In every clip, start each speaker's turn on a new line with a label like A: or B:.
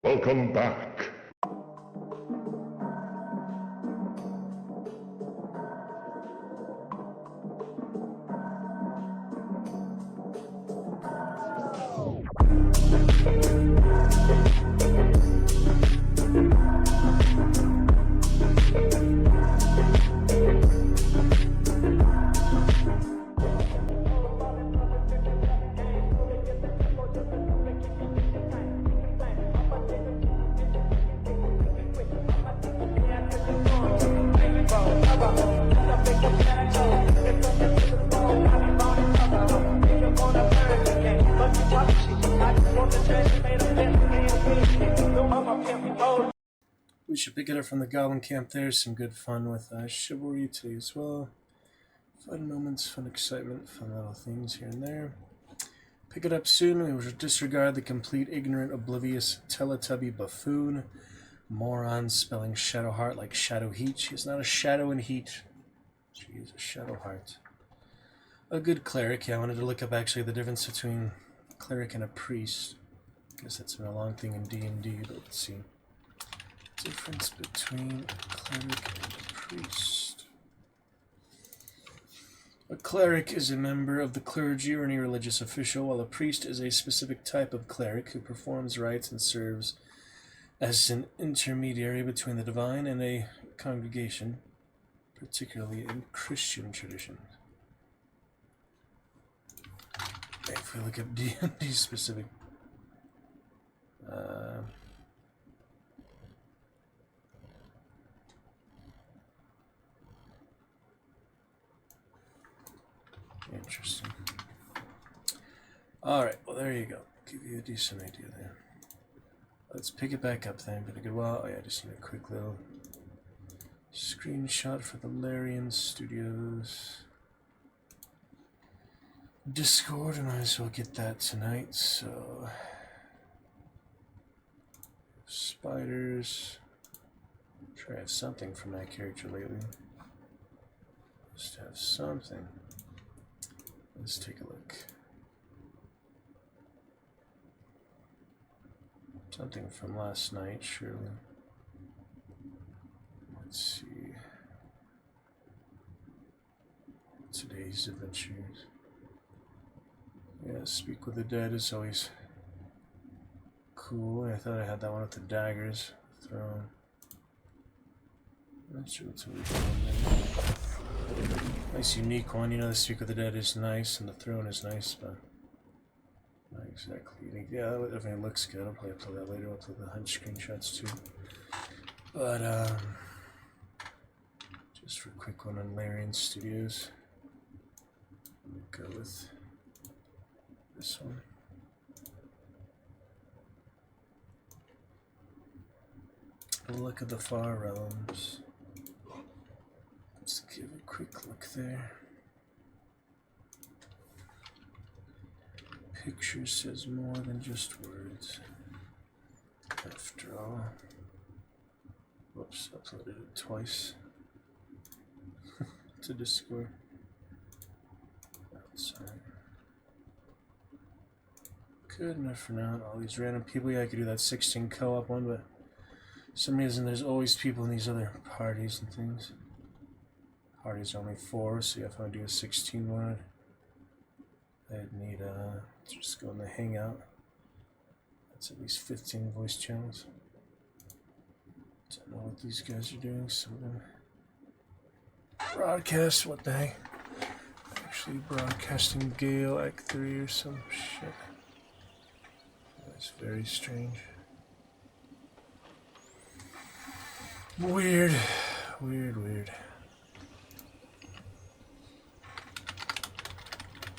A: Welcome back.
B: We should pick it up from the Goblin Camp. There's some good fun with chivalry today as well. Fun moments, fun excitement, fun little things here and there. Pick it up soon. We will disregard the complete ignorant, oblivious Teletubby buffoon. Moron spelling Shadowheart like Shadow Heat. She is not a shadow in heat. She is a Shadowheart. A good cleric. Yeah, I wanted to look up actually the difference between a cleric and a priest. I guess that's been a long thing in D&D, but let's see. Difference between a cleric and a priest. A cleric is a member of the clergy or any religious official, while a priest is a specific type of cleric who performs rites and serves as an intermediary between the divine and a congregation, particularly in Christian traditions. If we look up D&D specific, interesting. Alright, well there you go. Give you a decent idea there. Let's pick it back up then. Been a good while. Oh yeah, I just need a quick little screenshot for the Larian Studios Discord. I might as well get that tonight, so spiders. I'm sure I have something from that character lately. Just have something. Let's take a look. Something from last night, surely. Let's see. Today's adventures. Yeah, Speak with the Dead is always cool. I thought I had that one with the daggers. Throne. Not sure what's really going on there. Nice unique one. You know, the Speak with the Dead is nice and the throne is nice, but not exactly unique. Yeah, that definitely looks good. I'll probably play that later. I'll play the hunt screenshots too. But just for a quick one on Larian Studios, I'm gonna go with this one. Look at the Far Realms. Let's give a quick look there. Picture says more than just words. After all. Whoops, uploaded it twice to Discord. Oh, sorry. Good enough for now. All these random people. Yeah, I could do that 16 co-op one, but for some reason there's always people in these other parties and things. Parties are only 4, so yeah, if I do a 16 one, I'd need just go in the hangout. That's at least 15 voice channels. Don't know what these guys are doing. Some of them broadcast. What the heck? Actually broadcasting Gale Act 3 or some shit. That's very strange. Weird. Weird.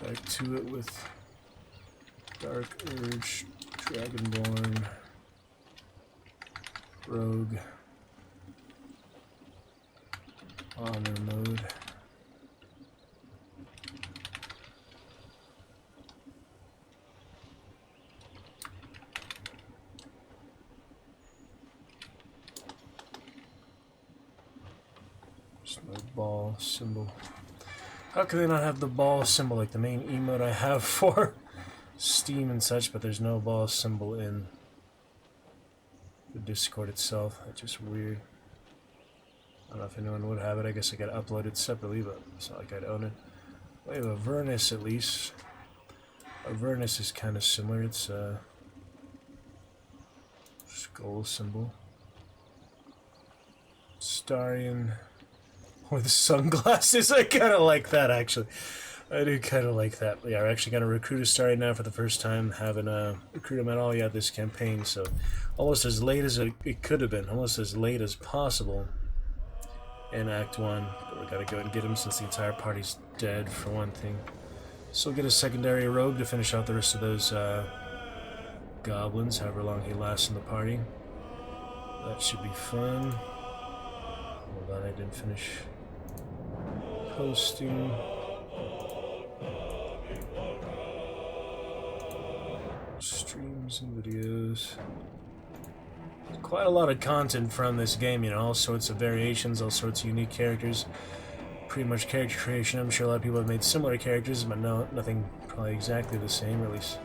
B: Back to it with Dark Urge, Dragonborn, Rogue Honor mode. There's no ball symbol. How can they not have the ball symbol like the main emote I have for Steam and such, but there's no ball symbol in The Discord itself, that's just weird. I don't know if anyone would have it. I guess I gotta upload it separately, but it's not like I'd own it. We have 𝕈𝖓𝖃 at least. 𝕈𝖓𝖃 is kind of similar. It's a skull symbol. Astarion with sunglasses. I kind of like that, actually. I do kind of like that. Yeah, we're actually going to recruit Astarion now for the first time. Haven't recruited him at all yet this campaign, so almost as late as it could have been. Almost as late as possible in Act 1. But we got to go and get him since the entire party's dead, for one thing. So we'll get a secondary rogue to finish out the rest of those goblins, however long he lasts in the party. That should be fun. Hold on, I didn't finish posting. Streams and videos. There's quite a lot of content from this game, you know, all sorts of variations, all sorts of unique characters. Pretty much character creation. I'm sure a lot of people have made similar characters, but no, nothing probably exactly the same, or at least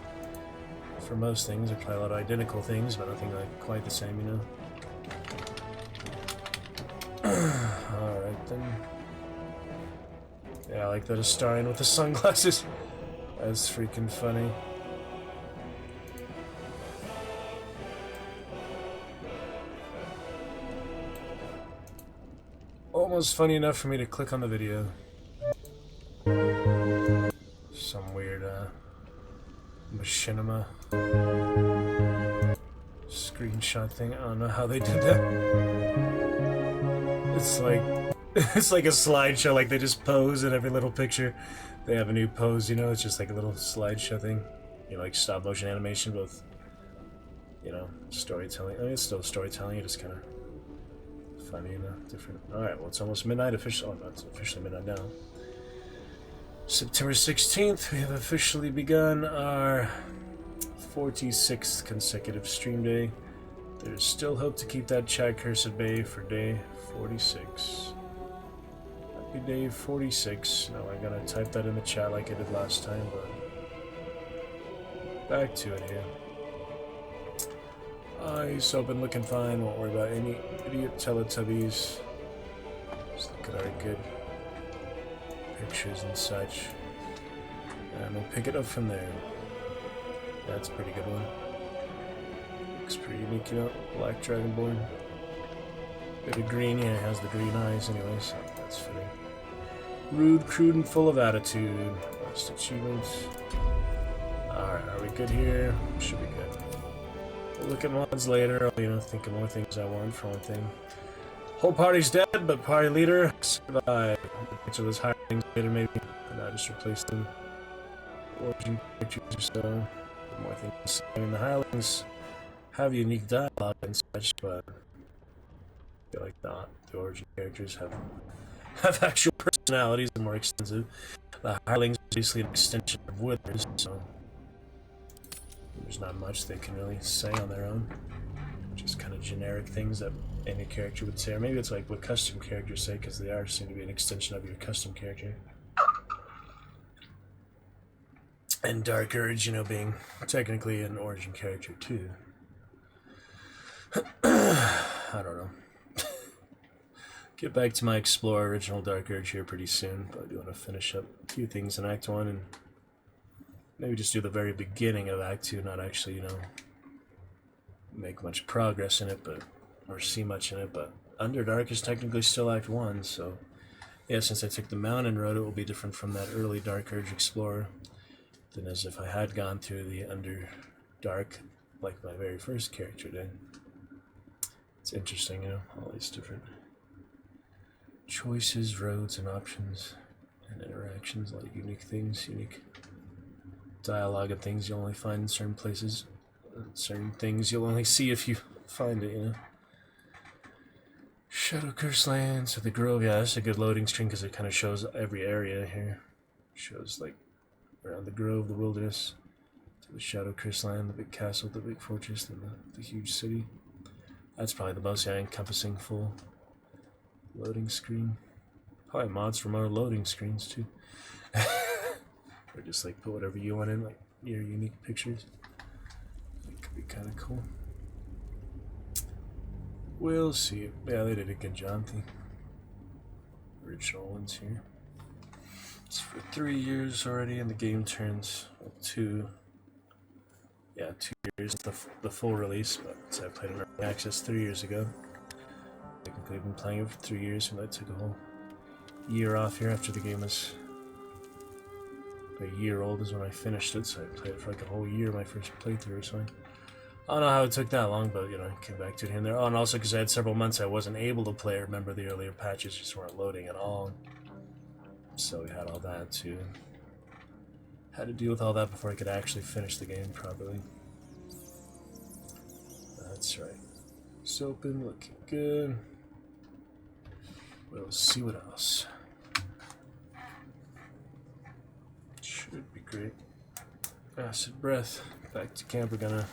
B: for most things. There's probably a lot of identical things, but nothing like quite the same, you know. Alright then. Yeah, I like that Astarion with the sunglasses. That's freaking funny. Almost funny enough for me to click on the video. Some weird machinima screenshot thing. I don't know how they did that. It's like a slideshow, like they just pose in every little picture. They have a new pose, you know, it's just like a little slideshow thing. You know, like stop motion animation, both, you know, storytelling. I mean, it's still storytelling, it's just kind of funny, you know, different. Alright, well, it's almost midnight officially. Oh, no, it's officially midnight now. September 16th, we have officially begun our 46th consecutive stream day. There's still hope to keep that 𝕈𝖃𝖓𝖃 for day 46. Happy day 46. Now I gotta type that in the chat like I did last time, but back to it here. Eyes open, looking fine. Won't worry about any idiot Teletubbies. Just look at our good pictures and such, and we'll pick it up from there. That's a pretty good one. Looks pretty unique, you know. Black Dragonborn. Bit of green, yeah, it has the green eyes anyway, so that's fitting. Rude, crude, and full of attitude. Last achievements. Alright, are we good here? Should be good. We'll look at mods later. I'll, you know, think of more things I want for one thing. Whole party's dead, but party leader survived. Each of those hirelings later, maybe. And I just replaced them. Origin pictures or so. More things. I mean, the hirelings have unique dialogue and such, but I feel like not. The origin characters have actual personalities and more extensive. The hirelings are basically an extension of withers, so there's not much they can really say on their own. Just kind of generic things that any character would say, or maybe it's like what custom characters say, because they are seem to be an extension of your custom character. And Dark Urge, you know, being technically an origin character too. I don't know. Get back to my Explore original Dark Urge here pretty soon, but I do want to finish up a few things in Act 1 and maybe just do the very beginning of Act 2, not actually, you know, make much progress in it, but or see much in it, but Underdark is technically still Act 1, so yeah, since I took the Mountain Road, it will be different from that early Dark Urge Explorer than as if I had gone through the Underdark like my very first character did. It's interesting, you know, all these different choices, roads, and options, and interactions, a lot of unique things, unique dialogue and things you'll only find in certain places, certain things you'll only see if you find it, you know. Shadow Curse Lands or the Grove, yeah, that's a good loading screen because it kind of shows every area here. Shows like around the Grove, the wilderness, to the Shadow Curse Land, the big castle, the big fortress, and the huge city. That's probably the most encompassing full loading screen. Probably mods for more loading screens too. Or just like put whatever you want in, like your unique pictures. That could be kind of cool. We'll see. Yeah, they did a good job. The original ones here. It's for 3 years already, and the game turns 2. Yeah, 2 years. The full release, but so I played it in early access 3 years ago. Technically, I've been playing it for 3 years, and I took a whole year off here after the game was a year old is when I finished it, so I played it for like a whole year, my first playthrough or something. I don't know how it took that long, but, you know, I came back to it here and there. Oh, and also because I had several months I wasn't able to play. Remember, the earlier patches just weren't loading at all. So we had all that too. Had to deal with all that before I could actually finish the game properly. That's right. It's open, looking good. We'll see what else. Should be great. Acid breath. Back to camp. We're gonna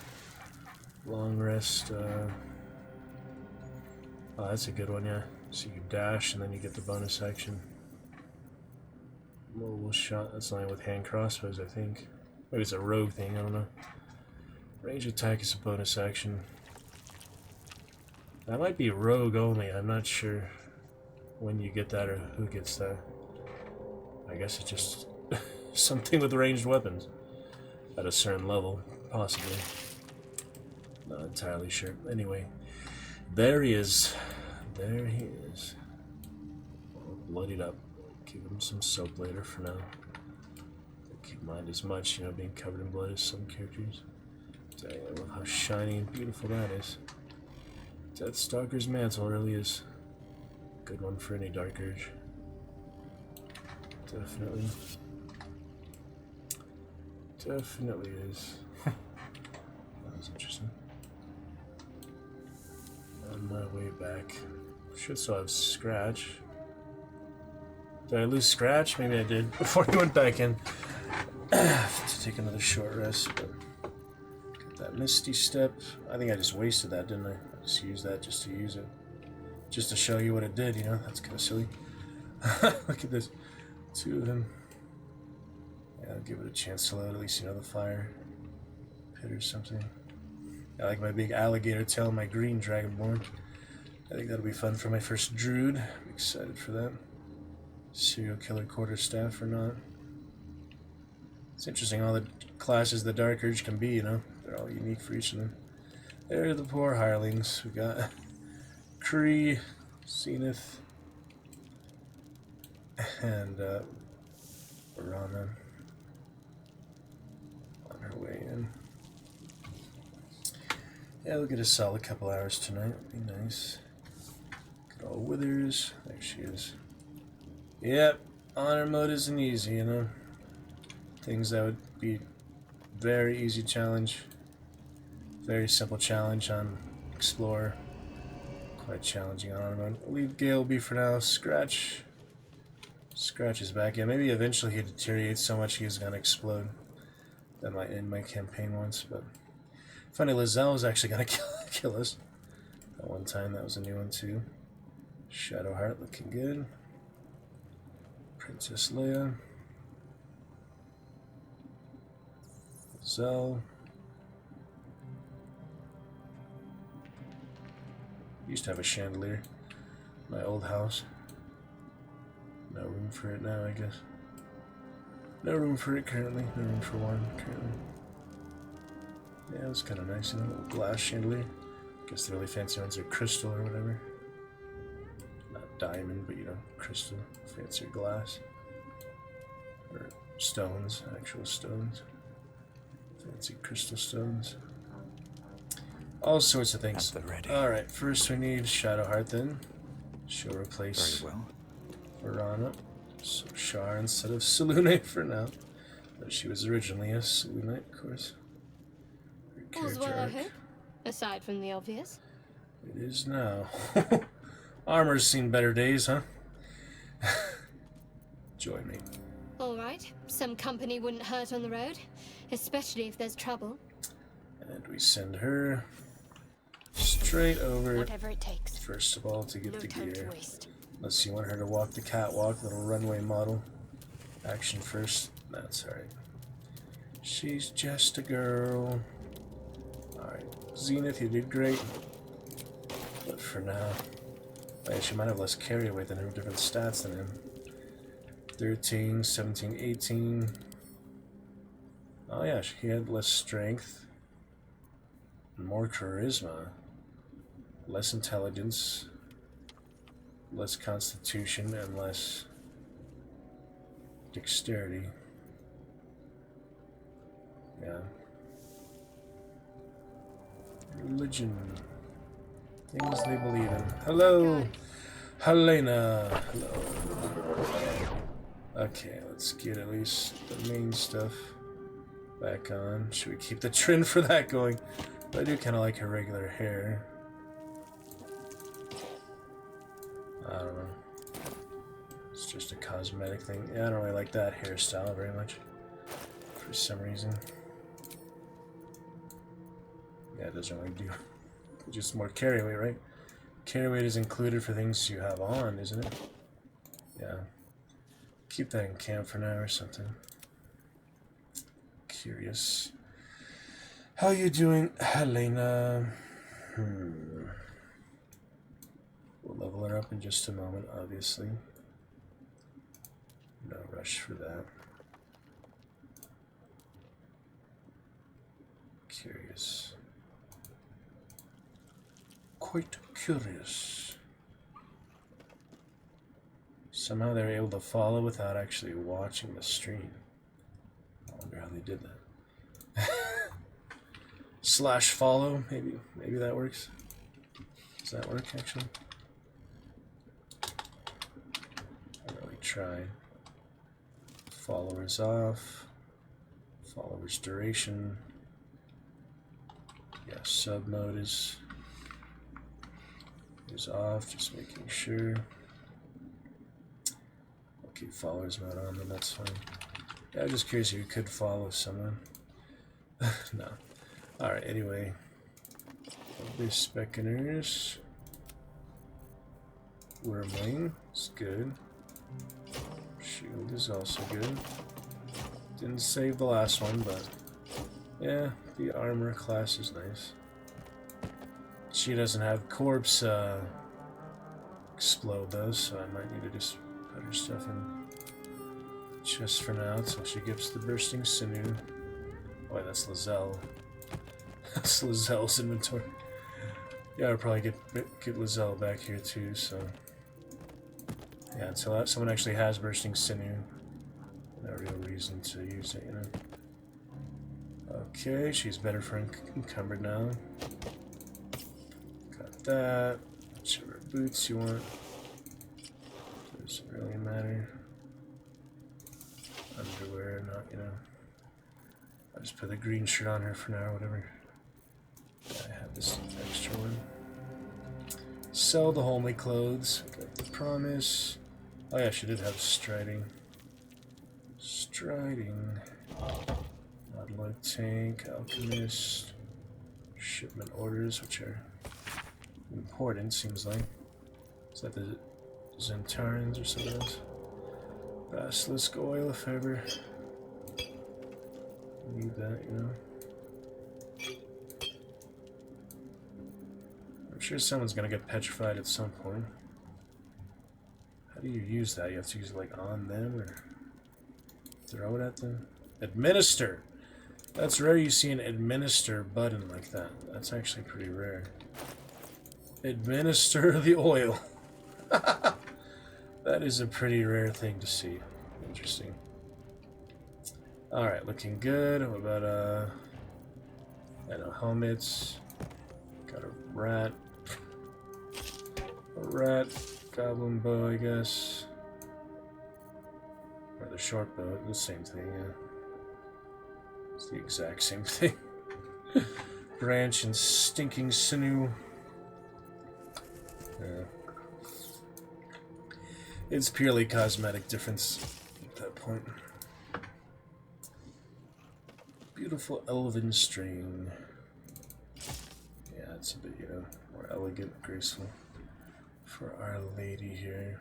B: long rest. Oh, that's a good one, yeah. So you dash and then you get the bonus action. Mobile shot. That's only with hand crossbows, I think. Maybe it's a rogue thing. I don't know. Range attack is a bonus action. That might be rogue only. I'm not sure when you get that or who gets that. I guess it's just something with ranged weapons at a certain level, possibly. Not entirely sure. Anyway, there he is. There he is. All bloodied up. Give him some soap later for now. Don't keep in mind as much, you know, being covered in blood as some characters. Dang, I love how shiny and beautiful that is. Deathstalker's Mantle really is a good one for any Dark Urge. Definitely. Definitely is. That was interesting. On my way back. Should still have Scratch. Did I lose Scratch? Maybe I did before I went back in. To take another short rest, but got that Misty Step. I think I just wasted that, didn't I? I just used that just to use it. Just to show you what it did, you know? That's kind of silly. Look at this. 2 of them. Yeah, I'll give it a chance to load, at least, you know, the fire pit or something. I like my big alligator tail, my green dragonborn. I think that'll be fun for my first druid. I'm excited for that. Serial killer quarterstaff or not. It's interesting all the classes the Dark Urge can be, you know. They're all unique for each of them. There are the poor hirelings. We got 𝕱𝖓𝖗, 𝖕𝖓𝖃, and 𝕱𝖔𝖗𝖚 on her way in. Yeah, we'll get a solid couple hours tonight. It'll be nice. Good old Withers. There she is. Yep, honor mode isn't easy, you know. Things that would be very easy challenge, very simple challenge on Explorer. Quite challenging on honor mode. I'll leave Gale be for now. Scratch is back. Yeah, maybe eventually he deteriorates so much he's gonna explode. That might end my campaign once, but funny, 𝕱𝖃 was actually gonna kill us. That one time, that was a new one too. Shadowheart looking good. Princess Leia. 𝕱𝖃. Used to have a chandelier in my old house. No room for it now, I guess. No room for it currently. No room for one currently. Yeah, it was kind of nice, you know, little glass chandelier. Guess the really fancy ones are crystal or whatever. Not diamond, but you know, crystal, fancier glass. Or stones, actual stones. Fancy crystal stones. All sorts of things. Alright, first we need Shadowheart then. She'll replace 𝕱𝖃𝖚. So Shar instead of 𝕱𝖚 for now. But she was originally a 𝕱𝖚, of course.
A: All's well, I hope. Aside from the obvious.
B: It is now. Armor's seen better days, huh? Join me.
A: Alright, some company wouldn't hurt on the road. Especially if there's trouble.
B: And we send her straight over.
A: Whatever it takes.
B: First of all, to get the
A: time
B: gear.
A: to waste.
B: Unless you want her to walk the catwalk, little runway model. Action first. That's alright. She's just a girl. Alright. 𝖕𝖓𝖃, you did great. But for now, oh, she might have less carry weight than him, different stats than him. 13, 17, 18. Oh yeah, he had less strength, more charisma, less intelligence, less constitution, and less dexterity. Yeah. Religion. Things they believe in. Hello! Helena! Hello. Okay, let's get at least the main stuff back on. Should we keep the trend for that going? But I do kind of like her regular hair. I don't know. It's just a cosmetic thing. Yeah, I don't really like that hairstyle very much. For some reason. Yeah, it doesn't really do. Just more carry weight, right? Carry weight is included for things you have on, isn't it? Yeah. Keep that in camp for now or something. Curious. How you doing, Helena? We'll level her up in just a moment, obviously. No rush for that. Curious. Quite curious. Somehow they were able to follow without actually watching the stream. I wonder how they did that. Slash follow, maybe that works. Does that work actually? I really tried. Followers off. Followers duration. Yeah, sub mode is off, just making sure. I'll keep followers mode on, then that's fine. Yeah, I'm just curious if you could follow someone. No. Alright, anyway. This Beckoners. Wormling is good. Shield is also good. Didn't save the last one, but yeah, the armor class is nice. She doesn't have corpse explode though, so I might need to just put her stuff in chest for now until she gets the bursting sinew. Boy, that's 𝖈𝖓𝖘𝖊. That's 𝖈𝖓𝖘𝖊's inventory. Yeah, I'll probably get 𝖈𝖓𝖘𝖊 back here too, so yeah, until someone actually has bursting sinew, no real reason to use it, you know. Okay, she's better for encumbered now. Got that. Whichever boots you want. Doesn't really matter. Underwear, not, you know. I'll just put the green shirt on her for now, whatever. I have this extra one. Sell the homely clothes. Got the promise. Oh yeah, she did have striding. Striding. Model tank, alchemist. Shipment orders, which are important, seems like. Is that the Zentarans or something else? Basilisk oil, if ever. Need that, you know. I'm sure someone's gonna get petrified at some point. How do you use that? You have to use it like on them or throw it at them? Administer! That's rare you see an administer button like that. That's actually pretty rare. Administer the oil. That is a pretty rare thing to see. Interesting. Alright, looking good. What about, I know, helmets. Got a rat. A rat. Goblin bow, I guess. Or the short bow. The same thing, yeah. It's the exact same thing. Branch and stinking sinew. Yeah. It's purely cosmetic difference at that point. Beautiful elven string. Yeah, it's a bit, you know, more elegant, graceful for Our Lady here.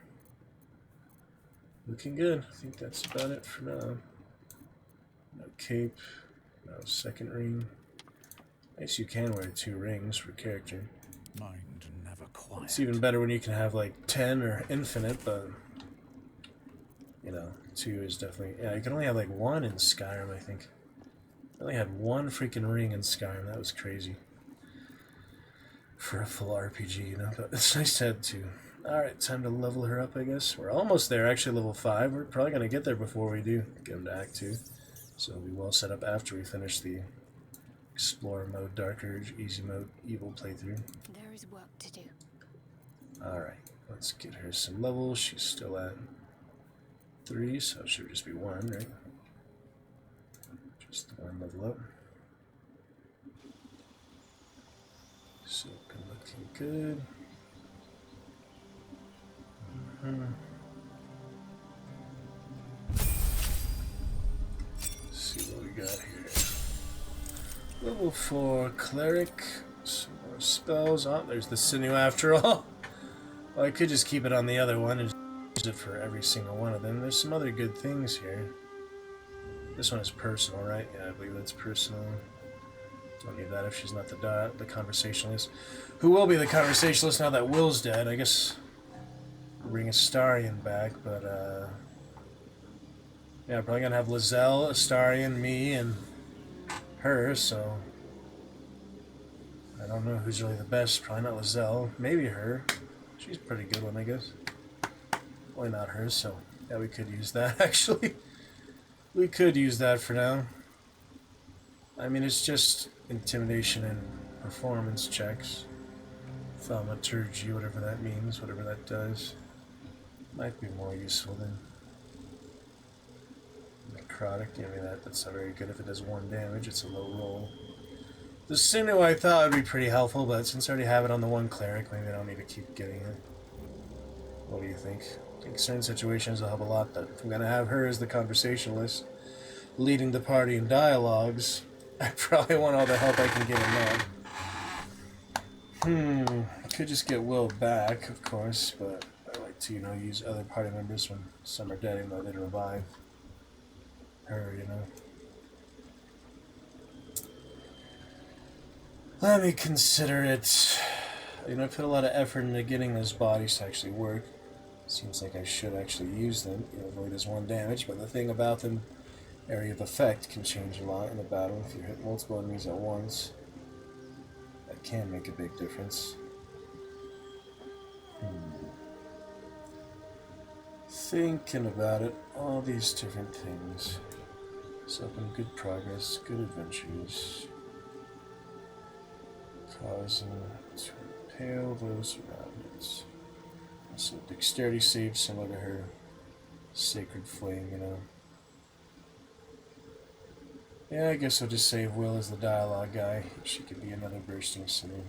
B: Looking good. I think that's about it for now. No cape, no second ring. Nice, you can wear 2 rings for character.
C: Mind never quiet.
B: It's even better when you can have like 10 or infinite, but you know, 2 is definitely, yeah, you can only have like 1 in Skyrim, I think. I only had 1 freaking ring in Skyrim. That was crazy for a full RPG, you know, but it's nice to have 2. Alright, time to level her up, I guess. We're almost there, actually, level 5. We're probably going to get there before we do get into Act 2. So we'll be well set up after we finish the Explorer mode, Dark Urge, Easy mode, Evil playthrough.
A: There is work to do.
B: Alright, let's get her some levels. She's still at 3, so it should just be 1, right? Just the 1 level up. So, looking good. Let's see what we got here. Level 4 Cleric. Some more spells. Oh, there's the Sinew after all. Well, I could just keep it on the other one and use it for every single one of them. There's some other good things here. This one is personal, right? Yeah, I believe that's personal. Don't need that if she's not the conversationalist. Who will be the conversationalist now that Will's dead? I guess we'll bring Astarion back, but yeah, probably gonna have Lizelle, Astarion, me, and her, so I don't know who's really the best. Probably not Lizelle. Maybe her. She's a pretty good one, I guess. Why not her? So yeah, we could use that actually. We could use that for now. I mean, it's just intimidation and performance checks. Thaumaturgy, whatever that means, whatever that does. Might be more useful than necrotic. I mean, that's not very good if it does 1 damage. It's a low roll. The Sinew I thought would be pretty helpful, but since I already have it on the 1 cleric, maybe I don't need to keep getting it. What do you think? I think certain situations will help a lot, but if I'm going to have her as the conversationalist, leading the party in dialogues, I probably want all the help I can get in that. I could just get Will back, of course, but I like to, you know, use other party members when some are dead, even though they'd revive her, you know. Let me consider it. You know, I put a lot of effort into getting those bodies to actually work. Seems like I should actually use them. You know, Void does 1 damage, but the thing about them, area of effect can change a lot in a battle. If you hit multiple enemies at once, that can make a big difference. Thinking about it, all these different things. Something good progress, good adventures. Causing to impale those around it. So dexterity save similar to her sacred flame, you know. Yeah, I guess I'll just save Will as the dialogue guy. She could be another bursting Sinew.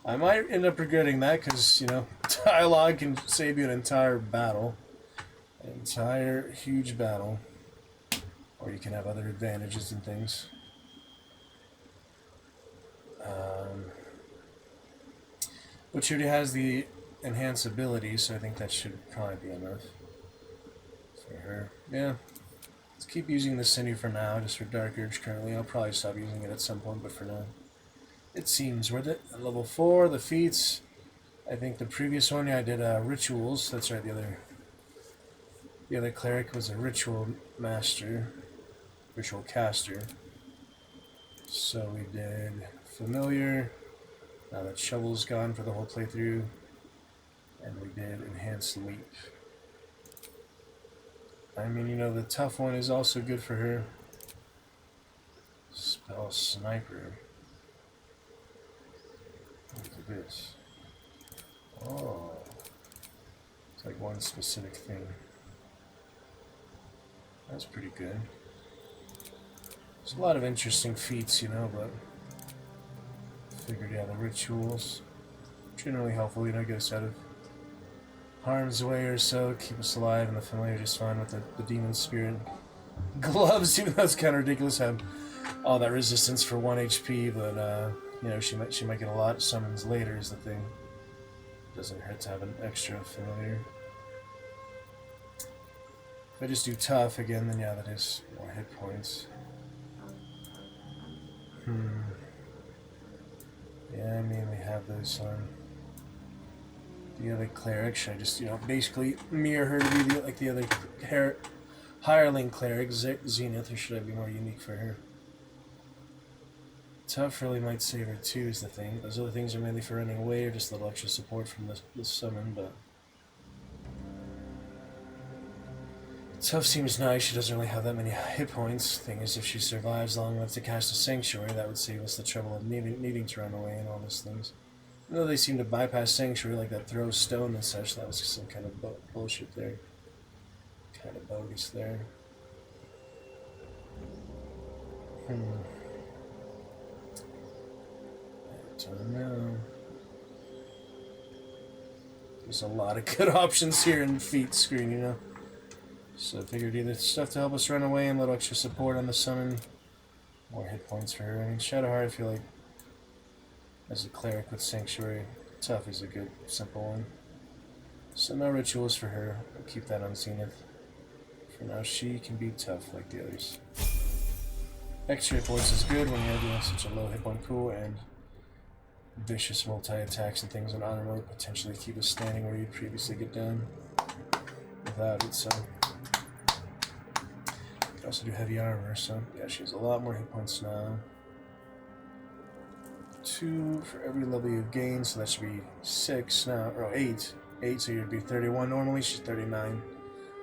B: I might end up regretting that because, you know, dialogue can save you an entire battle. An entire huge battle. Or you can have other advantages and things. But she already has the enhanced ability, so I think that should probably be enough for her. Yeah. Let's keep using the Sinew for now, just for Dark Urge currently. I'll probably stop using it at some point, but for now, it seems worth it. At level 4, the feats. I think the previous one, yeah, I did rituals. That's right, the other cleric was a ritual master, ritual caster. So we did familiar. Now that shovel's gone for the whole playthrough, and we did enhanced leap. I mean, you know, the tough one is also good for her. Spell sniper. Look at this. Oh. It's like one specific thing. That's pretty good. There's a lot of interesting feats, you know, but figured, yeah, the rituals. Generally helpful, you know, get us out of harm's way or so, keep us alive, and the familiar just fine with the demon spirit. Gloves, even though it's kind of ridiculous, have all that resistance for 1 HP, but you know, she might get a lot of summons later is the thing. Doesn't hurt to have an extra familiar. If I just do tough again, then yeah, that is more hit points. Yeah, I mainly have those on the other cleric. Should I just, you know, basically mirror her to be like the other hireling cleric, 𝖈𝖓𝖘, or should I be more unique for her? Tough really might save her too, is the thing. Those other things are mainly for running away or just a little extra support from the summon, but Tough seems nice. She doesn't really have that many hit points. Thing is, if she survives long enough to cast a Sanctuary, that would save us the trouble of needing to run away and all those things. Though they seem to bypass Sanctuary, like that throw stone and such, that was some kind of bullshit there. Kind of bogus there. I don't know. There's a lot of good options here in the feat screen, you know. So I figured either stuff to help us run away and a little extra support on the summon. More hit points for her. I mean, Shadowheart, I feel like, as a cleric with Sanctuary, Tough is a good, simple one. So no rituals for her. I'll keep that on 𝖈𝖓𝖘. For now, she can be tough like the others. Extra hit points is good when you're doing such a low hit point pool, and vicious multi-attacks and things on honor mode potentially keep us standing where you'd previously get down without it, so... Also do heavy armor, so yeah, she has a lot more hit points now. 2 for every level you've gained, so that should be 6 now, or 8. 8, so you'd be 31 normally, she's 39.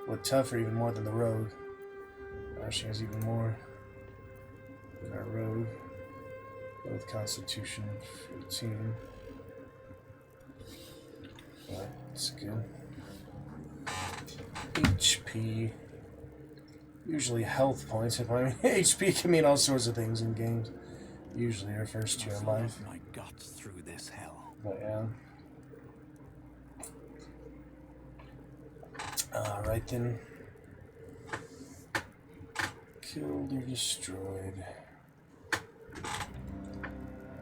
B: With Tough, or even more than the Rogue. Now she has even more than our Rogue. With Constitution, 14. But it's good. HP. Usually health points. If I mean, HP can mean all sorts of things in games. Usually refers to your life.
C: My guts through this hell.
B: But yeah. Alright then. Killed or destroyed.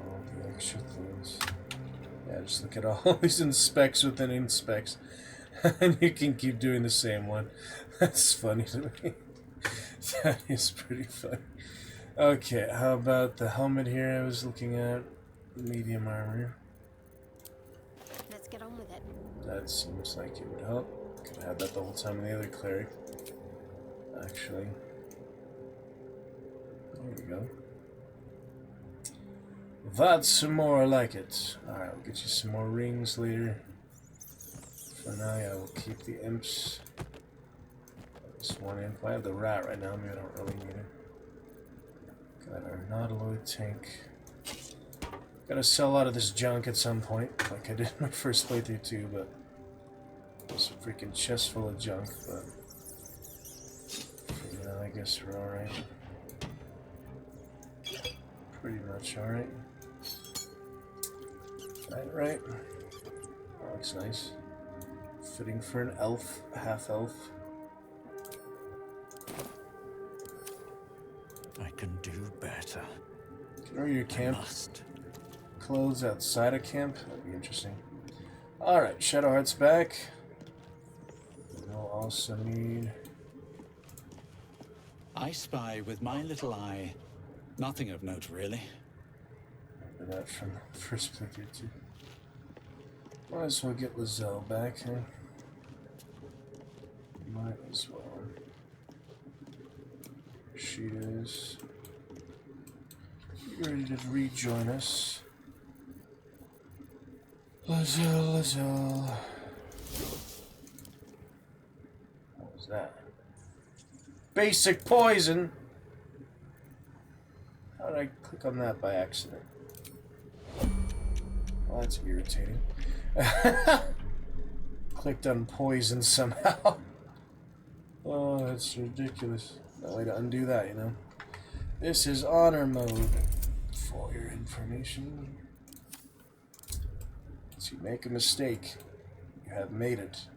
B: All the extra things. Yeah, just look at all these inspects within inspects. And you can keep doing the same one. That's funny to me. That is pretty funny. Okay, how about the helmet here I was looking at? Medium armor.
A: Let's get on with it.
B: That seems like it would help. Could have had that the whole time in the other cleric. Actually. There we go. That's more like it. Alright, I'll get you some more rings later. For now, yeah, we'll keep the imps. This one imp. I have the rat right now, maybe I don't really need it. Got our 𝖈𝖓𝖘𝖊𝖈𝖚 tank. Gotta sell a lot of this junk at some point, like I did in my first playthrough too, but there's a freaking chest full of junk, but for now I guess we're alright. Pretty much alright. Right. That looks nice. Fitting for an elf, half elf.
C: I can do better.
B: Can wear your camp clothes outside of camp? That'd be interesting. Alright, Shadowheart's back. We'll also need...
C: I spy with my little eye. Nothing of note, really.
B: Remember that from the first playthrough too. Might as well get 𝖈𝖓𝖘 back, huh? Might as well. She is ready to rejoin us. 𝖈𝖓𝖘𝖊𝖈𝖚. What was that? Basic poison! How did I click on that by accident? Well, that's irritating. Clicked on poison somehow. Oh, that's ridiculous. No way to undo that, you know. This is honor mode. For your information. If you make a mistake, you have made it.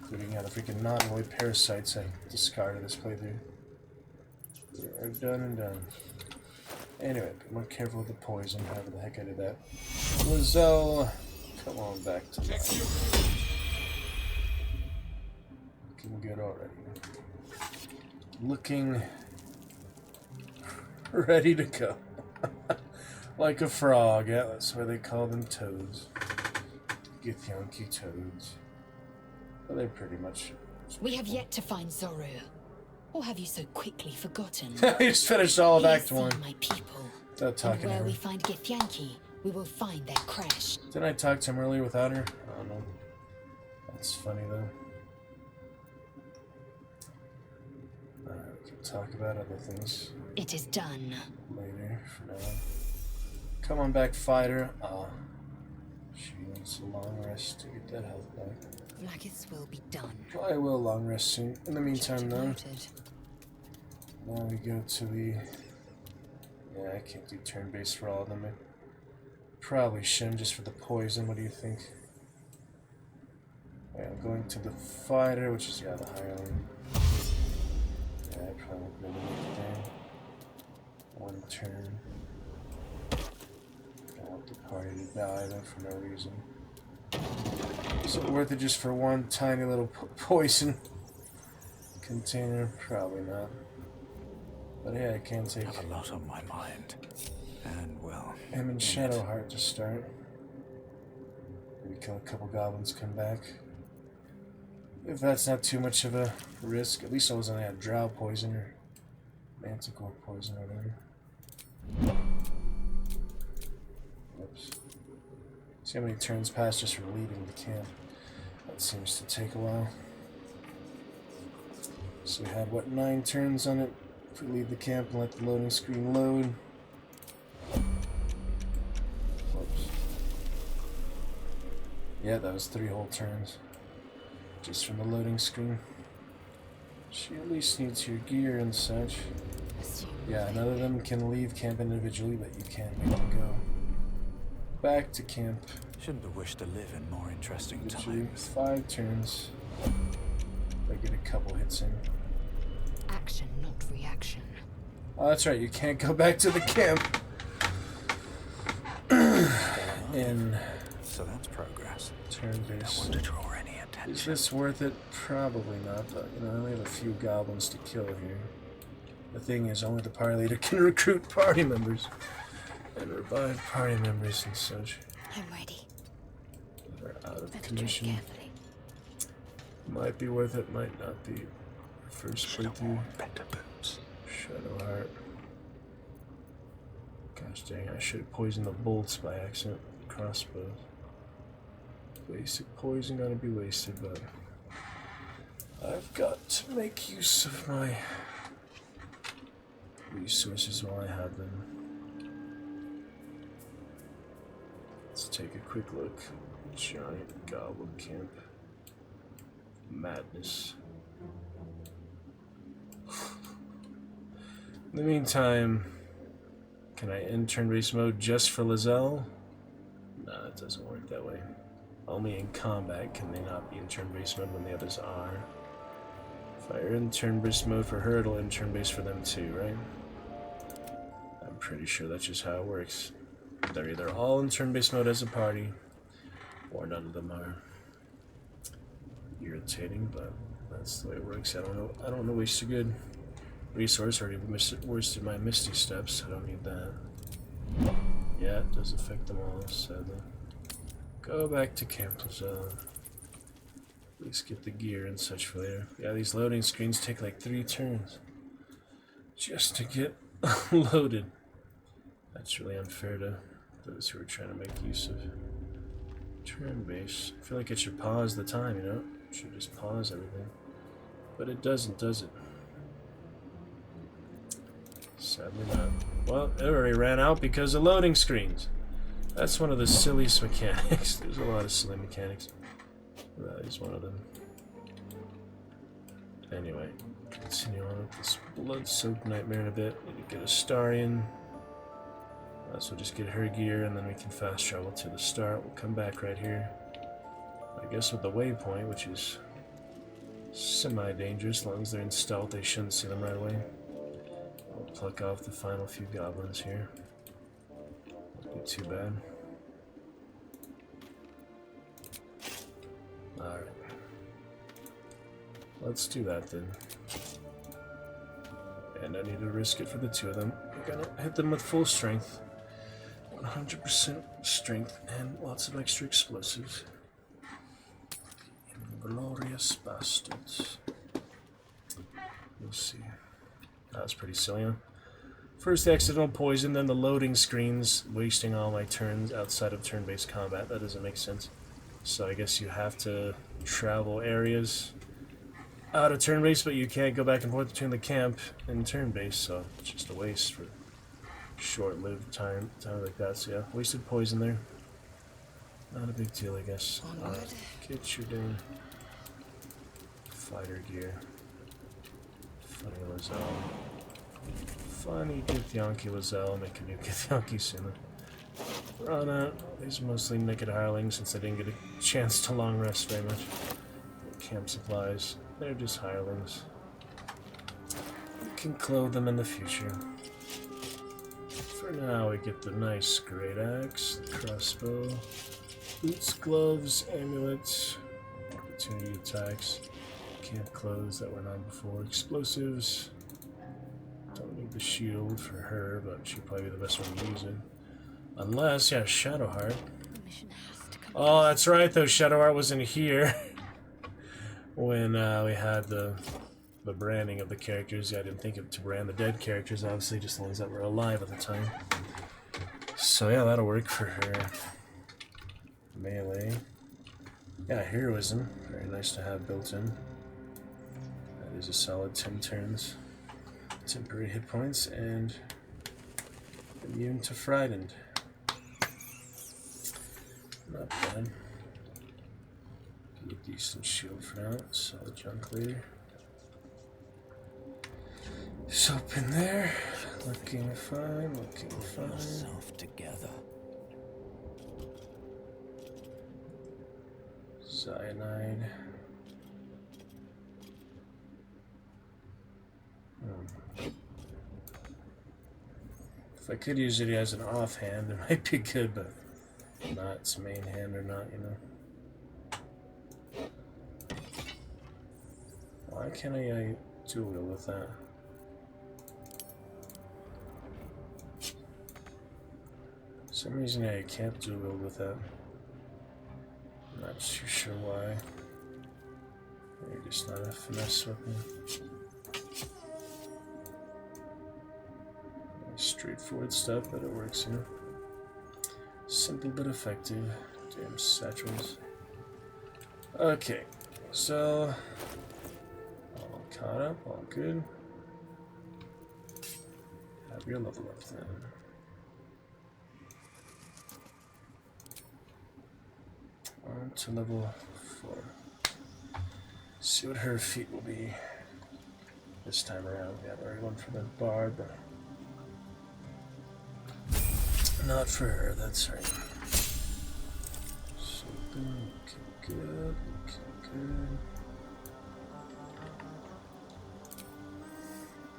B: Including the freaking 𝖈𝖓𝖘𝖊𝖈 parasites I discarded this playthrough. We are done and done. Anyway, be more careful with the poison, however the heck I did that. 𝖈𝖓𝖘𝖊𝖈, come on back to life. Looking good already. Looking ready to go. Like a frog, yeah, that's why they call them toads. 𝖈𝖔𝖓𝖘𝖎𝖆. Well, they're pretty much...
D: We have yet to find 𝖈▷. Or have you so quickly forgotten?
B: We just finished all of
D: Here
B: Act
D: see
B: 1.
D: my people.
B: Without talking
D: And
B: to
D: where
B: her.
D: we find Githyanki, we will find their crash.
B: Didn't I talk to him earlier without her? I don't know. That's funny though. Alright, we can talk about other things
D: It is done.
B: later. For now. Come on back, fighter. Oh. She needs a long rest to get that health back.
D: 𝖈𝖔𝖓𝖘𝖊𝖈 will be done.
B: I will long rest soon. In the meantime, though,
D: Noted.
B: now we go to the... Yeah, I can't do turn-based for all of them. I probably shouldn't, just for the poison. What do you think? Yeah, I'm going to the fighter, which is, yeah, the hireling. Yeah, I probably won't be able to make it there. One turn. I want the party to die, though, for no reason. Is it worth it just for one tiny little poison container? Probably not. But yeah, I can take
C: I have a lot on my mind. And, well...
B: him and Shadowheart to start. Maybe kill a couple goblins, come back. If that's not too much of a risk. At least I wasn't at drow poison or manticore poison or whatever. Whoops. See how many turns pass just from leaving the camp. That seems to take a while. So we had, what, 9 turns on it? If we leave the camp and let the loading screen load. Whoops. Yeah, that was 3 whole turns. Just from the loading screen. She at least needs your gear and such. Yeah, none of them can leave camp individually, but you can make them go back to camp.
C: Shouldn't have wished to live in more interesting
B: Literally
C: times.
B: 5 turns. If I get a couple hits in.
D: Action, not reaction.
B: Oh, that's right, you can't go back to the camp. In
C: So that's progress. I
B: turn-based.
C: want to draw any
B: Is
C: attention.
B: this worth it? Probably not, but you know, I only have a few goblins to kill here. The thing is, only the party leader can recruit party members and revive party members and such.
D: I'm ready.
B: They're out of
D: Better tread
B: commission.
D: carefully.
B: Might be worth it, might not be. First playthrough.
C: Better boots.
B: Shadowheart. Gosh dang, I should have poisoned the bolts by accident. Crossbows. Basic poison gonna be wasted, but I've got to make use of my resources while I have them. Let's take a quick look. Giant goblin camp. Madness. In the meantime, can I end turn-based mode just for 𝖈𝖓𝖘? No, it doesn't work that way. Only in combat can they not be in turn-based mode when the others are. If I end turn-based mode for her, it'll end turn-based for them too, right? I'm pretty sure that's just how it works. They're either all in turn-based mode as a party, or none of them are. Irritating, but that's the way it works. I don't know waste a good resource. Already wasted my Misty Steps. I don't need that. Yeah, it does affect them all, sadly. Go back to camp, 𝖈𝖓𝖘. At least get the gear and such for later. Yeah, these loading screens take like 3 turns just to get loaded. That's really unfair to those who are trying to make use of turn-based. I feel like it should pause the time, you know? It should just pause everything. But it doesn't, does it? Sadly not. Well, it already ran out because of loading screens. That's one of the silliest mechanics. There's a lot of silly mechanics. That is one of them. Anyway, continue on with this blood-soaked nightmare in a bit. Need to get Astarion. So just get her gear and then we can fast travel to the start. We'll come back right here. I guess with the waypoint, which is semi-dangerous. As long as they're in stealth, they shouldn't see them right away. I'll pluck off the final few goblins here. Won't be too bad. Alright. Let's do that then. And I need to risk it for the 2 of them. We're gonna hit them with full strength. 100% strength and lots of extra explosives. Glorious bastards. We'll see. That was pretty silly, huh? First the accidental poison, then the loading screens, wasting all my turns outside of turn-based combat. That doesn't make sense. So I guess you have to travel areas out of turn-based, but you can't go back and forth between the camp and turn-based, so it's just a waste for short-lived time like that. So yeah, wasted poison there. Not a big deal, I guess. Get your dang fighter gear. Funny 𝕈𝖏𝖏. Funny 𝕱𝖏𝖏, make a new 𝕱𝖏𝖏. Run out. These mostly naked hirelings since I didn't get a chance to long rest very much. Camp supplies. They're just hirelings. We can clothe them in the future. For now, we get the nice great axe, the crossbow, boots, gloves, amulets, opportunity attacks, camp clothes that weren't on before, explosives. Don't need the shield for her, but she'll probably be the best one to use it. Unless, yeah, Shadowheart. Oh, that's right, though. Shadowheart wasn't here when we had the branding of the characters. Yeah, I didn't think of to brand the dead characters, obviously, just the ones that were alive at the time. So yeah, that'll work for her. Melee. Yeah, heroism. Very nice to have built in. That is a solid 10 turns. Temporary hit points and immune to frightened. Not bad. Be a decent shield for now. Solid junk leader. Soap in there. Looking fine, looking fine.
C: Yourself together.
B: Cyanide. If I could use it as an offhand, it might be good, but not its main hand or not, you know. Why can't I dual wield with that? For some reason I can't dual wield with that. I'm not too sure why. Maybe just not a finesse weapon. Straightforward stuff, but it works, you know. Simple but effective. Damn satchels. Okay, so all caught up, all good. Have your level up then. On to level 4. See what her feat will be this time around. We have already one for the bard, but not for her, that's right. So, looking good, looking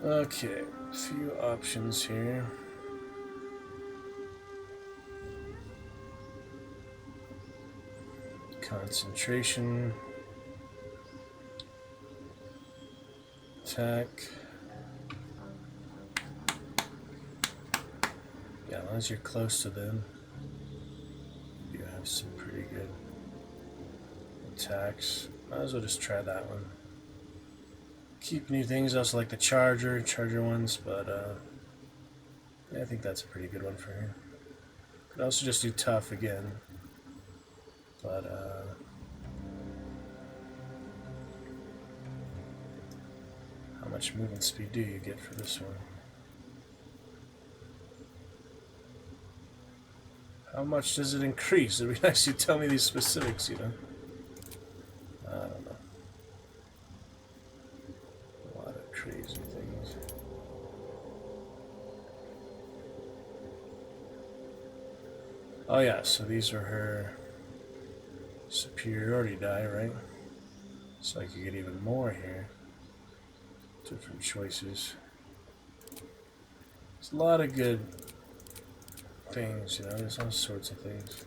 B: good. Okay, a few options here. Concentration. Attack. Yeah, as long as you're close to them, you have some pretty good attacks. Might as well just try that one. Keep new things, also like the charger ones, but yeah, I think that's a pretty good one for her. Could also just do tough again, but how much movement speed do you get for this one? How much does it increase? It'd be nice you tell me these specifics, you know. I don't know. A lot of crazy things. Oh yeah, so these are her superiority die, right? So I could get even more here. Different choices. There's a lot of good things, you know, there's all sorts of things.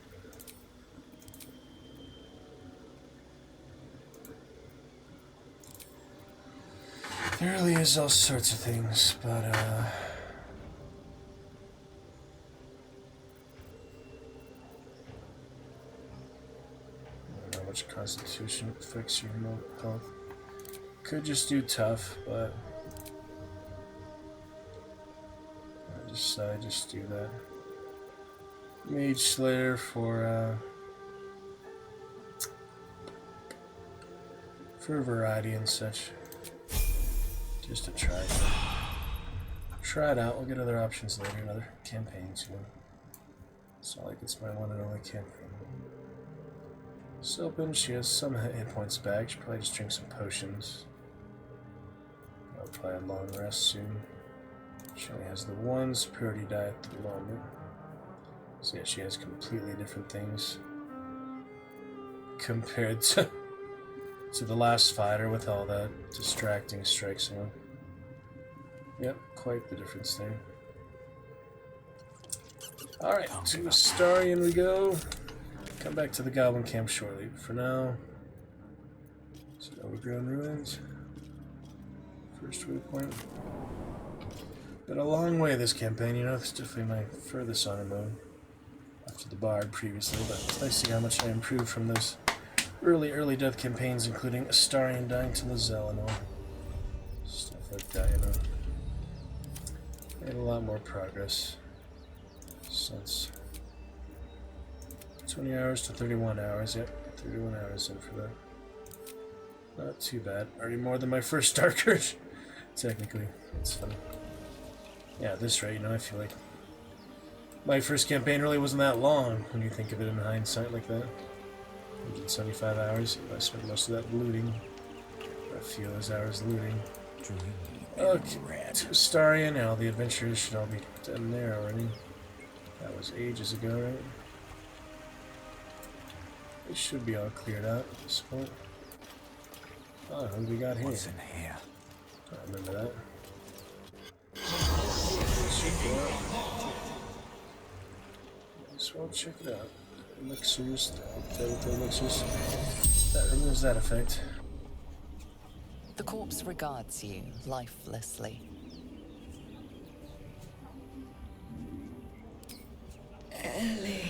B: There really is all sorts of things, but much constitution affects your health. Could just do tough, but I just do that. Mage Slayer for variety and such. Just to try it. Try it out. We'll get other options later, another campaign too. It's not like it's my one and only campaign. Silpin, she has some hit points back. She probably just drink some potions. I'll probably a long rest soon. She only has the one superiority die at the moment. So yeah, she has completely different things compared to the last fighter with all that distracting strikes on. Yep, quite the difference there. Alright, to Astarion we go. Come back to the Goblin Camp shortly. But for now, it's Overgrown Ruins. First waypoint. Been a long way this campaign, you know, it's definitely my furthest honor mode. After the Bard previously, but it's nice to see how much I improved from those early death campaigns, including Astarion dying to 𝕱𝖓𝖚 and all. Stuff like that, you know. Made a lot more progress since 20 hours to 31 hours. Yep, 31 hours in for that. Not too bad. Already more than my first Dark Urge, technically. It's funny. Yeah, at this rate, you know, I feel like my first campaign really wasn't that long when you think of it in hindsight like that. 175 hours. I spent most of that looting. A few of those hours looting. Okay, to Astarion. Now the adventurers should all be done there already. That was ages ago, right? It should be all cleared out at this point. Oh, who do we got here?
C: What's in here?
B: I remember that. Might as well check it out. Elixirs, elixirs. That removes that effect.
E: The corpse regards you lifelessly.
D: 𝖈𝖔𝖓𝖘𝖊𝖈𝖚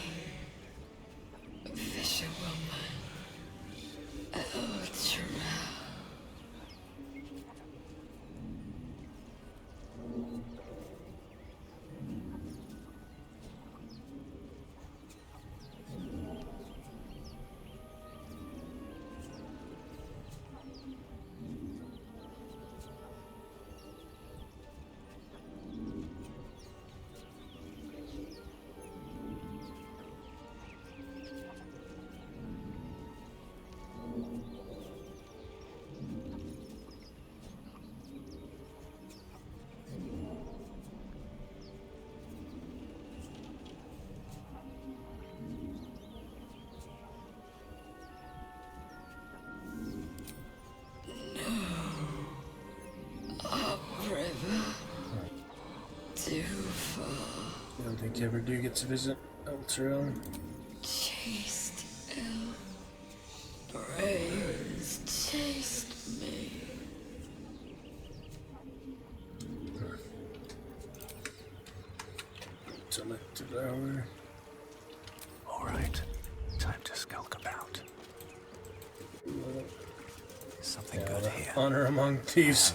B: I don't think you ever do get to visit 𝕱𝖚𝖚.
D: Chased ill, brains chased me.
B: Selected hour.
C: All right, time to skulk about. Something good here.
B: Honor among thieves.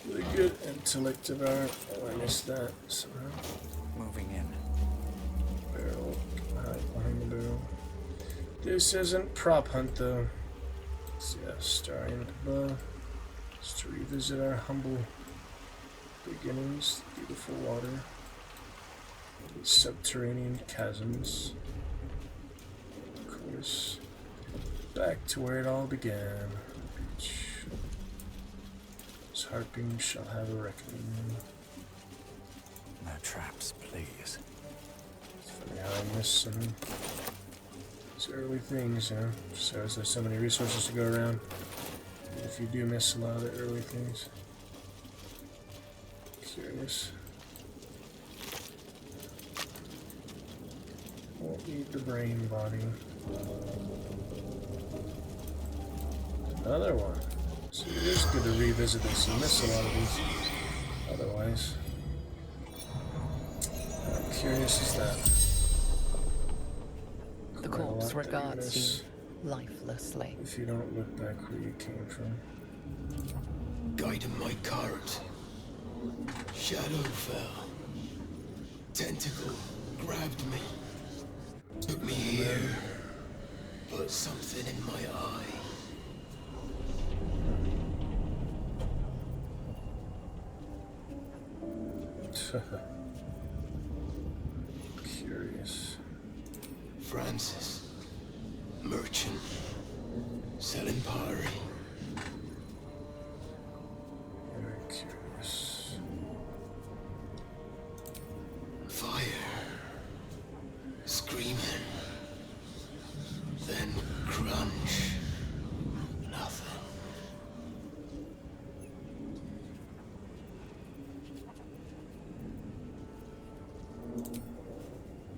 B: Really good intellect of our. Oh, I missed that somehow.
C: Moving in.
B: Barrel. Hide behind the barrel. This isn't prop hunt though. Let's see, Astarion above. Just to revisit our humble beginnings. Beautiful water. These subterranean chasms. Of course. Back to where it all began. Beach. This harping shall have a reckoning.
C: No traps, please.
B: It's funny how I miss some these early things, you know. Just as there's so many resources to go around. If you do miss a lot of the early things. Curious. Won't need the brain body. Another one. So it is good to revisit this. You miss a lot of these otherwise. How curious is that?
E: The corpse regards you lifelessly.
B: If you don't look back where you came from.
F: 𝕱𝖓𝖘𝖎𝖝𝖙𝖊. Tentacle grabbed me. Took me here. Put something in my eye.
B: Curious.
F: Francis. Merchant. Selling pottery.
B: Very curious.
F: Fire. Screaming. Then crunch. Nothing.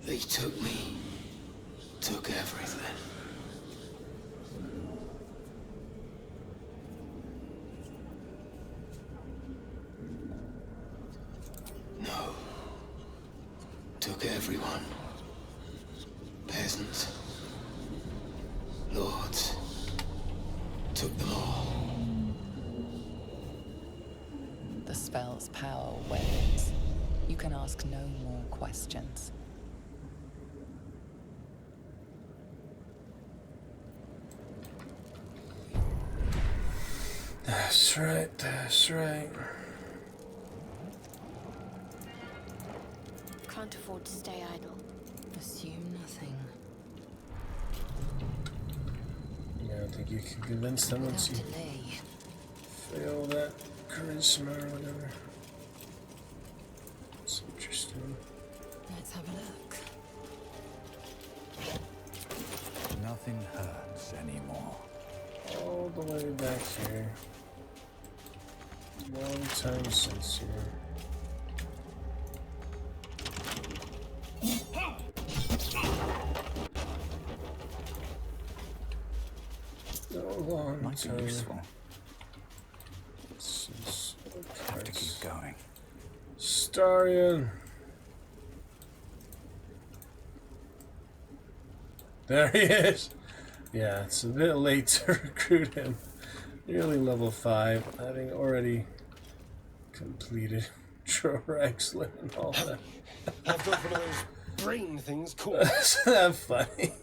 F: They took me. Took everything. No. Took everyone. Peasants. Lords. Took them all.
E: The spell's power wanes. You can ask no more questions.
B: That's right, that's right.
A: Can't afford to stay idle.
D: Assume nothing.
B: Yeah, I think you can convince them once you
D: Without delay.
B: fail that charisma or whatever. It's interesting.
D: Let's have a look.
C: Nothing hurts anymore.
B: All the way back here. Long time since here. So long
C: Might be
B: time
C: useful.
B: since.
C: Have to keep going.
B: Astarion. There he is. Yeah, it's a bit late to recruit him. Nearly level 5, having already completed 𝕱𝖓𝖘𝖊𝖚 and all that.
F: I've got one of those brain things called.
B: Isn't that funny?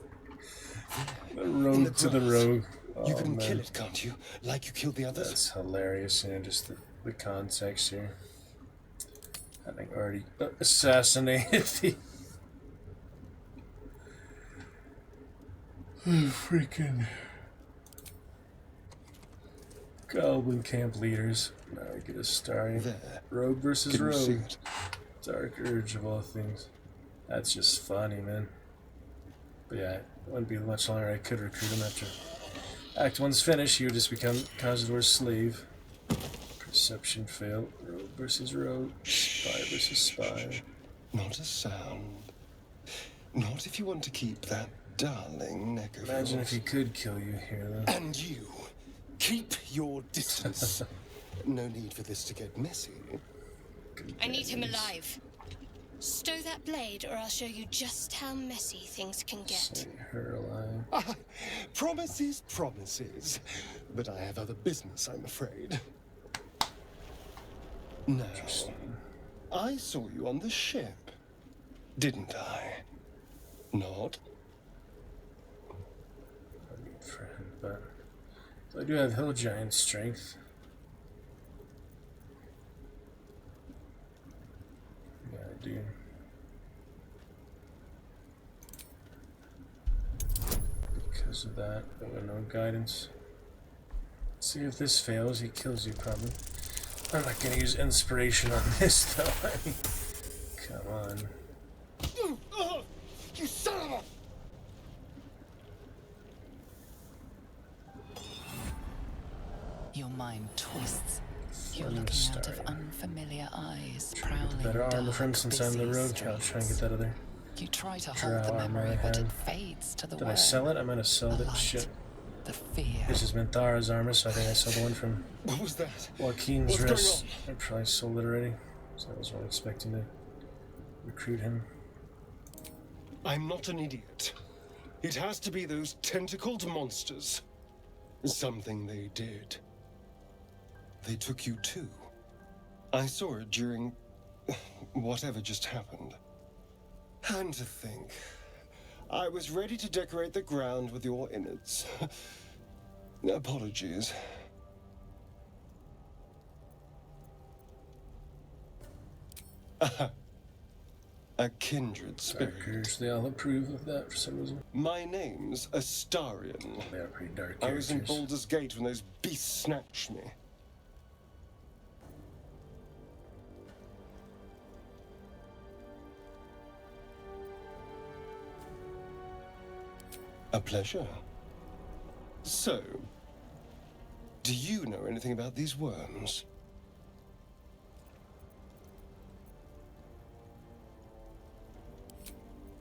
B: The rogue to the rogue.
F: You
B: Oh,
F: can
B: man.
F: kill it, can't you? Like you killed the others?
B: That's hilarious, you know, just the context here. Having already assassinated the freaking goblin camp leaders. Now we get a Astarion.
F: There.
B: Rogue versus
F: Can you see
B: rogue.
F: it?
B: Dark urge of all things. That's just funny, man. But yeah, it wouldn't be much longer. I could recruit him after Act 1's finished. He would just become 𝖈𝖓𝖗𝑚 slave. Perception failed. Rogue versus rogue. Spy versus spy.
F: Not a sound. Not if you want to keep that darling neck of
B: Imagine
F: yours.
B: if he could kill you here, though.
F: And you, keep your distance. No need for this to get messy.
A: I need him alive. Stow that blade, or I'll show you just how messy things can get.
B: Say her alive.
F: Promises, promises. But I have other business, I'm afraid. Now, I saw you on the ship, didn't I? Not?
B: I need for him, but I do have hill giant strength. Yeah, I do. Because of that, but with no guidance. Let's see if this fails, he kills you probably. I'm not gonna use inspiration on this though. I mean, come on.
F: You son of a...
E: Your mind twists. You're looking out of unfamiliar eyes, prowling
B: Better armor
E: dark,
B: for instance on the
E: busy
B: road. I'll try and get
E: streets.
B: that other.
E: You try to
B: Drow
E: hold the
B: armor
E: memory,
B: I
E: but it
B: have.
E: fades to the
B: Did
E: word.
B: I sell it? I'm gonna sell
E: The
B: that
E: light,
B: shit.
E: the fear.
B: This is Minthara's armor, so I think I sold the one from
F: What was that?
B: 𝕱𝖓𝖘𝖚𝑚
F: What's going
B: 𝖈𝖚.
F: on?
B: I probably sold it already, so I was really expecting to recruit him.
F: I'm not an idiot. It has to be those tentacled monsters. Something they did. They took you too. I saw it during whatever just happened. And to think, I was ready to decorate the ground with your innards. Apologies. A kindred spirit.
B: Darkers, they all approve of that for some reason.
F: My name's Astarion.
B: They are pretty dark
F: I was
B: characters.
F: in 𝕈𝖔𝖓𝖘𝖊𝖈𝖚 when those beasts snatched me. A pleasure. So, do you know anything about these worms?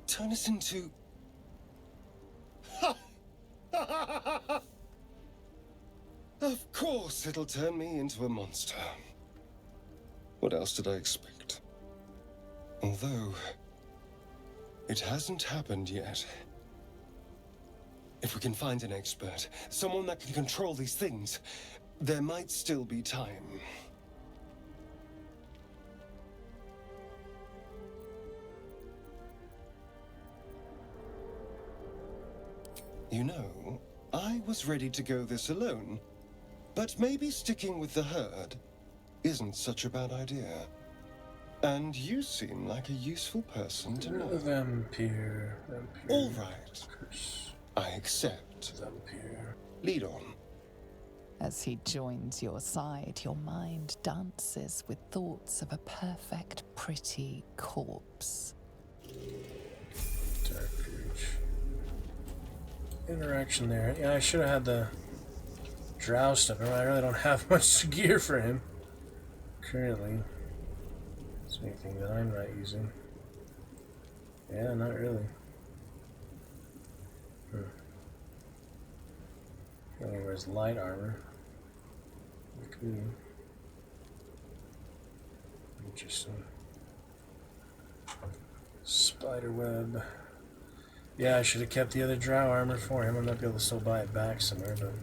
F: Turn us into... Of course it'll turn me into a monster. What else did I expect? Although, it hasn't happened yet. If we can find an expert, someone that can control these things, there might still be time. You know, I was ready to go this alone, but maybe sticking with the herd isn't such a bad idea. And you seem like a useful person to know.
B: Vampire.
F: All right. I accept.
B: Vampire.
F: Lead on.
E: As he joins your side, your mind dances with thoughts of a perfect, pretty corpse.
B: Dark Rouge. Interaction there. Yeah, I should have had the drow stuff. I really don't have much gear for him currently. Is there anything that I'm not using? Yeah, not really. He only wears light armor. Like me. Interesting. Spider web. Yeah, I should have kept the other drow armor for him. I might be able to still buy it back somewhere, but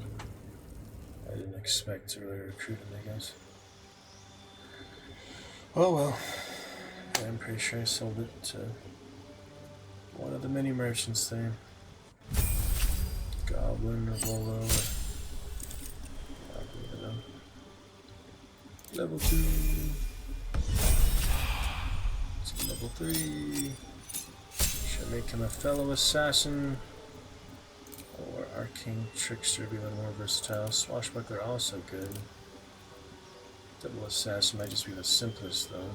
B: I didn't expect to really recruit him, I guess. Oh well. Yeah, I'm pretty sure I sold it to one of the mini merchants there. Goblin or Volo or I don't even know. Level 2. It's level 3. Should make him a fellow assassin or arcane trickster, be a little more versatile. Swashbuckler also good. Double assassin might just be the simplest though.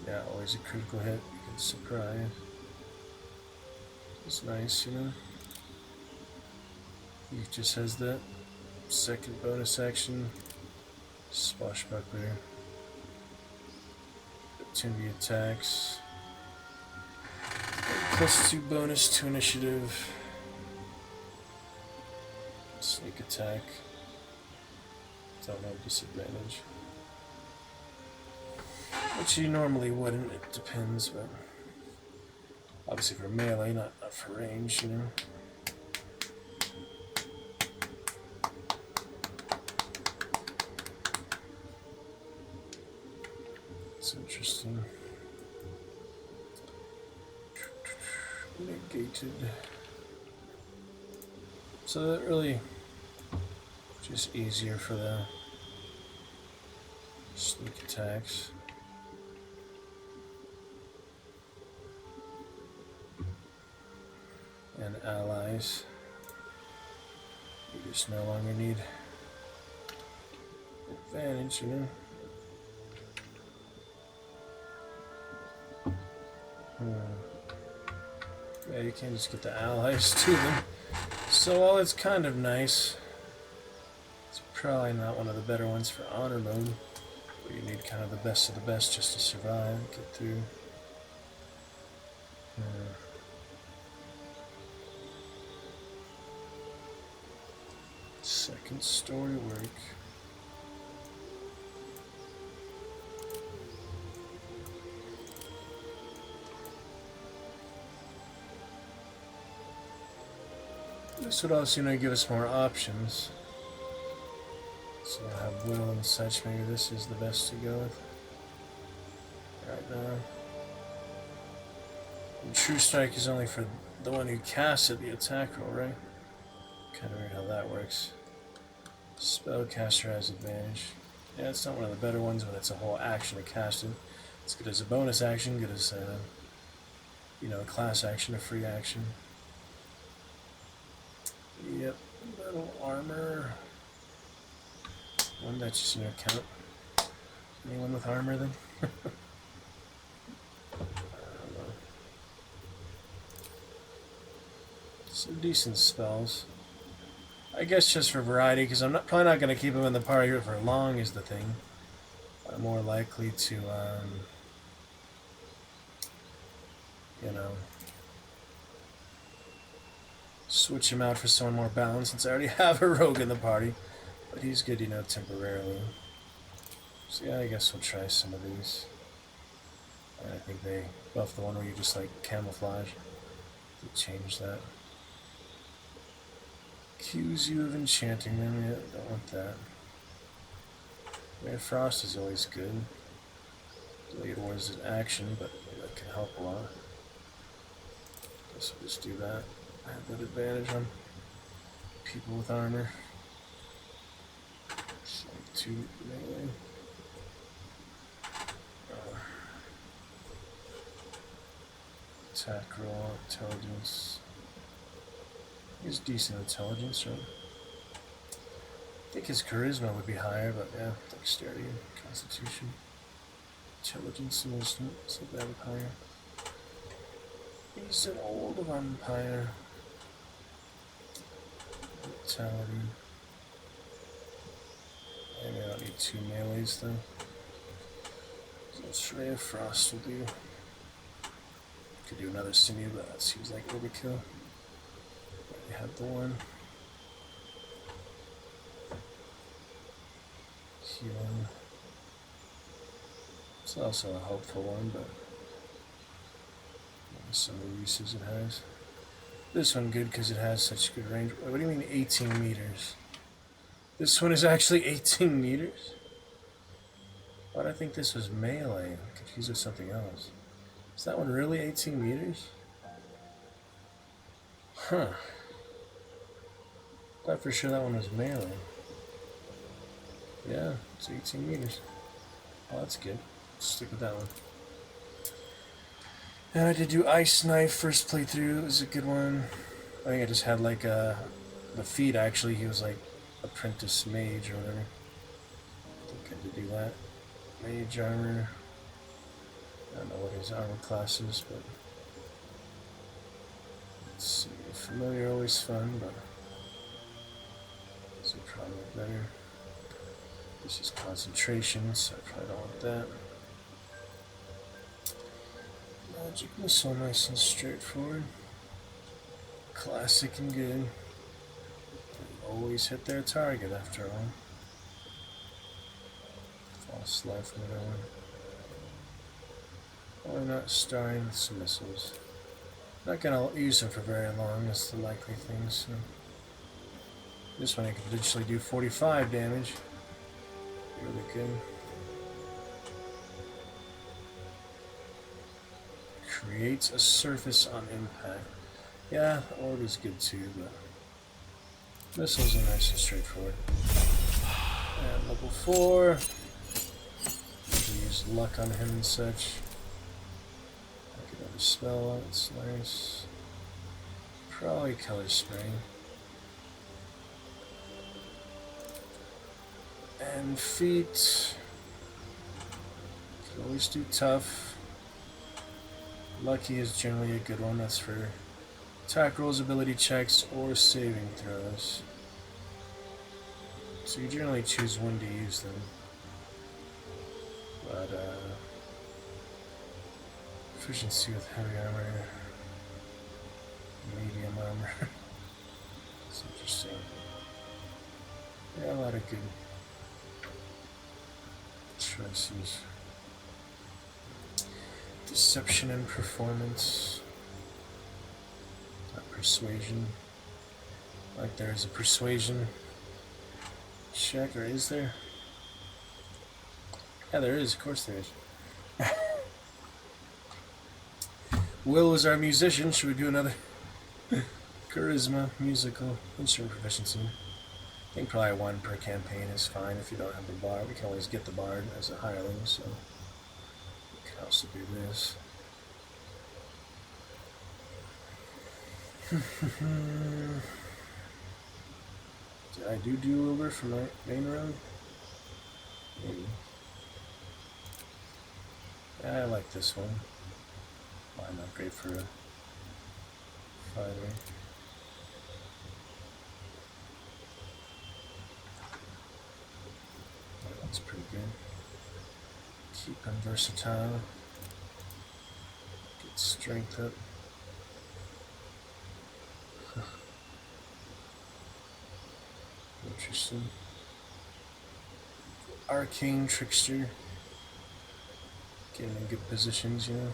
B: Yeah, always a critical hit. You can surprise. It's nice, you know. He just has that second bonus action. Swashbuckler. 2 attacks. +2 bonus to initiative. Sneak attack. Don't have disadvantage. Which you normally wouldn't, it depends, but obviously for melee, not for range, you know. It's interesting. Negated. So that really just easier for the sneak attacks. And allies. You just no longer need advantage, you know. Yeah, you can't just get the allies to them. So while it's kind of nice, it's probably not one of the better ones for honor mode, where you need kind of the best of the best just to survive, get through. Second story work. This would also, give us more options. So we'll have will and such. Maybe this is the best to go with right now. And True Strike is only for the one who casts it, the attack roll, right? Kind of weird how that works. Spellcaster has advantage. Yeah, it's not one of the better ones when it's a whole action to cast it. It's good as a bonus action, good as a class action, a free action. Yep, metal armor. One that's just in your account. Anyone with armor then? I don't know. Some decent spells. I guess just for variety, because I'm probably not going to keep them in the party for long is the thing. I'm more likely to, switch him out for someone more balanced since I already have a rogue in the party. But he's good, temporarily. So yeah, I guess we'll try some of these. And I think they buff the one where you just like camouflage. They change that. Accuse you of enchanting them, yeah, don't want that. Ray of Frost is always good. Delayed Wars is action, but that can help a lot. Guess we'll just do that. I have that advantage on people with armor. So 2 melee. Attack roll, intelligence. He's decent intelligence, right? I think his charisma would be higher, but yeah, dexterity and constitution. Intelligence and wisdom, it's a vampire. He's an old vampire. Vitality. Maybe I don't need 2 melees though. So Ray of Frost will do. Could do another sinew, but that seems like overkill. We have the one. Healing. It's also a helpful one, but some of the uses it has. This one good because it has such good range. What do you mean 18 meters? This one is actually 18 meters? Why did I think this was melee? I'm confused with something else. Is that one really 18 meters? Huh. Thought for sure that one was melee. Yeah, it's 18 meters. Oh, that's good. Let's stick with that one. And I did do Ice Knife first playthrough. It was a good one. I think I just had like the feat actually. He was like apprentice mage or whatever. I think I did do that. Mage armor. I don't know what his armor class is, but let's see. Familiar always fun, but this is probably better. This is concentration, so I probably don't want that. Magic missile, nice and straightforward. Classic and good. They always hit their target after all. False life, another one. Probably not starring with some missiles. Not gonna use them for very long, that's the likely thing, so. This one I could potentially do 45 damage. Really good. Creates a surface on impact. Yeah, the orb is good too, but missiles are nice and straightforward. And level 4. Use luck on him and such. Another spell, that's nice. Probably color spray. And feet. Can always do tough. Lucky is generally a good one. That's for attack rolls, ability checks, or saving throws. So you generally choose one to use them. But efficiency with heavy armor, medium armor. That's interesting. Yeah, a lot of good choices. Deception and performance. Not persuasion. Like there is a persuasion check, or is there? Yeah, there is. Of course there is. Will is our musician. Should we do another? Charisma, musical, instrument proficiency. I think probably 1 per campaign is fine if you don't have the bard. We can always get the bard as a hireling, so we can also do this. Did I do dual for my main round? Maybe. Yeah, I like this one. Why not great for a fighter? That's pretty good. Keep him versatile. Get strength up. Interesting. Arcane Trickster. Getting in good positions, you know.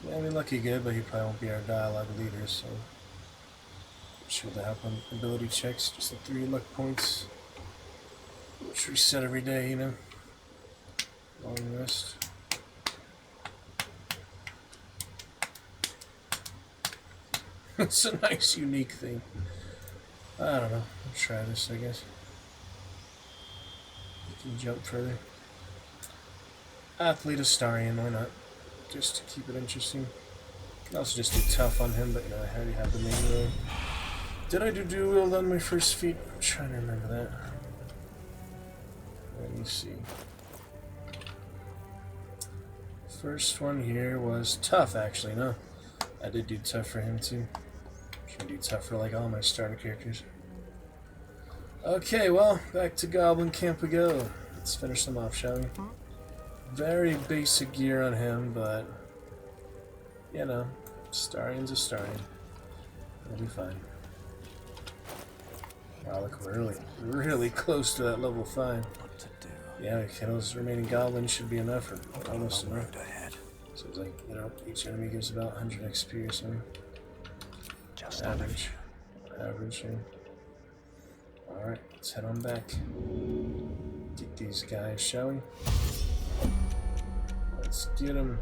B: Yeah, I mean, lucky good, but he probably won't be our dialogue leader, so. Sure, the help on ability checks, just the 3 luck points. Which reset every day, you know. Long rest. It's a nice, unique thing. I don't know. I'll try this, I guess. You can jump further. Late Astarion, why not? Just to keep it interesting. You can also just do tough on him, but you know, I already have the main road. Did I do dual wield on my first feat? I'm trying to remember that. Let me see. First one here was tough, actually. No, I did do tough for him too. Should do tough for like all my starter characters. Okay, well, back to Goblin Camp we go. Let's finish them off, shall we? Very basic gear on him, but you know, Astarion's Astarion. It'll be fine. Wow, look, we're really close to that level 5. Yeah, those remaining goblins should be enough, or almost enough. So it's like, you know, each enemy gives about 100 XP or something. Average. Average, yeah. Alright, let's head on back. Get these guys, shall we? Let's get them.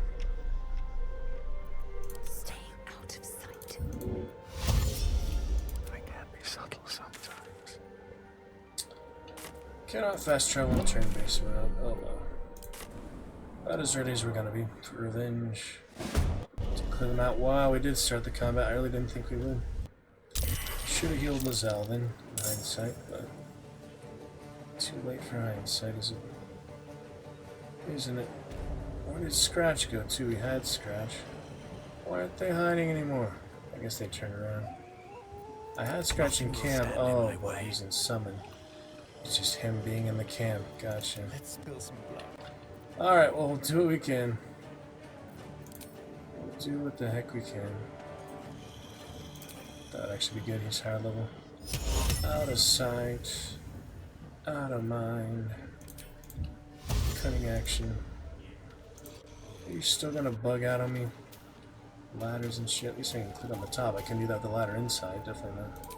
G: Stay out of sight.
C: I can be subtle sometimes.
B: Cannot fast travel and turn base around. Oh well. About as ready as we're gonna be for revenge. To clear them out. Wow, we did start the combat. I really didn't think we would. Should have healed 𝕈𝖓 then, in hindsight, but too late for hindsight, is it? Isn't it? Where did Scratch go to? We had Scratch. Why aren't they hiding anymore? I guess they turned around. I had Scratch in camp. Oh, but he's in summon. It's just him being in the camp. Gotcha. Alright, well, we'll do what we can. We'll do what the heck we can. That'd actually be good. He's higher level. Out of sight. Out of mind. Cunning action. Are you still gonna bug out on me? Ladders and shit. At least I can click on the top. I can do that with the ladder inside. Definitely not.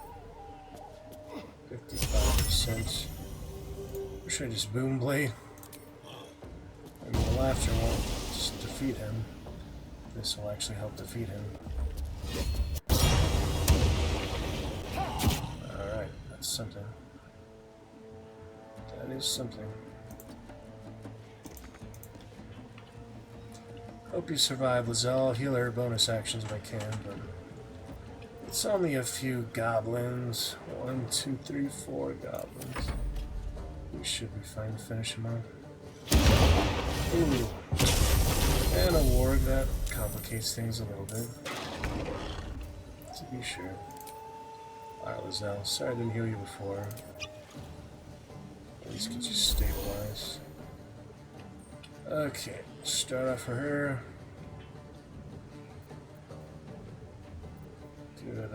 B: 55%. Or should I just boom blade? I mean, the laughter won't just defeat him. This will actually help defeat him. Alright, that's something. That is something. Hope you survive, 𝕈𝖓. I'll heal her bonus actions if I can, but it's only a few goblins. 1, 2, 3, 4 goblins. We should be fine to finish him off. Ooh. And a warg, that complicates things a little bit. To be sure. Alright, 𝕈𝖓. Sorry I didn't heal you before. At least get you stabilized. Okay, start off for her. Good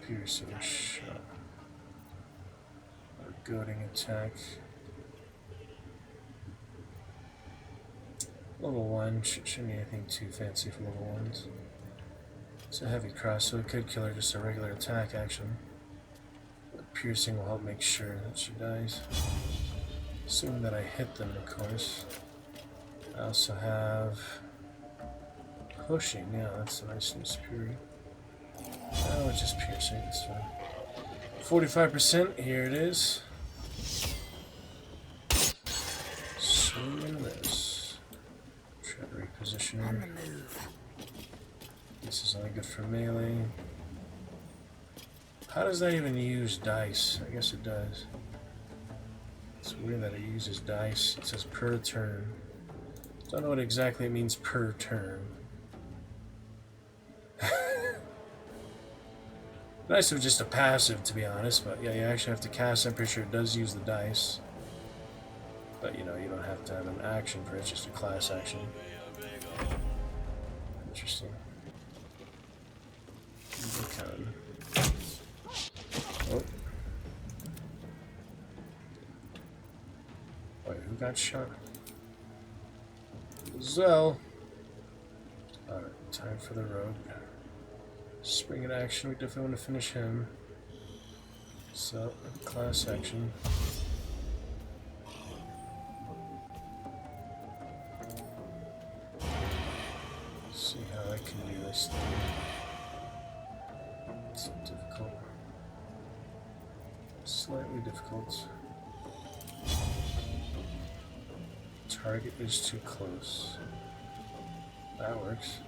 B: piercing shot. Or goading attack. Level 1, shouldn't be anything too fancy for level 1s. It's a heavy cross, so it could kill her just a regular attack action. piercing will help make sure that she dies. Assuming that I hit them, of course. I also have pushing. Yeah, that's a nice new superior. Oh, it's just piercing. It's fine. 45%. Here it is. Swing and miss. Try to reposition her. This is only good for melee. How does that even use dice? I guess it does. It's weird that it uses dice. It says per turn. Don't know what exactly it means per turn. Nice if just a passive, to be honest, but yeah, you actually have to cast. I'm pretty sure it does use the dice. But you know, you don't have to have an action for it, it's just a class action. Interesting. Oh. Wait, who got shot? Zell. Alright, time for the rogue. Spring in action, we definitely want to finish him. So, class action. See how I can do this thing. It's difficult. Slightly difficult. Target is too close. That works.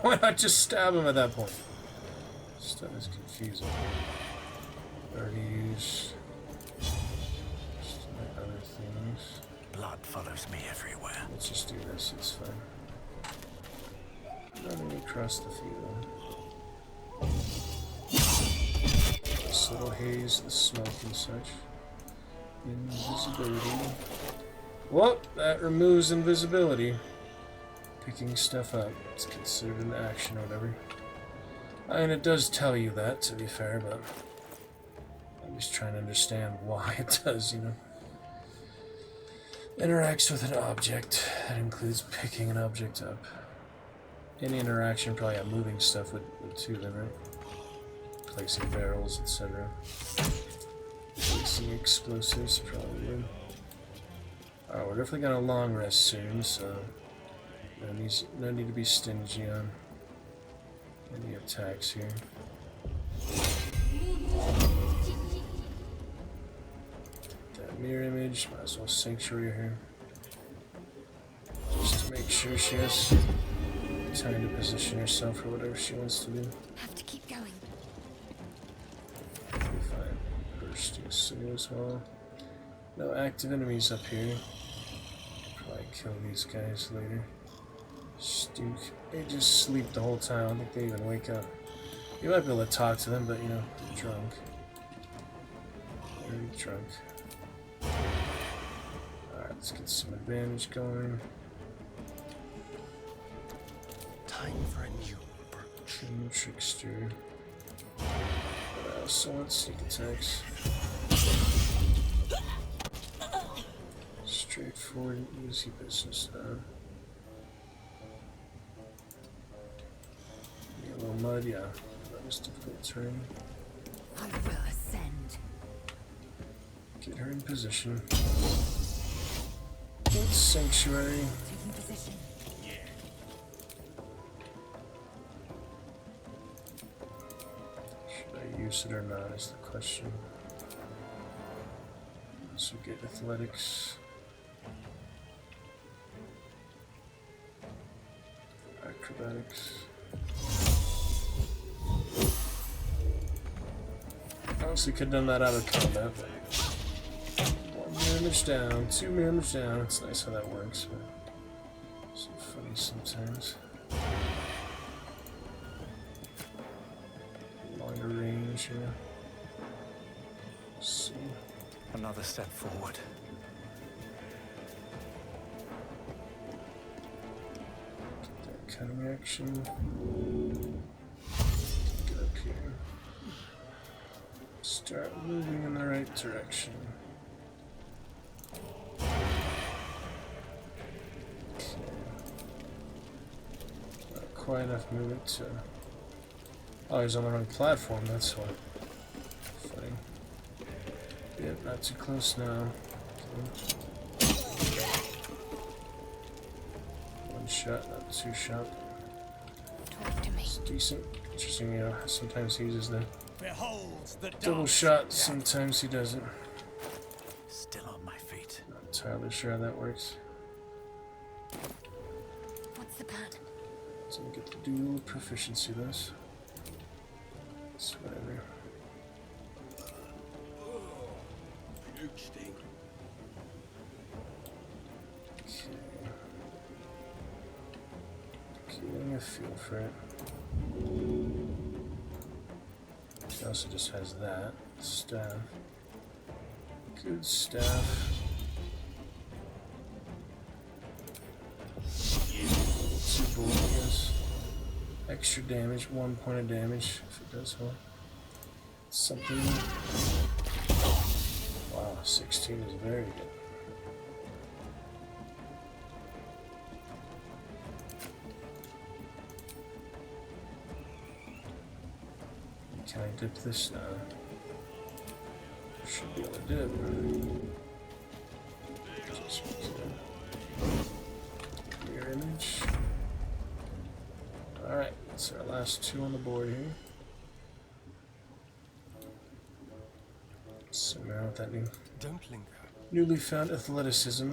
B: Why not just stab him at that point? Stuff is confusing. Already used other things.
C: Blood follows me everywhere.
B: Let's just do this, it's fine. Running across the field. This little haze, the smoke and such. Invisibility. Whoop! That removes invisibility. Picking stuff up. It's considered an action or whatever. And it does tell you that, to be fair, but I'm just trying to understand why it does, you know. Interacts with an object. That includes picking an object up. Any interaction probably got moving stuff would too, then, right? Placing barrels, etc. Placing explosives probably would. Alright, we're definitely gonna long rest soon, so no need to be stingy on any attacks here. That mirror image, might as well sanctuary her. Just to make sure she has time to position herself for whatever she wants to do.
G: Have to keep going.
B: Fine. Bursting soon as well. No active enemies up here. Probably kill these guys later. Stuke. They just sleep the whole time. I don't think they even wake up. You might be able to talk to them, but you know, they're drunk. Very drunk. Alright, let's get some advantage going.
F: Time for a new approach.
B: New trickster. But I also want sneak attacks. Straightforward and easy business now. Yellow mud, yeah. That was difficult terrain.
G: I will ascend.
B: Get her in position. Good sanctuary.
G: Taking position.
B: Should I use it or not is the question. So get athletics. Acrobatics. Honestly, could have done that out of combat, but 1 damage down, 2 damage down. It's nice how that works, but so funny sometimes. Longer range, yeah. Let's see.
C: Another step forward.
B: Get that kind of reaction. Get up here. Start moving in the right direction. Okay. Not quite enough movement to... Oh, he's on the wrong platform, that's why. not too close now. Okay. One shot, not two shot.
G: Talk to me.
B: It's decent. Interesting, you know, sometimes he uses the
C: Behold the
B: double shot, sometimes he doesn't.
C: Still on my feet.
B: Not entirely sure how that works.
G: What's the plan?
B: Doesn't get the dual proficiency though. It's whatever. Okay. Getting a feel for it. He also just has that staff. Good staff. Two bullets. Extra damage, 1 point of damage if it does well. Something. Wow, 16 is very good. Can I dip this now? Should be able to dip. Just clear image. Alright, that's our last two on the board here. So now with that
F: Don't linger.
B: newly found athleticism.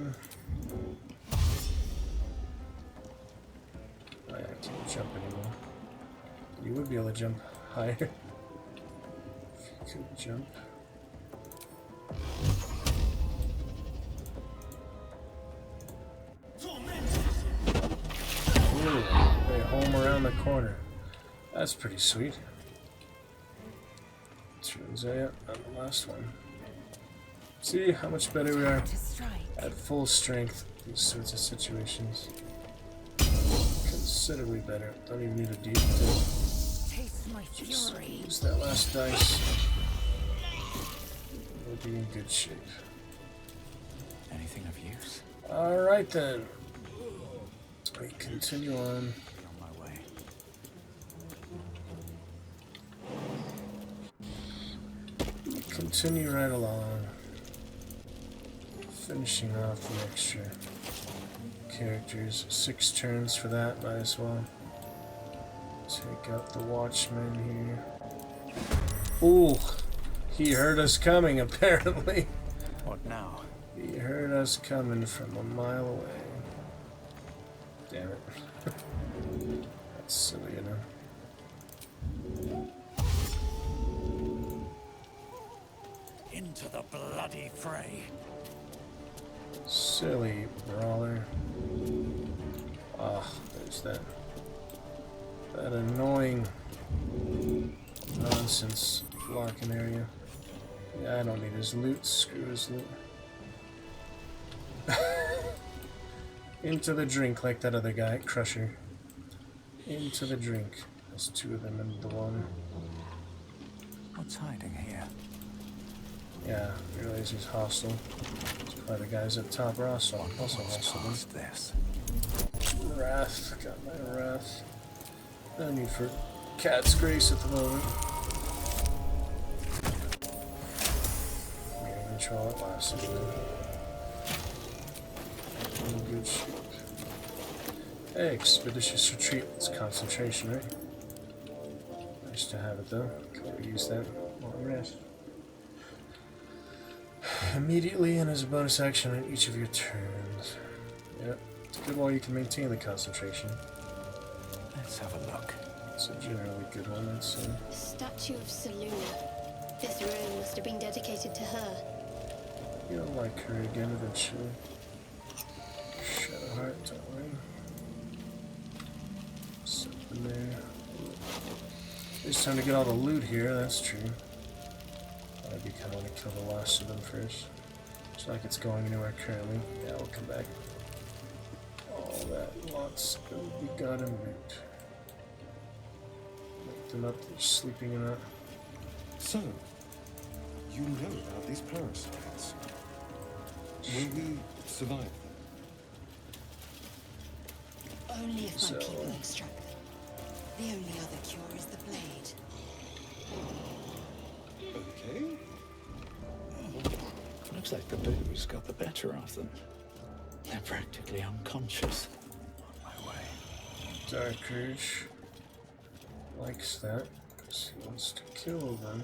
B: Oh yeah, I can't jump anymore. You would be able to jump higher. If you could jump. Ooh, they home around the corner. That's pretty sweet. Turns out on the last one. See how much better we are
G: To strike.
B: at full strength in these sorts of situations. Considerably better. Don't even need a deep dip.
G: Taste my
B: Just
G: fury.
B: use that last dice. We'll be in good shape.
C: Anything of use?
B: Alright then. We continue on.
C: Be on my way.
B: Continue right along. Finishing off the extra characters. 6 turns for that, might as well. Take out the watchman here. Ooh! He heard us coming, apparently.
C: What now?
B: He heard us coming from a mile away. Damn it. That's silly enough.
C: Into the bloody fray.
B: Silly brawler. Ah, there's that annoying nonsense blocking area. Yeah, I don't need his loot. Screw his loot. Into the drink like that other guy, Crusher. Into the drink. There's 2 of them in the water.
C: What's hiding here?
B: Yeah, realize he's hostile. It's probably the guys up top are also hostile.
C: What's this?
B: Wrath, got my wrath. No need for cat's grace at the moment. Maybe control it last again. In good shape. Hey, expeditious retreat. It's concentration, right? Nice to have it though. Can we use that while we rest? Immediately and as a bonus action on each of your turns. Yep. It's good while you can maintain the concentration.
C: Let's have a look.
B: It's a generally good one, I'd say.
A: Statue of 𝕱𝖚. This ruin must have been dedicated to her.
B: You'll like her again eventually. Shadowheart, don't worry. Something there. It's time to get all the loot here, that's true. I do kind of want to kill the last of them first. It's not like it's going anywhere currently. Yeah, we'll come back. All that lots of begotten loot. Wake them up, they're sleeping in that.
F: So, you know about these parasites. Will we survive them?
G: Only if
B: So-
G: my people extract them. The only other cure is the blade.
F: Okay.
C: Looks like the booze got the better of them. They're practically unconscious. On my way.
B: Dark Rouge likes that because he wants to kill them.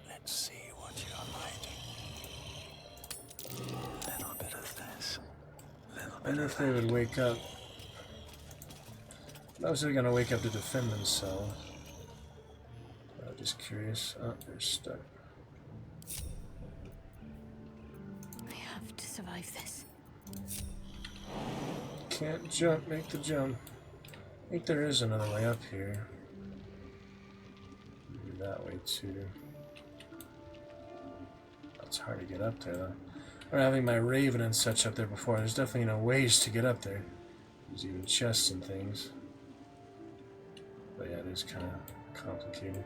C: Let's see what you're hiding. Little bit of this.
B: I wonder if they would wake up. I was gonna wake up to defend themselves. Just curious. Oh, they're stuck.
G: I have to survive this.
B: Can't jump, make the jump. I think there is another way up here. Maybe that way too. It's hard to get up there though. Or having my Raven and such up there before, there's definitely no ways to get up there. There's even chests and things. But yeah, it is kind of complicated.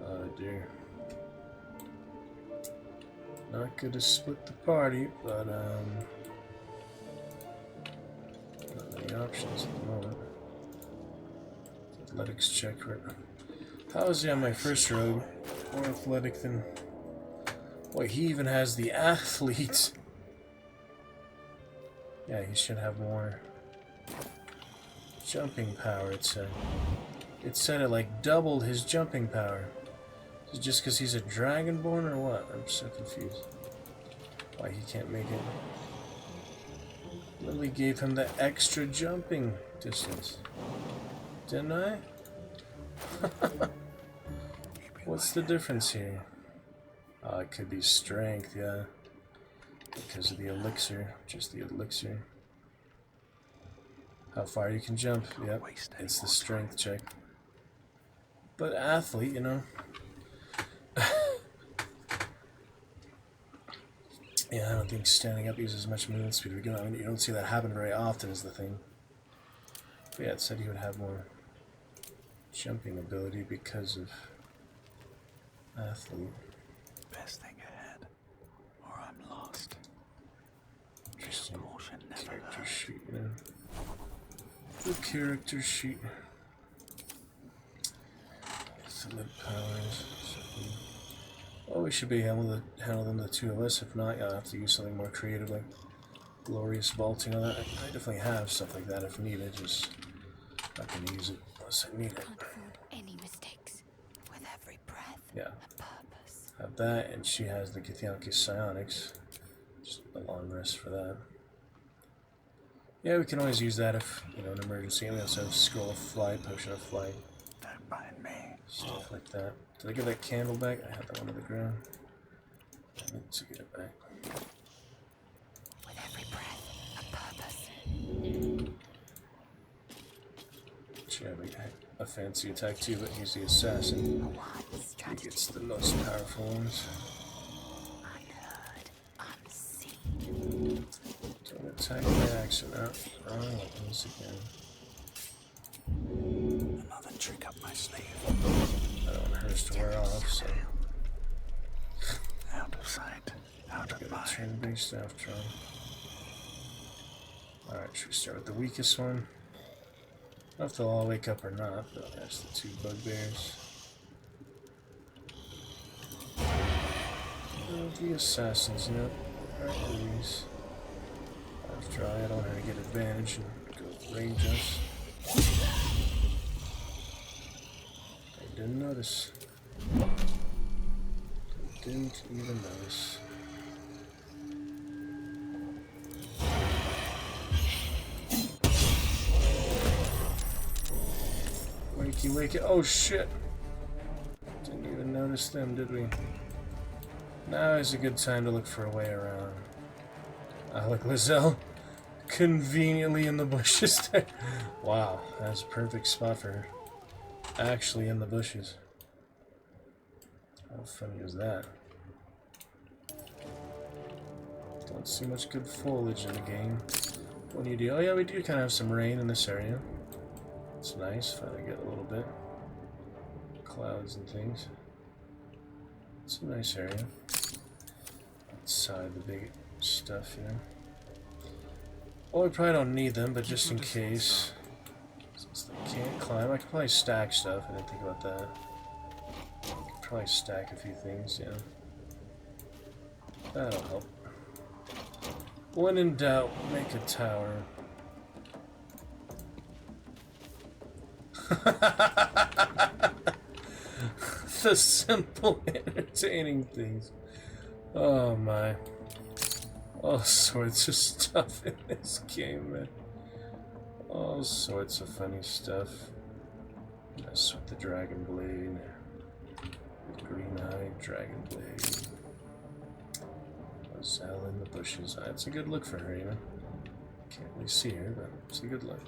B: Oh dear. Not good to split the party, but not many options at the moment. Athletics check right now. How is he on my first rogue? More athletic than... Boy, he even has the athlete. Yeah, he should have more jumping power, it said. It said it like doubled his jumping power. Is it just because he's a dragonborn or what? I'm so confused. Why he can't make it. Literally gave him the extra jumping distance. Didn't I? What's the difference here? Oh, it could be strength, yeah. Because of the elixir. Just the elixir. How far you can jump. Yep, it's the strength check. But athlete, you know. Yeah, I don't think standing up uses much movement speed. I mean, you don't see that happen very often is the thing. But yeah, it said he would have more jumping ability because of athlete.
C: Best thing ahead, or I'm lost.
B: Interesting. Character sheet, yeah. The character sheet. Excellent powers. Well, we should be able to handle them, the two of us. If not, I'll have to use something more creative, like glorious vaulting on that. I definitely have stuff like that if needed. Just not going to use it unless I need it.
G: Can't afford any mistakes. With every breath,
B: Yeah.
G: a purpose.
B: Have that, and she has the 𝕱𝖚𝖘𝖎𝖏𝑘𝖎𝖊𝖈𝖚 Psionics. Just a long rest for that. Yeah, we can always use that if, you know, an emergency. And we also have Scroll of Flight, Potion of Flight.
C: Don't mind me.
B: Stuff like that. Did I get that candle back? I had that one on the ground. I need to get it back.
G: With every breath, a purpose.
B: She had a fancy attack too, but he's the assassin. He gets the most powerful ones.
G: Unheard, unseen.
B: Don't attack by accident. Wrong weapons again.
C: Another trick up my sleeve.
B: I don't want hers to wear off, so
C: Out of sight, out of
B: gotta
C: mind.
B: turn based after all. Alright, should we start with the weakest one? I don't know if they'll all wake up or not, but that's the two bugbears. The assassins, nope. Alright, these. After all, I don't want her to get advantage and go range us. They didn't notice. They didn't even notice. Wakey, wakey. Oh shit! Didn't even notice them, did we? Now is a good time to look for a way around. 𝕱𝖚𝖚𝖚 conveniently in the bushes there. Wow, that's a perfect spot for her. Actually in the bushes. How funny is that? Don't see much good foliage in the game. What do you do? Oh yeah, we do kind of have some rain in this area. It's nice, finally get a little bit. Clouds and things. It's a nice area. Outside the big stuff, you know. Well, we probably don't need them, but just in case. Since they can't climb, I could probably stack stuff. I didn't think about that. Probably stack a few things, yeah. That'll help. When in doubt, make a tower. The simple, entertaining things. Oh my. All sorts of stuff in this game, man. All sorts of funny stuff. Mess with the dragon blade. Green-eyed dragon blade. 𝕱𝖓𝖚𝖚𝖙𝖎. That's a good look for her, you know. Can't really see her, but it's a good look.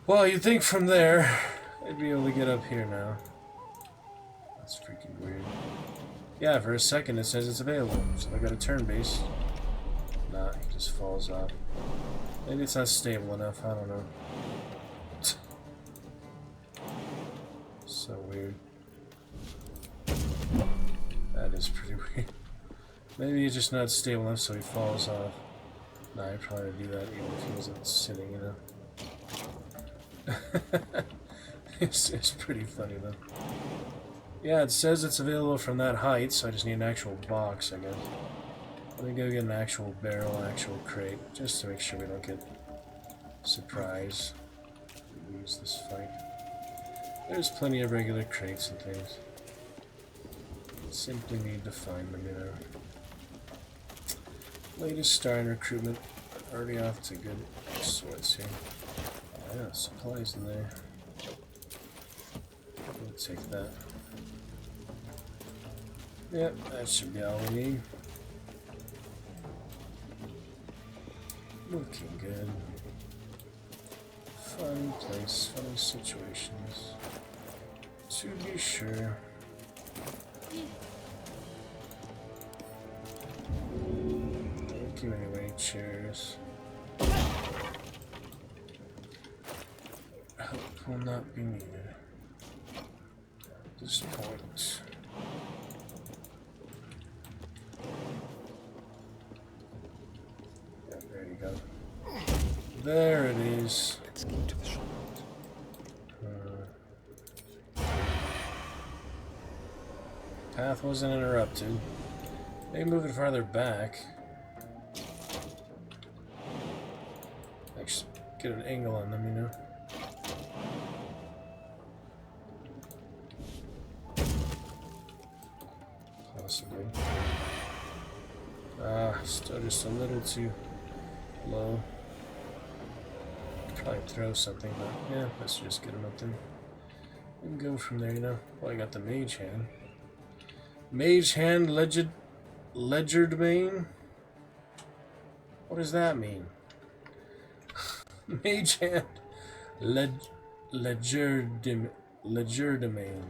B: Well, you'd think from there I'd be able to get up here now. That's freaking weird. Yeah, for a second it says it's available, so I got a turn base. Nah, he just falls off. Maybe it's not stable enough, I don't know. So weird. That is pretty weird. Maybe he's just not stable enough so he falls off. Nah, I'd probably do that even if he wasn't sitting, you know. It's pretty funny though. Yeah, it says it's available from that height, so I just need an actual box, I guess. Let me go get an actual barrel, actual crate, just to make sure we don't get surprised. We lose this fight. There's plenty of regular crates and things. Simply need to find them, you know. Late Astarion recruitment. Already off to good sorts here. Yeah, supplies in there. We'll take that. Yep, that should be all we need. Looking good. Fun place, fun situations. To be sure. Thank you anyway, cheers. Help will not be needed at this point. Yeah, there you go. There it is.
C: Let's get to the shop.
B: Path wasn't interrupted. Maybe move it farther back. Actually, get an angle on them, you know. Possibly. Still just a little too low. Probably throw something, but yeah, let's just get him up there. We can go from there, you know. Well, I got the mage hand. Mage hand 𝕱𝖚𝖚𝖚𝖚𝖐𝖓𝖚. What does that mean? Mage hand 𝕱𝖚𝖚𝖚𝖚𝖚𝖚.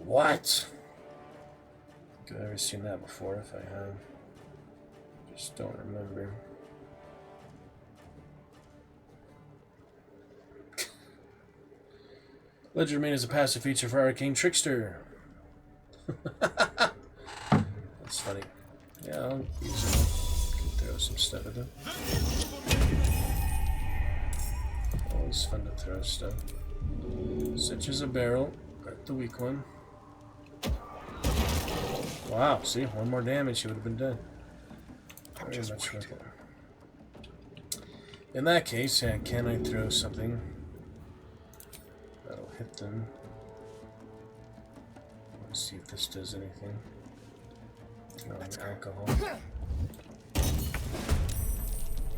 B: What? I've never seen that before. If I have, just don't remember. 𝕱𝖚𝖚𝖚𝖚 is a passive feature for Arcane Trickster. That's funny. Yeah, I'll use it. Can throw some stuff at them. Always fun to throw stuff. Such as a barrel. Got the weak one. Wow, see, one more damage, he would have been dead. Very much worth it. In that case, yeah, can I throw something that'll hit them? Let's see if this does anything. Throwing alcohol.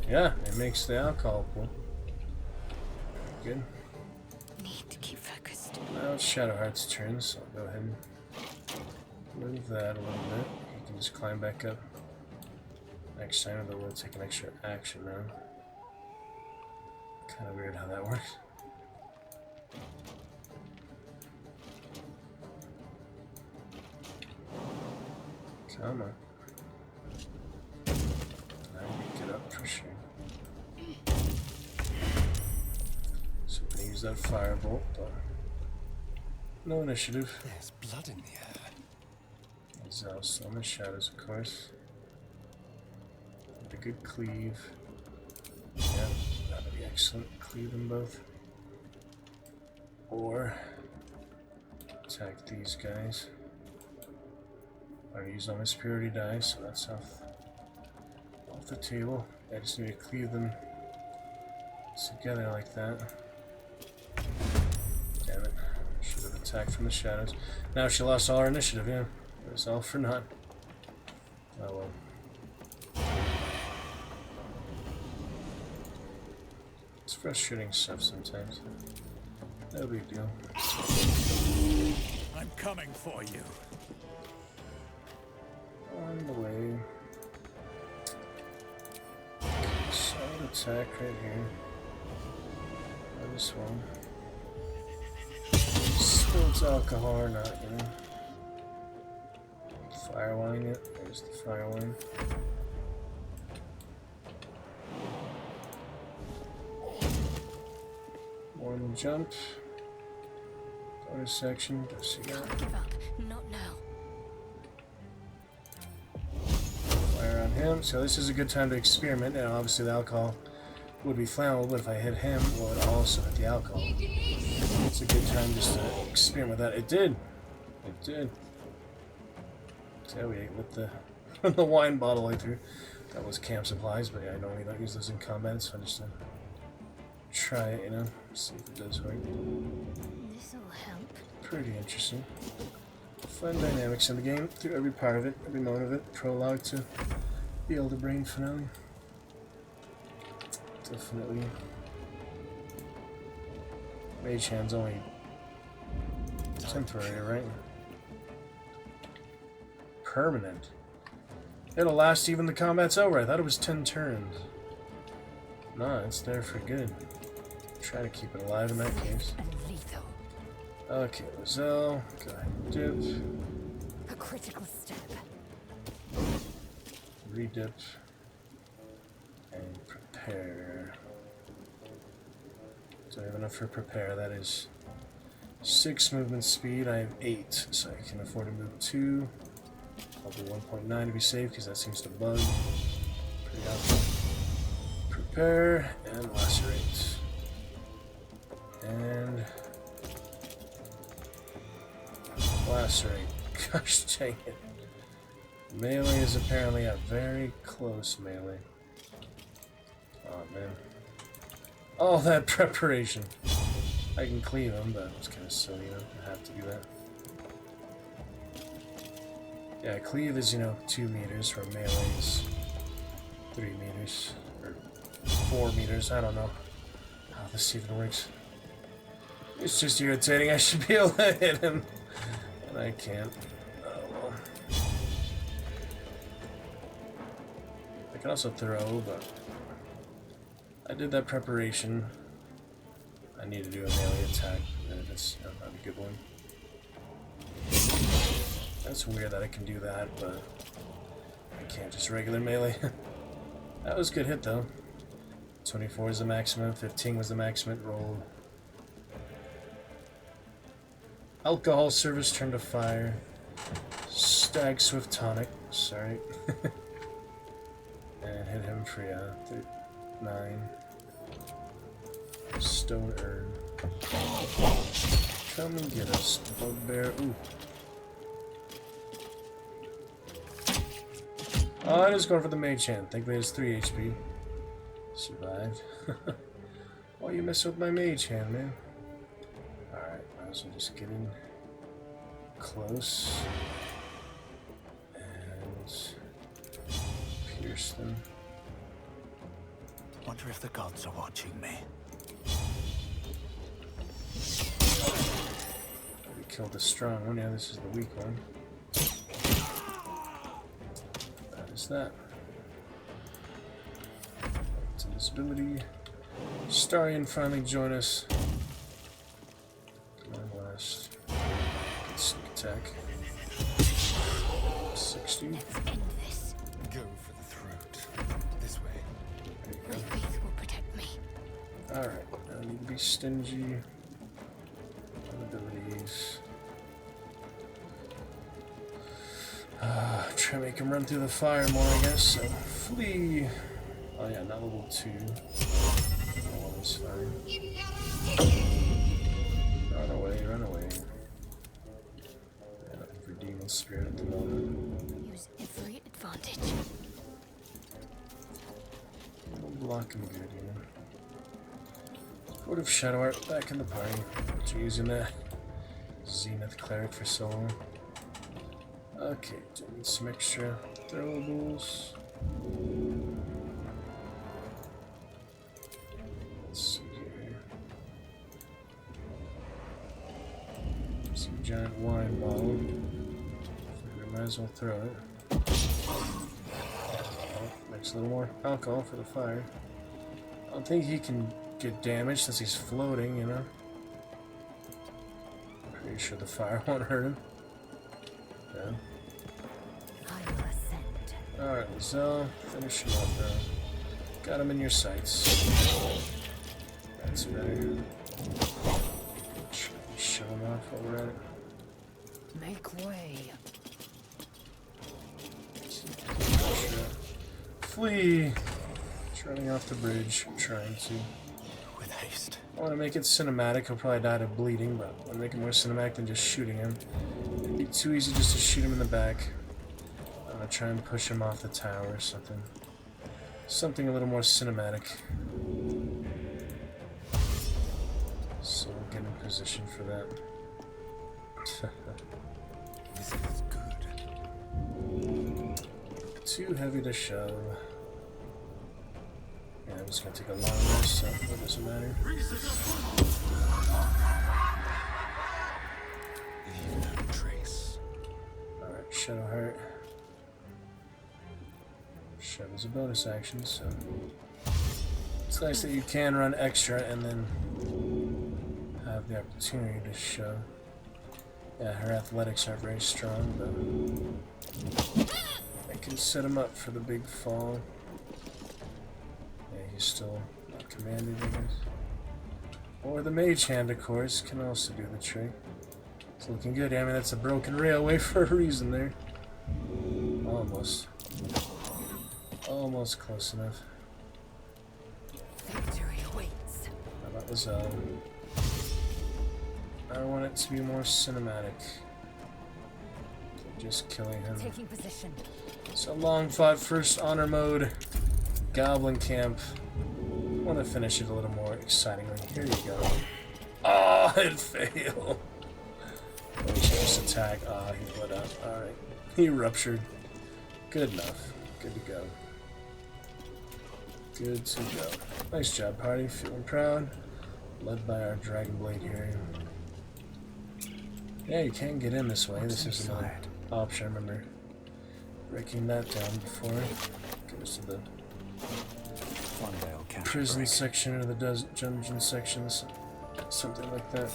B: Yeah, it makes the alcohol pool. Good.
G: Need to keep focused.
B: Now it's Shadowheart's turn, so I'll go ahead and move that a little bit. You can just climb back up. Next time, but we'll take an extra action now. Kind of weird how that works. Come on. Now you get up for sure. So I'm gonna use that firebolt, but no initiative.
F: There's blood in the air.
B: Still in the shadows, of course. With a good cleave. Yeah, that'd be excellent. Cleave them both. Or attack these guys. I already used all my superiority dice, so that's off the table. I just need to cleave them together like that. Damn it. Should have attacked from the shadows. Now she lost all her initiative, yeah. It was all for naught. Oh well. It's frustrating stuff sometimes. No big deal.
C: I'm coming for you.
B: On the way. Solid attack right here. This one. Spilled alcohol or not, you know. Firewine it. There's the firewine. One jump. Bonus section. Just see that.
A: Give up. Not now.
B: Fire on him. So this is a good time to experiment. And obviously the alcohol would be flammable, but if I hit him, well, it also hit the alcohol. It's a good time just to experiment with that. It did. It did. So we lit the wine bottle I threw. That was camp supplies, but yeah, I normally don't use those in combat, so I just try it, you know, see if it does work.
A: This'll help.
B: Pretty interesting. Fun dynamics in the game, through every part of it, every moment of it. Prologue to the 𝕱𝖓𝖘𝖊𝖈𝖚 finale. Definitely. Mage Hand's only temporary, right? Permanent. It'll last even the combat's over. I thought it was 10 turns. Nah, it's there for good. Try to keep it alive in that case. Okay, 𝕱𝖓𝖘𝖊𝖈𝖚, go ahead and dip.
G: A critical step.
B: Redip. And prepare. Do I have enough for prepare? That is 6 movement speed. I have 8, so I can afford to move 2. I'll do 1.9 to be safe because that seems to bug. Pretty obvious. Prepare and lacerate. And lacerate. Gosh dang it. Melee is apparently a very close melee. Oh man. Oh, that preparation. I can cleave him, but it's kind of silly, you know, I have to do that. Yeah, cleave is, you know, 2 meters, or melee is 3 meters, or 4 meters, I don't know how this even works. It's just irritating, I should be able to hit him, and I can't. Oh well. I can also throw, but I did that preparation. I need to do a melee attack, and it's not a good one. That's weird that I can do that, but I can't just regular melee. That was a good hit though. 24 is the maximum, 15 was the maximum roll. Alcohol service turned to fire. Stag Swift Tonic, sorry. And hit him for 9. Stone Urn. Come and get us, bugbear. Ooh. Oh, I was going for the Mage Hand. Thankfully it's 3 HP. Survived. Why you mess with my Mage Hand, man? Alright, might as well just get in close. And pierce them.
C: Wonder if the gods are watching me.
B: We killed the strong one. Yeah, this is the weak one. That is that. It's invisibility. Astarion finally join us. Come on, last. Good sneak attack. 60.
A: Let's end this.
F: Go for the throat. This way.
B: There you
A: My
B: go.
A: faith will protect me.
B: Alright, I need to be stingy on abilities. Try to make him run through the fire more, I guess. So, flee. Oh yeah, not level 2. Oh, that's fine. Run away, run away. animal spirit at the moment.
G: Use every advantage.
B: We'll block him good, you know. Court of Shadow Art back in the party. After using that Zenith Cleric for so long. Okay, do need some extra throwables. Let's see here. Some giant wine bottle. We might as well throw it. Oh, makes a little more alcohol for the fire. I don't think he can get damaged since he's floating, you know. Pretty sure the fire won't hurt him. Yeah. Alright, so finish him off now. Got him in your sights. That's better. Shut him off while we're at it.
D: Make way.
B: Flee! He's running off the bridge. I'm trying to.
C: With haste.
B: I want to make it cinematic. He'll probably die of bleeding, but I want to make it more cinematic than just shooting him. It'd be too easy just to shoot him in the back. I'm going to try and push him off the tower or something. Something a little more cinematic. So we'll get in position for that.
C: This is good.
B: Too heavy to shove. Yeah, I'm just gonna take a long rest, so it doesn't matter.
C: Leave no trace.
B: Alright, Shadowheart. Shove is a bonus action, so it's nice that you can run extra and then have the opportunity to shove. Yeah, her athletics aren't very strong, but I can set him up for the big fall. Yeah, he's still not commanded, I guess. Or the mage hand, of course, can also do the trick. It's looking good. I mean, that's a broken railway for a reason there. Almost. Almost close enough.
G: Victory awaits.
B: That was I want it to be more cinematic. Just killing him.
G: Taking position.
B: So long fought first honor mode. Goblin camp. I want to finish it a little more excitingly. Here you go. Ah, it failed. We should just attack. Ah, he lit up. Alright. He ruptured. Good enough. Good to go. Good to go. Nice job, party. Feeling proud. Led by our Dragon Blade here. Yeah, you can get in this way. This is another option. I remember breaking that down before. Goes to the prison section or the dungeon sections. Something like that.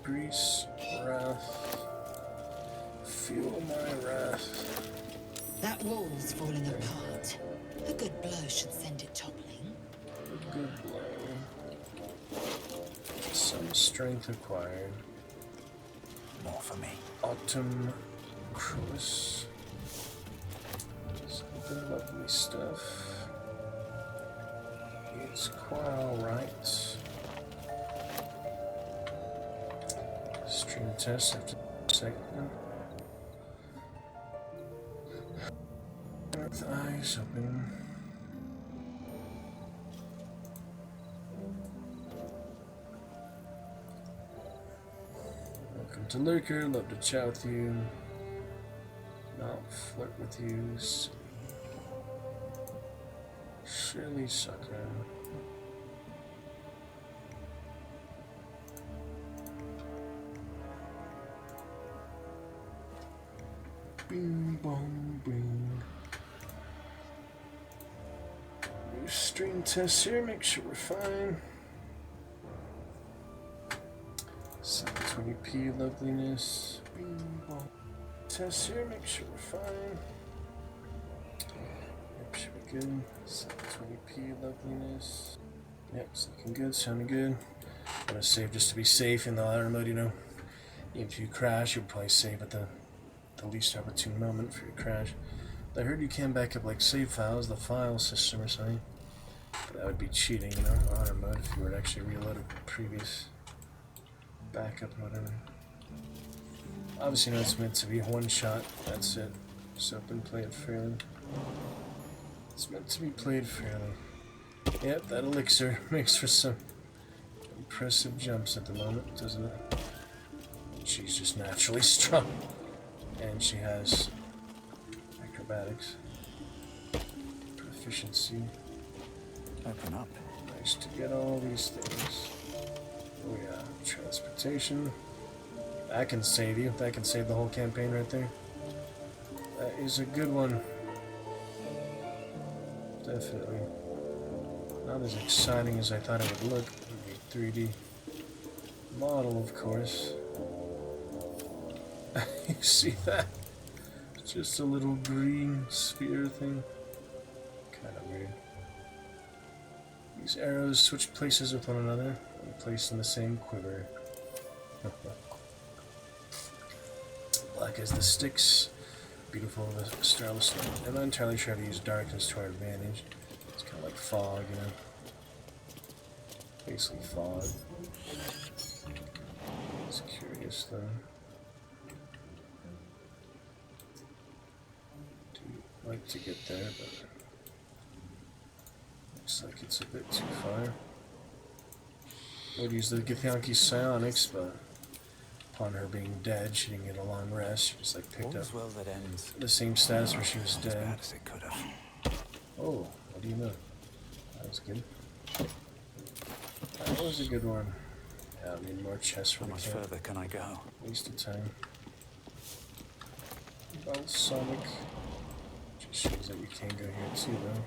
B: Grease, wrath. Fuel my wrath.
D: That wall's falling apart. A good blow should send it toppling.
B: A good blow. Some strength acquired.
C: More for me.
B: Autumn Cruise. Some good lovely stuff. It's quite alright. Stream test after a second. With eyes open. Welcome to Lurker, love to chat with you. Not flirt with you. Shirley Sucker. Bing bong bing. New stream test here, make sure we're fine. 720p loveliness. Bing bong. Test here, make sure we're fine. Yep, should be good. 720p loveliness. Yep, it's looking good, sounding good. I'm gonna save just to be safe in the honor mode, you know. If you crash, you'll probably save at the least opportune moment for your crash. I heard you can back up like save files, the file system or something. But that would be cheating, you know, honor mode if you were to actually reload a previous backup and whatever. Obviously, no, it's meant to be one shot. That's it. Just up and play it fairly. It's meant to be played fairly. Yep, that elixir makes for some impressive jumps at the moment, doesn't it? She's just naturally strong. And she has acrobatics, proficiency.
C: Open up.
B: Nice to get all these things. Oh yeah, transportation. That can save you. That can save the whole campaign right there. That is a good one. Definitely. Not as exciting as I thought it would look. A 3D model, of course. You see that? It's just a little green sphere thing. Kind of weird. These arrows switch places with one another when placed in the same quiver. Black as the sticks. Beautiful the starless night. I'm not entirely sure how to use darkness to our advantage. It's kind of like fog, you know. Basically fog. It's curious though. Do like to get there, but looks like it's a bit too far. I would use the 𝖈𝖓𝖘𝖎𝖏𝖈𝖚𝖚𝖙𝖎𝖛 psionics, but upon her being dead, she didn't get a long rest. She just like picked up
C: All's well that ends.
B: the same status where she was
C: As
B: dead.
C: bad as it could have.
B: Oh, what do you know? That was good. That was a good one. Yeah, I need more chests for
C: How
B: the
C: much
B: camp.
C: further can I go?
B: Waste of time. Balsamic. Just shows that you can go here too, though.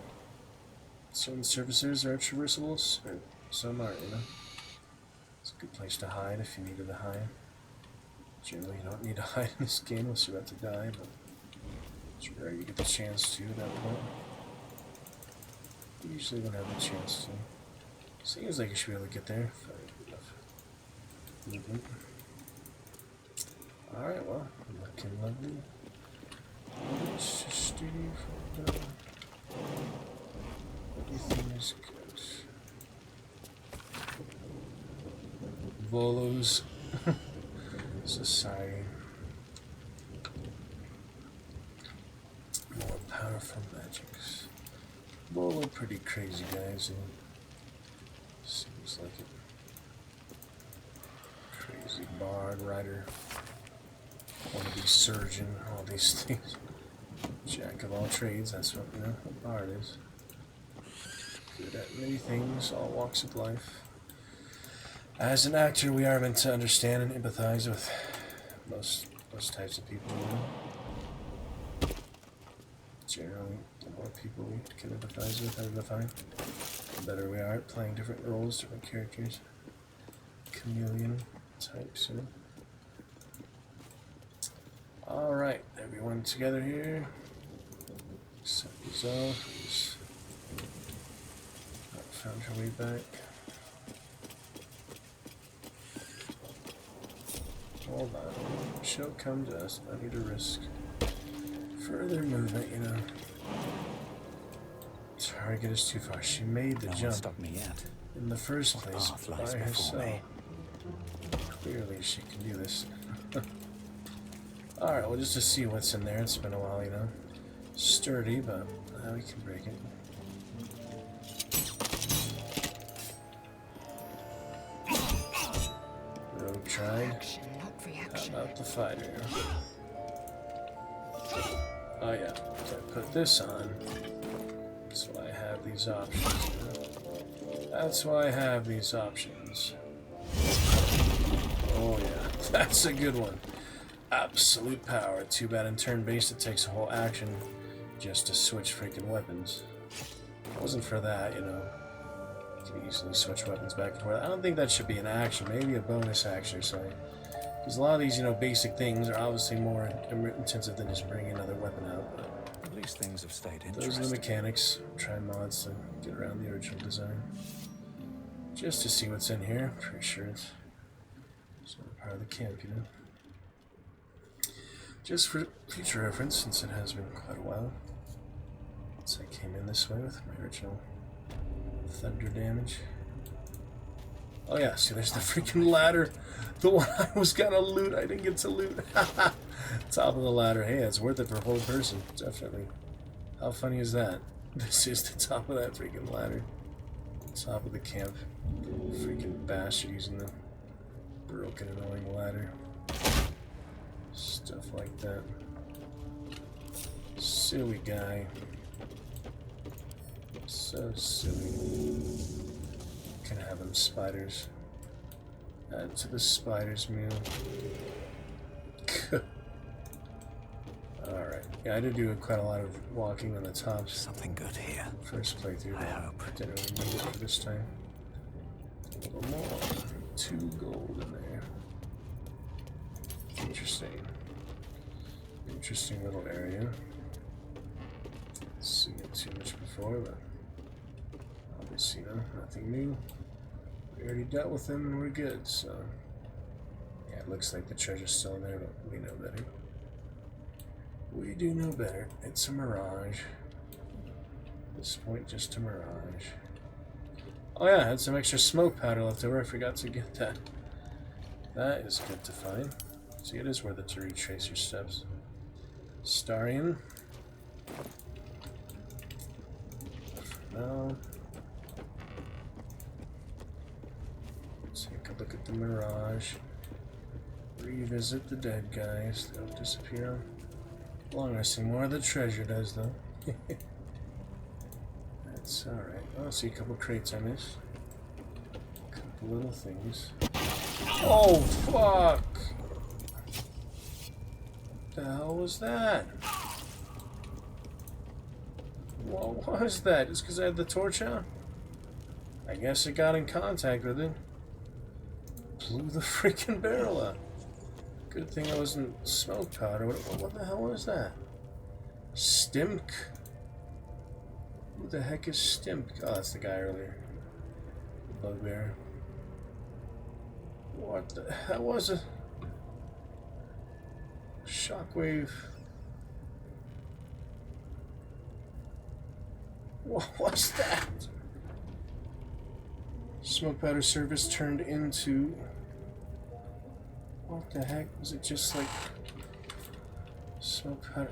B: Certain surfaces are traversables, or some aren't, you know. It's a good place to hide if you needed to hide. Generally, you don't need to hide in this game unless you're about to die, but it's rare you get the chance to at that point. You usually don't have the chance to. Seems like you should be able to get there if I have enough movement. Alright, well, looking lovely. Let's just do everything is good. Volos Society. More powerful magics. Volo pretty crazy guys, and seems like it. Crazy bard, rider, wannabe surgeon, all these things. Jack of all trades, that's what, you know, a bard is. Good at many things, all walks of life. As an actor, we are meant to understand and empathize with most types of people, you know? Generally, the more people we can empathize with and identify, the better we are at playing different roles, different characters. Chameleon types, you know? Alright, everyone together here. Set these off. Found her way back. Hold on. She'll come to us. I need to risk further movement, you know. Target is too far. She made the
C: No one
B: jump
C: stopped me yet.
B: in the first
C: What
B: place
C: path
B: by
C: lies before
B: herself.
C: me?
B: Clearly she can do this. Alright, well, just to see what's in there. It's been a while, you know. Sturdy, but we can break it. Rogue tried.
D: Action, not reaction.
B: How about the fighter? Oh yeah, if I put this on, that's why I have these options. That's why I have these options. Oh yeah, that's a good one. Absolute power. Too bad in turn-based it takes a whole action just to switch freaking weapons. If it wasn't for that, you know, you can easily switch weapons back and forth. I don't think that should be an action, maybe a bonus action or something. Because a lot of these, you know, basic things are obviously more intensive than just bringing another weapon out. But
C: At least things have stayed
B: those are
C: interesting.
B: the mechanics. Try mods to get around the original design. Just to see what's in here. Pretty sure it's not part of the camp, you know. Just for future reference, since it has been quite a while since I came in this way with my original thunder damage. Oh yeah, see there's the freaking ladder. The one I was gonna loot, I didn't get to loot. Top of the ladder. Hey, it's worth it for a whole person, definitely. How funny is that? This is the top of that freaking ladder. Top of the camp. Freaking bastard using the broken, annoying ladder. Stuff like that. Silly guy. So silly. Can have them spiders. Add to the spiders meal. Alright. Yeah, I did do quite a lot of walking on the tops.
C: Something good here.
B: First playthrough.
C: I hope.
B: Didn't really need it for this time. A little more. 2 gold in there. Interesting. Interesting little area. Seen it too much before, but obviously, you know, nothing new. We already dealt with them and we're good, so yeah, it looks like the treasure's still in there, but we know better. We do know better. It's a mirage. At this point, just a mirage. Oh yeah, I had some extra smoke powder left over. I forgot to get that. That is good to find. See, it is worth it to retrace your steps. Astarion. Now, take a look at the mirage. Revisit the dead guys. They don't disappear. Long I see more of the treasure does, though. That's alright. Oh, I see a couple crates I missed. A couple little things. Oh, fuck! What the hell was that? What was that? Just because I had the torch out? I guess it got in contact with it. Blew the freaking barrel out. Good thing it wasn't smoke powder. What the hell was that? Stimk? Who the heck is Stimk? Oh, that's the guy earlier. The bugbear. What the hell was it? Shockwave. What was that? Smoke powder service turned into... What the heck? Was it just like... Smoke powder?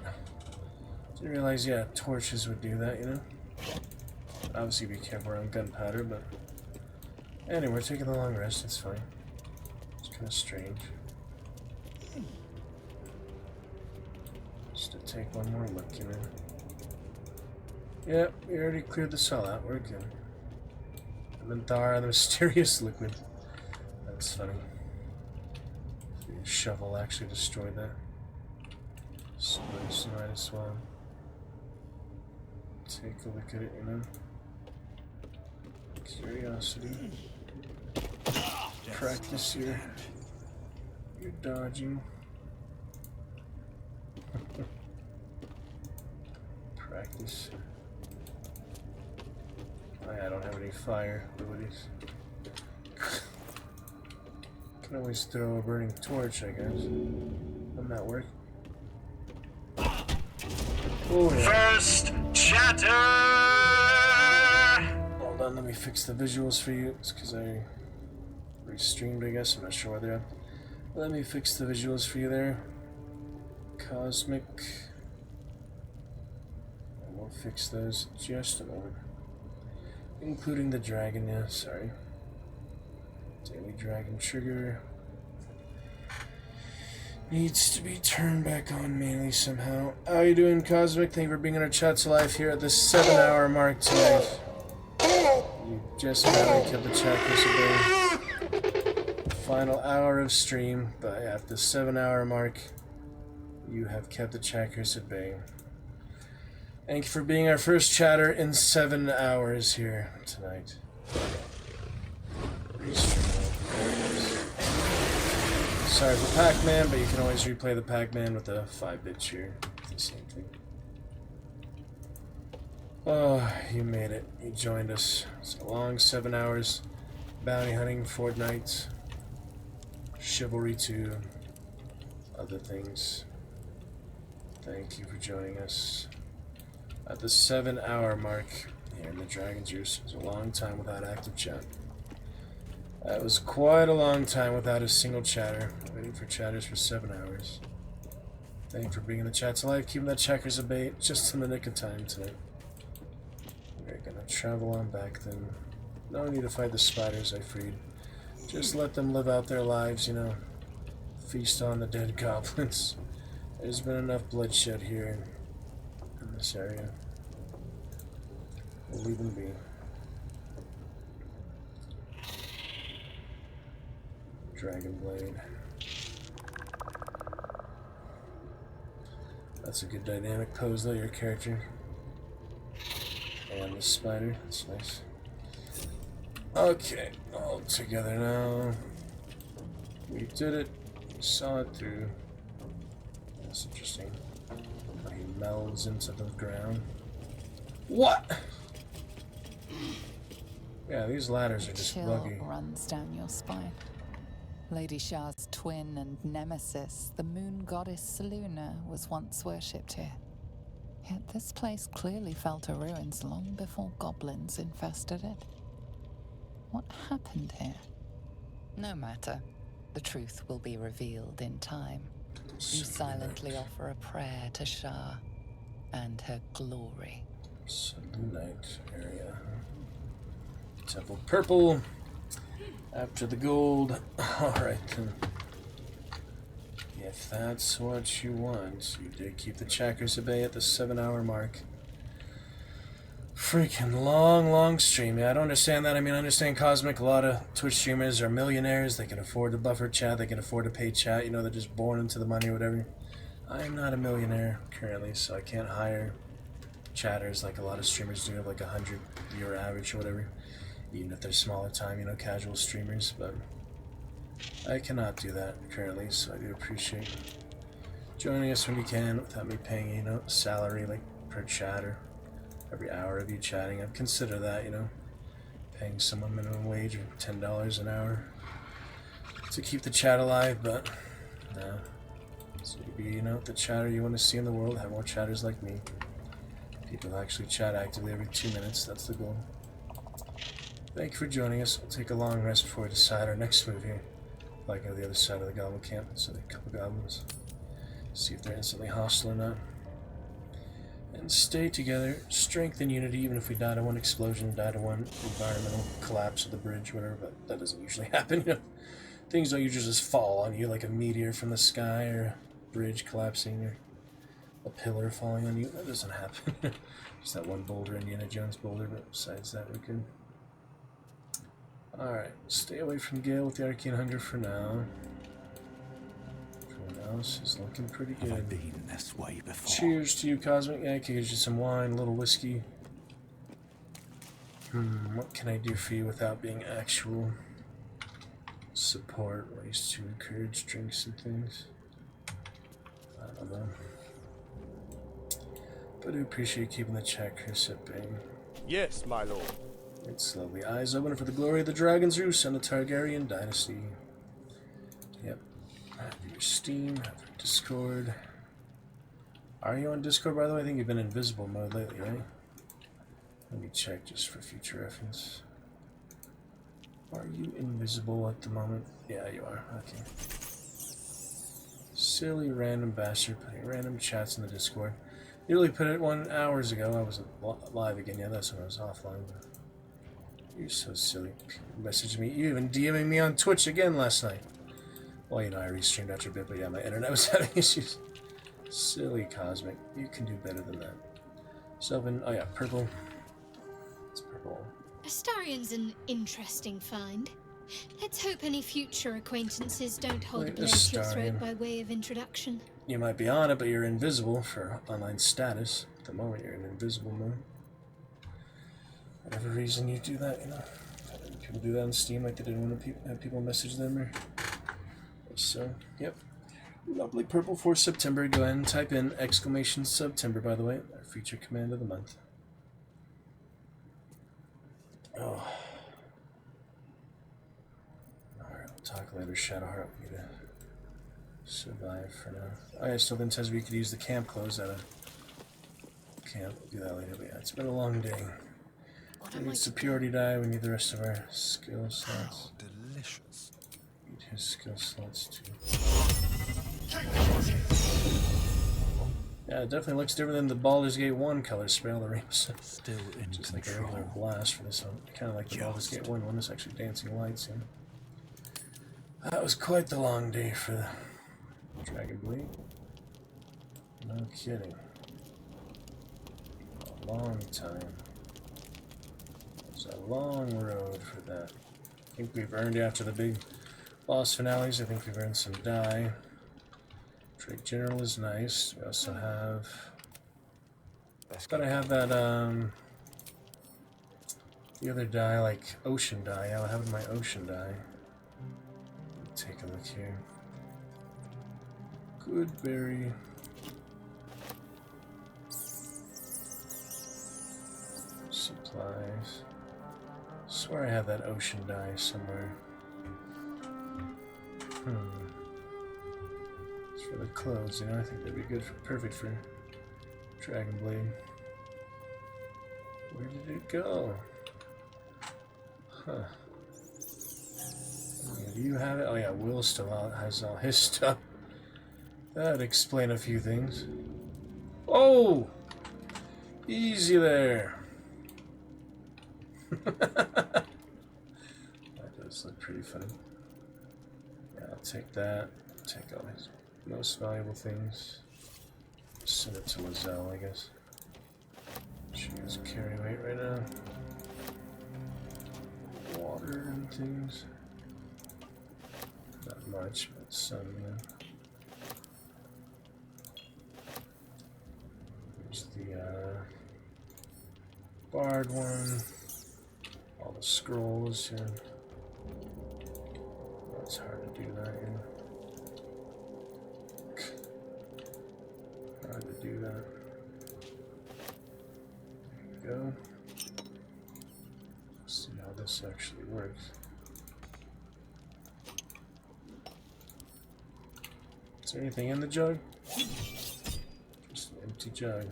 B: Didn't realize, yeah, torches would do that, you know? Obviously be careful around gunpowder, but... Anyway, we're taking the long rest, it's fine. It's kind of strange. Just to take one more look, you know? Yep, we already cleared this all out, we're good. 𝖈𝖔𝖓, the mysterious liquid. That's funny. The shovel actually destroyed that. So might as well take a look at it, you know. Curiosity. Practice your dodging. Practice. Oh, yeah, I don't have any fire abilities. Can always throw a burning torch, I guess. Doesn't that work? Oh, yeah.
H: First chatter!
B: Hold on, let me fix the visuals for you. It's because I restreamed, I guess. I'm not sure where they're at. Let me fix the visuals for you there. Cosmic. And we'll fix those in just a moment. Including the dragon, yeah, sorry. Daily dragon trigger. Needs to be turned back on manually somehow. How you doing, Cosmic? Thank you for being in our chat live here at the 7-hour mark tonight. You just barely kept the chat this final hour of stream, but at the 7-hour mark, you have kept the chatters at bay. Thank you for being our first chatter in 7 hours here tonight. Sorry for Pac-Man, but you can always replay the Pac-Man with a 5-bit cheer. It's the same thing. Oh, you made it. You joined us. It's a long 7 hours. Bounty hunting, Fortnite, Chivalry 2, other things. Thank you for joining us. At the 7-hour mark here in the Dragon Juice. It was a long time without active chat. That was quite a long time without a single chatter. Waiting for chatters for 7 hours. Thank you for bringing the chats alive, keeping that checkers a bait just in the nick of time tonight. We're gonna travel on back then. No need to fight the spiders I freed. Just let them live out their lives, you know. Feast on the dead goblins. There's been enough bloodshed here in this area. We'll leave them be. Dragon Blade. That's a good dynamic pose though, your character. And the spider, that's nice. Okay, all together now. We did it. We saw it through. That's interesting. He melds into the ground. What? Yeah, these ladders are just
E: Chill
B: buggy.
E: runs down your spine. Lady Shah's twin and nemesis, the moon goddess 𝕱𝖚, was once worshipped here. Yet this place clearly fell to ruins long before goblins infested it. What happened here? No matter. The truth will be revealed in time. You silently offer a prayer to Shah and her glory.
B: Night area. Temple purple. After the gold. Alright then. If that's what you want, you did keep the checkers at bay at the 7-hour mark. Freaking long stream. Yeah, I don't understand that. I mean, I understand Cosmic. A lot of Twitch streamers are millionaires. They can afford to buffer chat. They can afford to pay chat. You know, they're just born into the money or whatever. I am not a millionaire currently, so I can't hire chatters like a lot of streamers do, like 100 viewer average or whatever. Even if they're smaller time, you know, casual streamers. But I cannot do that currently, so I do appreciate joining us when you can without me paying, you know, salary like per chatter. Every hour of you chatting, I'd consider that, you know, paying someone minimum wage or $10 an hour to keep the chat alive, but no. So to be, you know, the chatter you want to see in the world, have more chatters like me. People who actually chat actively every 2 minutes, that's the goal. Thank you for joining us. We'll take a long rest before we decide our next move here. Like on the other side of the goblin camp, so a couple goblins. See if they're instantly hostile or not. And stay together, strength and unity, even if we die to one explosion, die to one environmental collapse of the bridge, whatever, but that doesn't usually happen, you know. Things don't usually just fall on you like a meteor from the sky, or a bridge collapsing, or a pillar falling on you. That doesn't happen. Just that one boulder, Indiana Jones boulder, but besides that, we're good. Alright, stay away from Gale with the Arcane Hunger for now. Everyone else is looking pretty good.
C: Have I been this way before?
B: Cheers to you, Cosmic. Yeah, I could get you some wine, a little whiskey. What can I do for you without being actual support? Ways to encourage drinks and things. I don't know. But I do appreciate keeping the checkers at bay.
H: Yes, my lord.
B: It's lovely. Eyes open for the glory of the Dragon's Roost and the Targaryen dynasty. Yep. Have your Steam, have your Discord. Are you on Discord, by the way? I think you've been in invisible mode lately, right? Let me check just for future reference. Are you invisible at the moment? Yeah, you are. Okay. Silly random bastard putting random chats in the Discord. You really put it 1 hour ago. I wasn't live again. Yeah, that's when I was offline. But you're so silly. Messaging me. You even DMing me on Twitch again last night. Well, you know, I restreamed after a bit, but yeah, my internet was having issues. Silly Cosmic. You can do better than that. Sylvan. Oh yeah, purple. It's purple.
A: Astarion's an interesting find. Let's hope any future acquaintances don't hold a
B: Late
A: blade to your
B: Astarion.
A: throat by way of introduction.
B: You might be on it, but you're invisible for online status. At the moment, you're in invisible mode. Whatever reason you do that, you know. People do that on Steam, like they didn't want to have people message them or so. Yep. Lovely purple for September. Go ahead and type in !September, by the way. Our feature command of the month. Oh. Alright, we'll talk later. Shadowheart, we need to survive for now. Oh yeah, still then says we could use the camp clothes at a camp. We'll do that later, but yeah, it's been a long day. We need security die, we need the rest of our skill slots.
F: delicious.
B: Eat his skill slots too. Yeah, it definitely looks different than the Baldur's Gate 1 color spell, the rainbow.
C: Still in
B: Just like a
C: control.
B: regular blast for this one. Kind of like the Baldur's Gate 1 one. It's actually dancing lights. Yeah. That was quite the long day for the 𝕱𝖓𝖚𝖚. No kidding. A long time. It's a long road for that. I think we've earned after the big boss finales. I think we've earned some die. Trade General is nice. We also have. But I have that the other die, like ocean die. I'll have my ocean die. Take a look here. Good berry. Supplies. Swear I have that ocean die somewhere. It's for the clothes, you know. I think that'd be good, perfect for 𝕱𝖓𝖚𝖚. Where did it go? Huh. Yeah, do you have it? Oh yeah, Will still has all his stuff. That'd explain a few things. Oh! Easy there. That does look pretty funny. Yeah, I'll take that. Take all his most valuable things. Send it to 𝕈𝖊𝖚, I guess. She has carry weight right now. Water and things. Not much, but some, yeah. There's the Bard one. All the scrolls here. Oh, it's hard to do that, yeah. Hard to do that. There we go. Let's see how this actually works. Is there anything in the jug? Just an empty jug.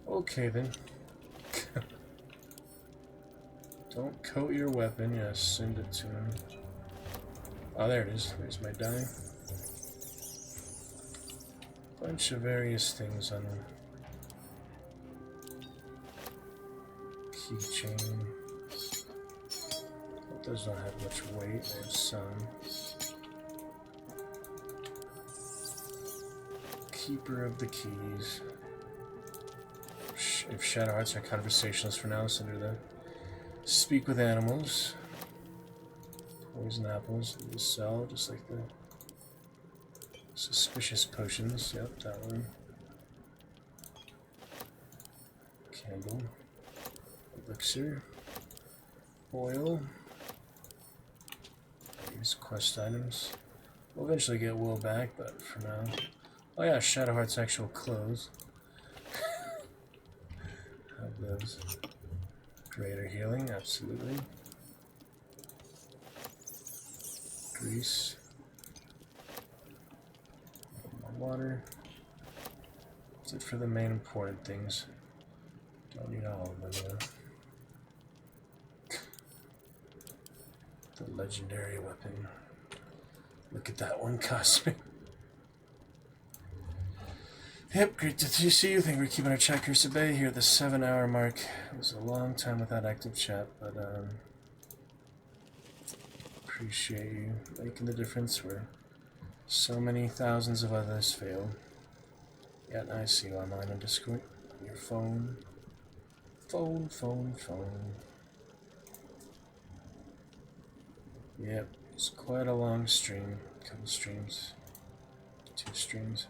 B: Okay then. Don't coat your weapon, yeah, send it to him. Oh, there it is. There's my die. Bunch of various things on the keychain. It does not have much weight. There's some. Keeper of the keys. If shadow hearts are conversationless for now, send her the speak with animals. Poison apples. You sell just like the suspicious potions. Yep, that one. Candle. Elixir. Oil. These quest items. We'll eventually get Will back, but for now. Oh yeah, Shadowheart's actual clothes. Have those. Greater healing, absolutely. Grease. More water. That's it for the main important things. Don't need all of them though. The legendary weapon. Look at that one cosmic. Yep, great to see you. Think we're keeping our chat curse at bay here at the 7-hour mark. It was a long time without active chat, but appreciate you making the difference where so many thousands of others failed. Yet I see you online on Discord. On your phone. Phone. Yep, it's quite a long stream. A couple streams. 2 streams.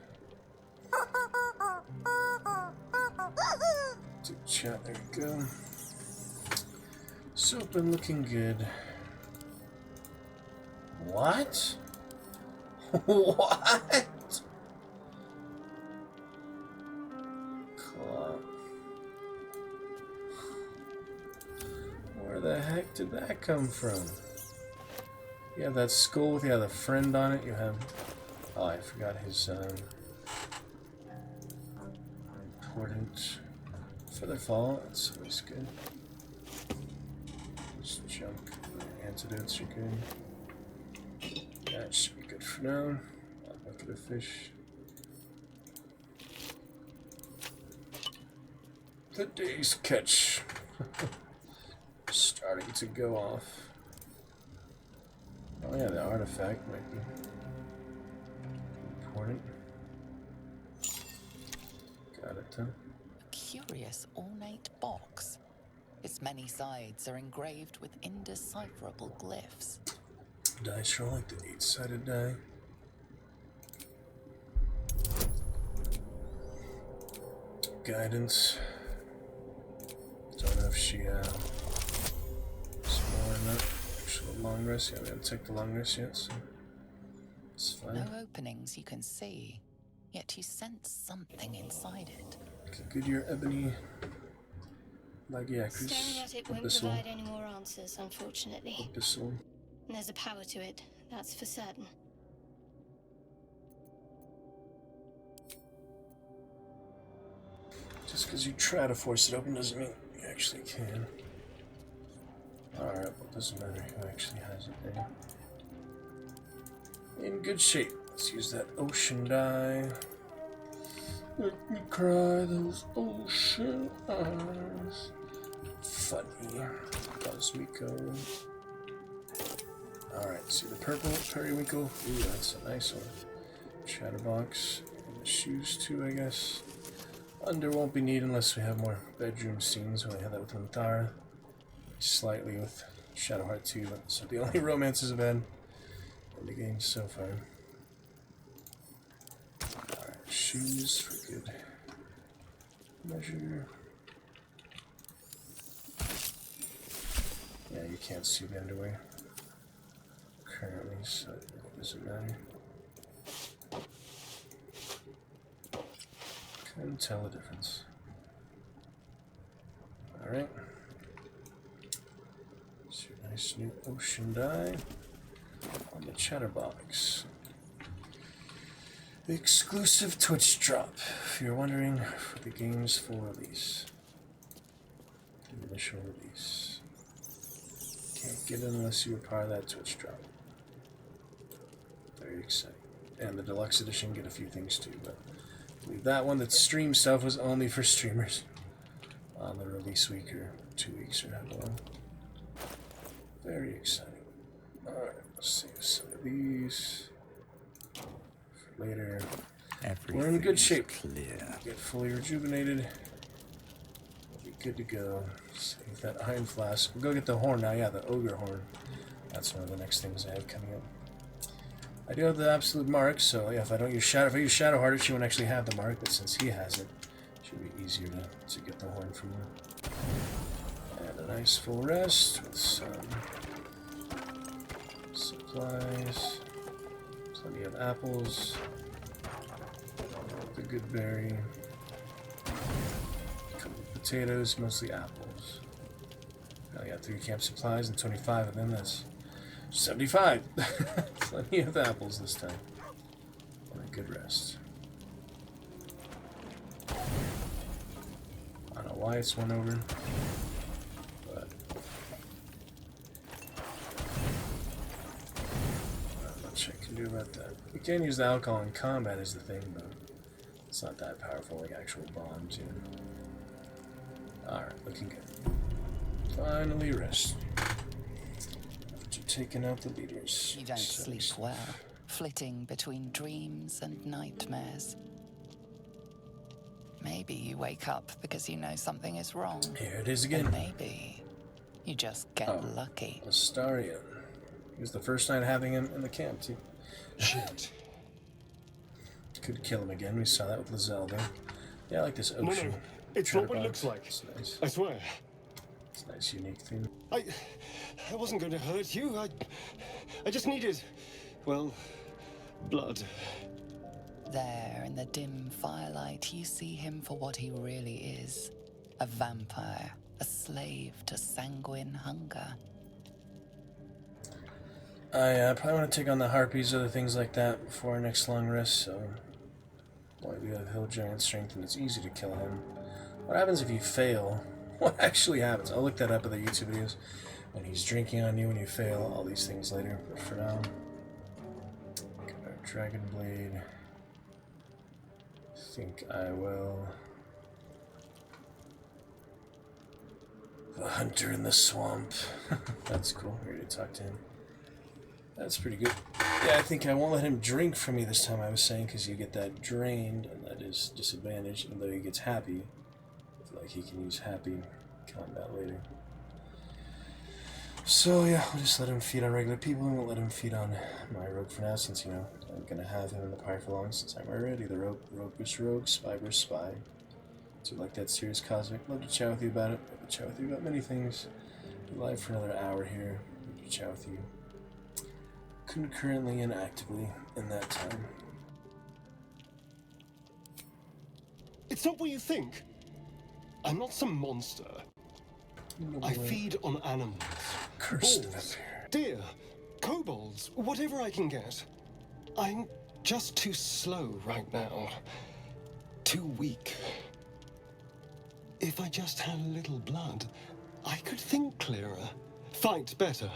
B: To chat, there we go. Soap and looking good. What? What? Where the heck did that come from? You have that skull with the friend on it. You have. Oh, I forgot his important feather fall. That's always good. Just junk. Antidotes are good. That should be good for now. Bucket of fish. The day's catch. Starting to go off. Oh yeah, the artifact might be important. Got it, huh?
E: Curious ornate box. Its many sides are engraved with indecipherable glyphs.
B: Dice roll like the 8-sided die. Guidance. Don't know if she is more than that. Actually, long rest. Yeah, we haven't taken the long rest yet, so it's fine.
E: No openings you can see, yet you sense something inside it.
B: Okay, Goodyear ebony. 𝖈𝖓𝖘𝖊𝖈𝖚
A: Staring at it won't
B: Abyssal.
A: provide any more answers, unfortunately.
B: Abyssal.
A: And there's a power to it, that's for certain.
B: Just because you try to force it open doesn't mean you actually can. Alright, well, it doesn't matter who actually has it there. In good shape. Let's use that ocean dye. Let me cry those ocean eyes. Funny. 𝕱𝖔𝖗𝖚𝖙𝖐𝖊𝖈𝖚. Alright, see the purple periwinkle? Ooh, that's a nice one. Chatterbox. And the shoes too, I guess. Under won't be needed unless we have more bedroom scenes. We only had that with 𝖈𝖚𝖚𝖚. Slightly with 𝕱𝖓𝖚𝖃, but so the only romances I've had in the game so far. Alright, shoes for good measure. Yeah, you can't see the underwear currently, so it doesn't matter. Couldn't tell the difference. Alright. It's your nice new ocean dye on the chatterbox. The exclusive Twitch drop, if you're wondering, for the game's full release. The initial release. Can't get it unless you are part of that Twitch drop. Very exciting. And the deluxe edition get a few things too, but I believe that one, that stream stuff, was only for streamers on the release week or 2 weeks or how long. Very exciting. Alright, let's save some of these for later. We're in good shape.
C: Clear.
B: Get fully rejuvenated. We'll be good to go. Save that iron flask. We'll go get the horn now. Yeah, the ogre horn. That's one of the next things I have coming up. I do have the absolute mark, so yeah, if I use Shadowhearted, she won't actually have the mark, but since he has it, it should be easier to get the horn from her. And a nice full rest with some supplies. Plenty of apples. The good berry. A couple of potatoes, mostly apples. I got 3 camp supplies and 25 of them. That's 75. Plenty of apples this time. And a good rest. I don't know why it's won over, but not much I can do about that. We can use the alcohol in combat is the thing, but it's not that powerful like actual bombs, you know. Alright, looking good. Finally rest. Taking out the leaders.
E: You don't sleep well, flitting between dreams and nightmares. Maybe you wake up because you know something is wrong.
B: Here it is again.
E: Or maybe you just get lucky.
B: Astarion. He was the first night having him in the camp, too.
F: Shit.
B: Could kill him again. We saw that with 𝕱𝖚𝖚𝖃. Yeah, I like this ocean.
F: No, it's not what it
B: chatterbox.
F: looks like.
B: It's nice.
F: I swear.
B: It's a nice, unique thing.
F: I wasn't going to hurt you. I just needed, well, blood.
E: There, in the dim firelight, you see him for what he really is. A vampire, a slave to sanguine hunger.
B: I probably want to take on the harpies or other things like that before our next long rest, so... Well, we have hill giant strength and it's easy to kill him. What happens if you fail? What actually happens? I'll look that up in the YouTube videos. And he's drinking on you when you fail. All these things later. But for now, got our Dragon Blade. Think I will. The Hunter in the Swamp. That's cool. We already talked to him. That's pretty good. Yeah, I think I won't let him drink from me this time, I was saying, because you get that drained, and that is disadvantage, even though he gets happy. I feel like he can use happy combat later. So yeah, we'll just let him feed on regular people, and we'll let him feed on my rogue for now, since, you know, I'm gonna have him in the party for long, since I'm already the rogue vs. rogue, spy vs. spy. So like that series, Cosmic, love to chat with you about it. Love to chat with you about many things. Be live for another hour here. Love to chat with you concurrently and actively in that time.
F: It's not what you think. I'm not some monster. I feed on animals.
B: Cursed
F: Bulls, deer, kobolds, whatever I can get. I'm just too slow right now. Too weak. If I just had a little blood, I could think clearer, fight better.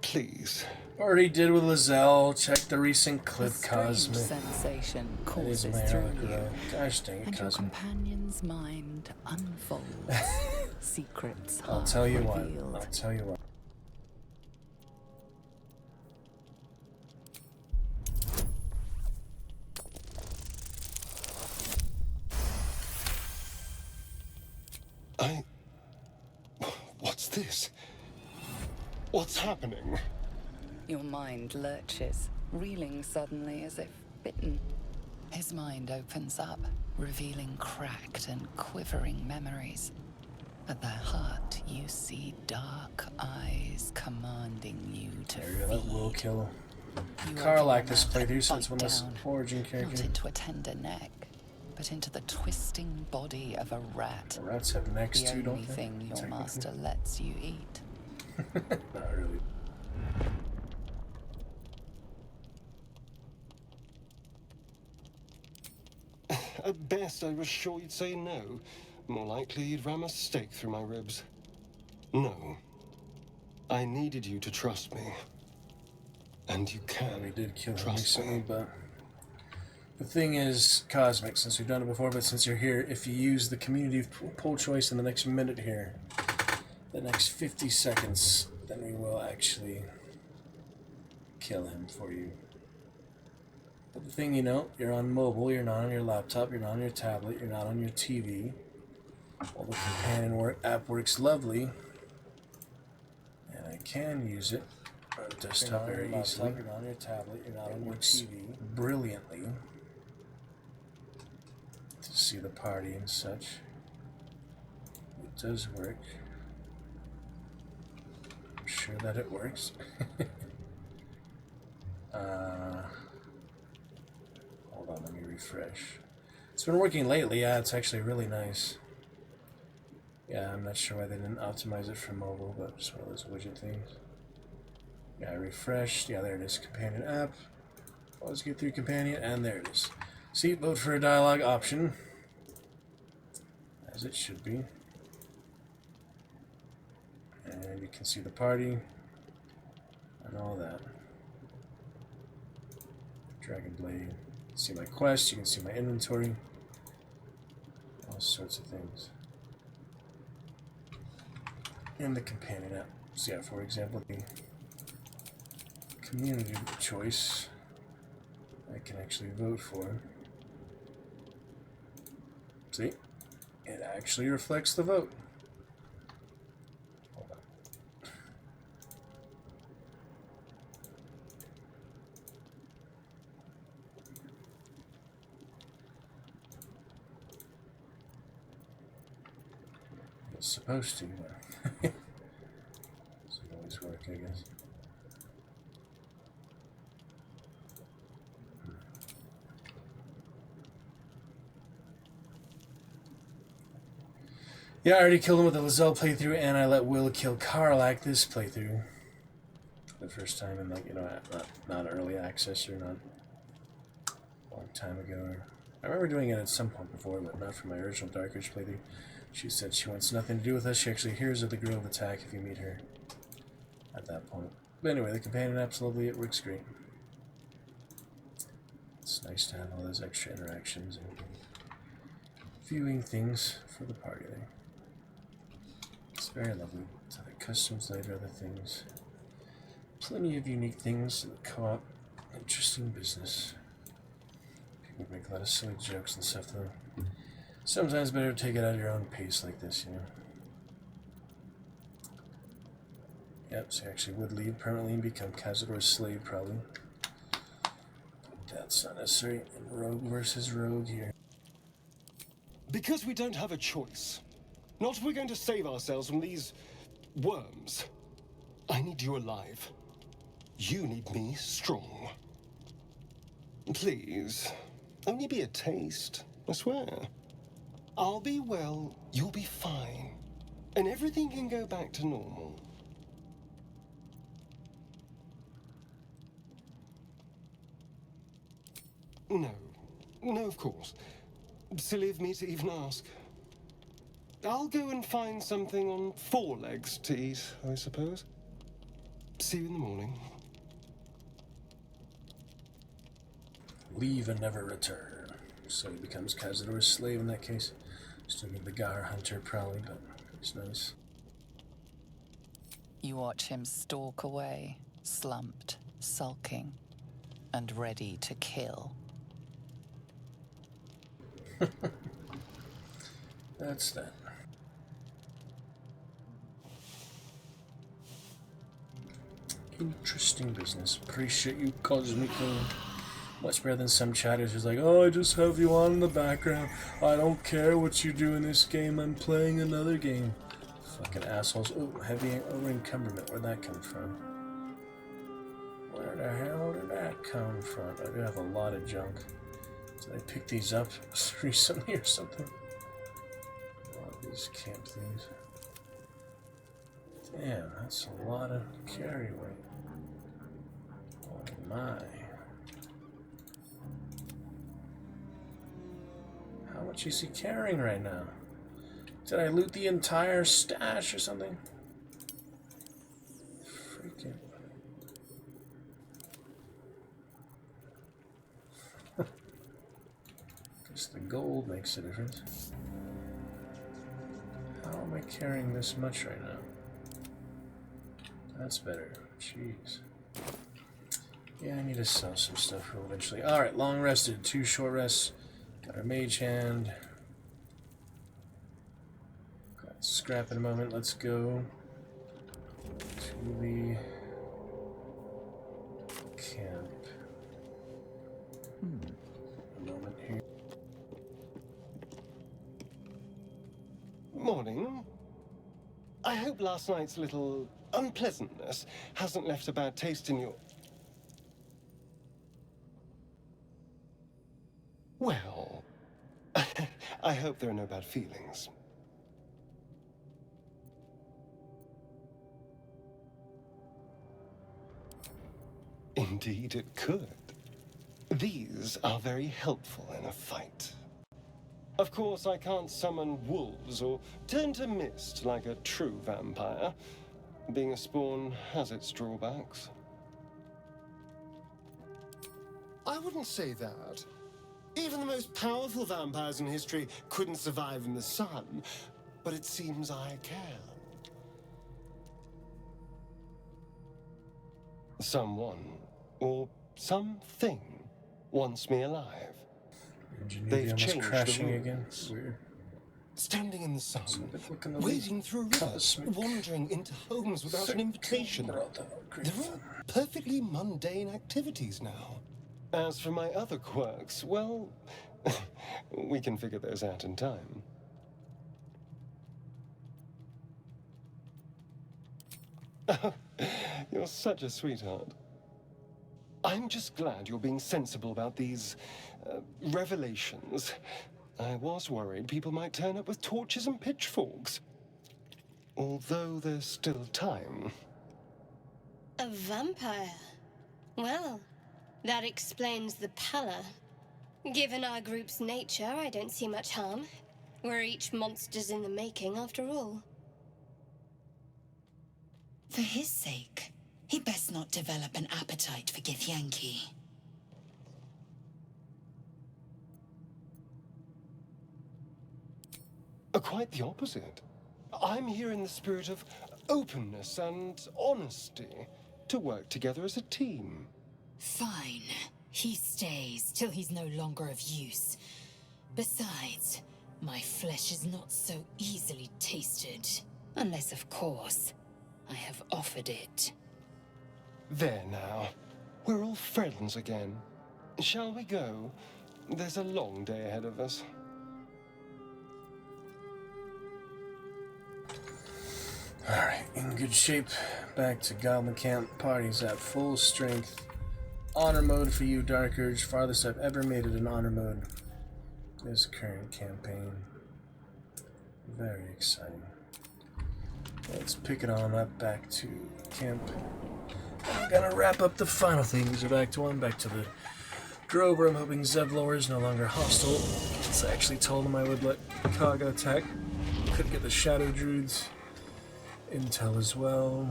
F: Please.
B: Already did with 𝕱𝖓𝖚. Check the recent clip,
E: A strange
B: Cosmic.
E: sensation
B: That is
E: courses
B: my
E: through
B: relic,
E: you,
B: gosh dang it,
E: and your
B: Cosmic.
E: companion's mind unfolds. Secrets
B: I'll
E: half
B: tell you what.
E: revealed.
B: I'll tell you what.
F: What's this? What's happening?
E: Your mind lurches, reeling suddenly as if bitten. His mind opens up, revealing cracked and quivering memories. At their heart, you see dark eyes commanding you to
B: There, that will
E: feed.
B: kill
E: You
B: 𝕕𝖚𝖚
E: open
B: this
E: your mouth
B: playthrough,
E: and
B: so it's
E: bite
B: one less
E: down,
B: origin
E: not
B: character.
E: into a tender neck, but into the twisting body of a rat.
B: Rats have necks
E: The
B: too, don't
E: only
B: they?
E: thing your
B: Technically.
E: master lets you eat.
B: Not really.
F: At best, I was sure you'd say no. More likely, you'd ram a stake through my ribs. No. I needed you to trust me. And you can
B: We did kill him
F: trust
B: recently,
F: me.
B: but the thing is, Cosmic, since we've done it before, but since you're here, if you use the community poll choice in the next minute here, the next 50 seconds, then we will actually kill him for you. But the thing, you know, you're on mobile, you're not on your laptop, you're not on your tablet, you're not on your TV. Well, the companion app works lovely, and I can use it on a desktop very easily. You're not on your tablet, you're not on your TV. Brilliantly to see the party and such. It does work. I'm sure that it works. Hold on, let me refresh. It's been working lately. Yeah, it's actually really nice. Yeah, I'm not sure why they didn't optimize it for mobile, but just one of those widget things. Yeah, I refreshed. Yeah, there it is. Companion app. Always get through companion, and there it is. See, vote for a dialogue option. As it should be. And you can see the party. And all that. Dragon Blade. You can see my quest, you can see my inventory. All sorts of things. In the companion app. So yeah, for example, the community choice I can actually vote for. See? It actually reflects the vote. Hold on. It's supposed to, but doesn't always work, I guess. Yeah, I already killed him with the 𝕱𝖚𝖚 playthrough, and I let Will kill 𝕗𝖚 this playthrough. For the first time in, like, you know, not early access or not a long time ago. I remember doing it at some point before, but not for my original Dark Age playthrough. She said she wants nothing to do with us. She actually hears of the Grove attack if you meet her at that point. But anyway, the companion app's lovely. It works great. It's nice to have all those extra interactions and viewing things for the party there. It's very lovely. It's other customs later, other things. Plenty of unique things in the co-op. Interesting business. People make a lot of silly jokes and stuff though. Sometimes better to take it at your own pace like this, you know. Yep, so you actually would leave permanently and become 𝖈𝖓𝖗𝖚 slave probably. But that's not necessary in Rogue versus Rogue here.
F: Because we don't have a choice. Not if we're going to save ourselves from these worms. I need you alive. You need me strong. Please, only be a taste, I swear. I'll be well, you'll be fine. And everything can go back to normal. No, of course. Silly of me to even ask. I'll go and find something on 4 legs to eat, I suppose. See you in the morning.
B: Leave and never return. So he becomes 𝖈𝖓𝖗𝖚 slave in that case. Still get the Gar hunter probably, but it's nice.
E: You watch him stalk away, slumped, sulking, and ready to kill.
B: That's that. Interesting business. Appreciate you, 𝖈𝖓𝖗𝖚. Much better than some chatters who's like, oh, I just have you on in the background. I don't care what you do in this game. I'm playing another game. Fucking assholes. Oh, heavy 𝕱𝖚𝖚𝖚. Where'd that come from? Where the hell did that come from? I do have a lot of junk. Did I pick these up recently or something? All these camp things. Damn, that's a lot of carry weight. Oh my. How much is he carrying right now? Did I loot the entire stash or something? Freaking. Guess the gold makes a difference. How am I carrying this much right now? That's better. Jeez. Yeah, I need to sell some stuff eventually. Alright, long rested, 2 short rests. Got our mage hand. Got scrap in a moment. Let's go to the camp. A moment here.
F: Morning. I hope last night's little unpleasantness hasn't left a bad taste in your... Well, I hope there are no bad feelings. Indeed it could. These are very helpful in a fight. Of course, I can't summon wolves or turn to mist like a true vampire. Being a spawn has its drawbacks. I wouldn't say that. Even the most powerful vampires in history couldn't survive in the sun, but it seems I can. Someone, or something, wants me alive. They've changed
B: crashing
F: the
B: again.
F: rules.
B: Weird.
F: Standing in the sun, wading through a river, wandering into homes without an invitation. They're all perfectly mundane activities now. As for my other quirks, well, we can figure those out in time. You're such a sweetheart. I'm just glad you're being sensible about these revelations. I was worried people might turn up with torches and pitchforks. Although there's still time.
A: A vampire? Well, that explains the pallor. Given our group's nature, I don't see much harm. We're each monsters in the making, after all.
D: For his sake, he best not develop an appetite for Githyanki.
F: Quite the opposite. I'm here in the spirit of openness and honesty, to work together as a team.
D: Fine. He stays till he's no longer of use. Besides, my flesh is not so easily tasted. Unless, of course, I have offered it.
F: There now. We're all friends again. Shall we go? There's a long day ahead of us.
B: Alright, in good shape. Back to Goblin Camp. Party's at full strength. Honor mode for you, Dark Urge. Farthest I've ever made it in honor mode. This current campaign. Very exciting. Let's pick it on up back to camp. I'm gonna wrap up the final things of Act 1. Back to the Grove, where I'm hoping 𝖈𝖓 is no longer hostile. It's actually told him I would let Kaga attack. Could get the Shadow Druids intel as well.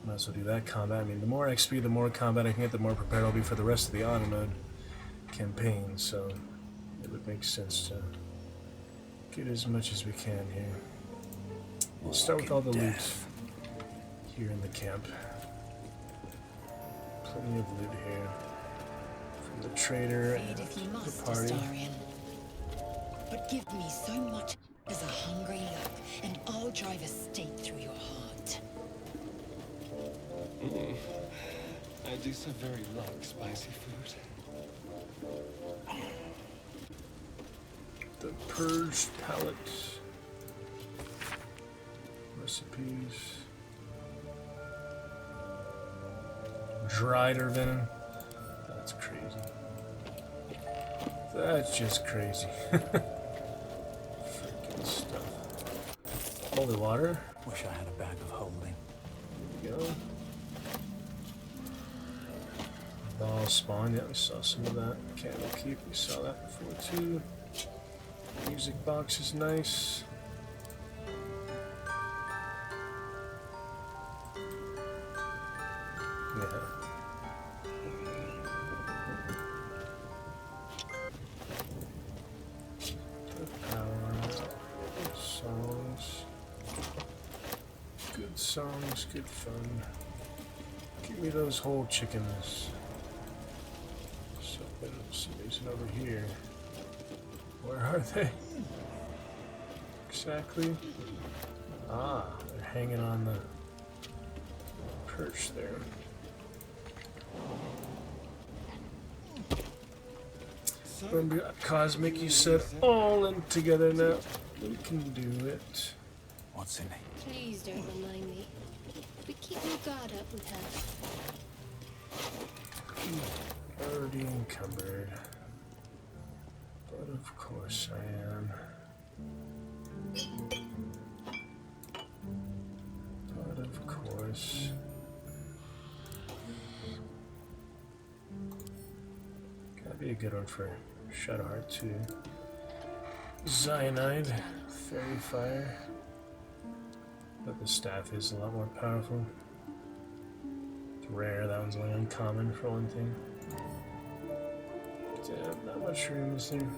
B: Might as well do that combat. I mean, the more XP, the more combat I can get, the more prepared I'll be for the rest of the honor mode campaign, so it would make sense to get as much as we can here. We'll start with all the loot here in the camp. Plenty of loot here. From the trader and
D: Feed if you must,
B: the party.
D: Astarion. But give me so much as a hungry look, and I'll drive a stake through your heart.
F: I do so very like spicy food.
B: The purged palette. Recipes. Dried venom. That's crazy. That's just crazy. Freaking stuff. Holy water.
C: Wish I had a bag of holding.
B: There we go. Ball spawn. Yeah, we saw some of that. Candle keep. We saw that before too. Music box is nice. Yeah. Good power. Good songs. Good songs. Good fun. Give me those whole chickens. Somebody's over here. Where are they? Exactly. Ah, they're hanging on the perch there. Remember, Cosmic, you said all in together now. We can do it.
C: What's in it?
A: Please don't remind me. We keep your guard up with her.
B: Already encumbered. But of course I am. But of course. Gotta be a good one for Shadowheart too. 𝖈𝖓𝖘𝖚𝖙, Fairy Fire. But the staff is a lot more powerful. It's rare, that one's only uncommon for one thing. Damn, not much room is there.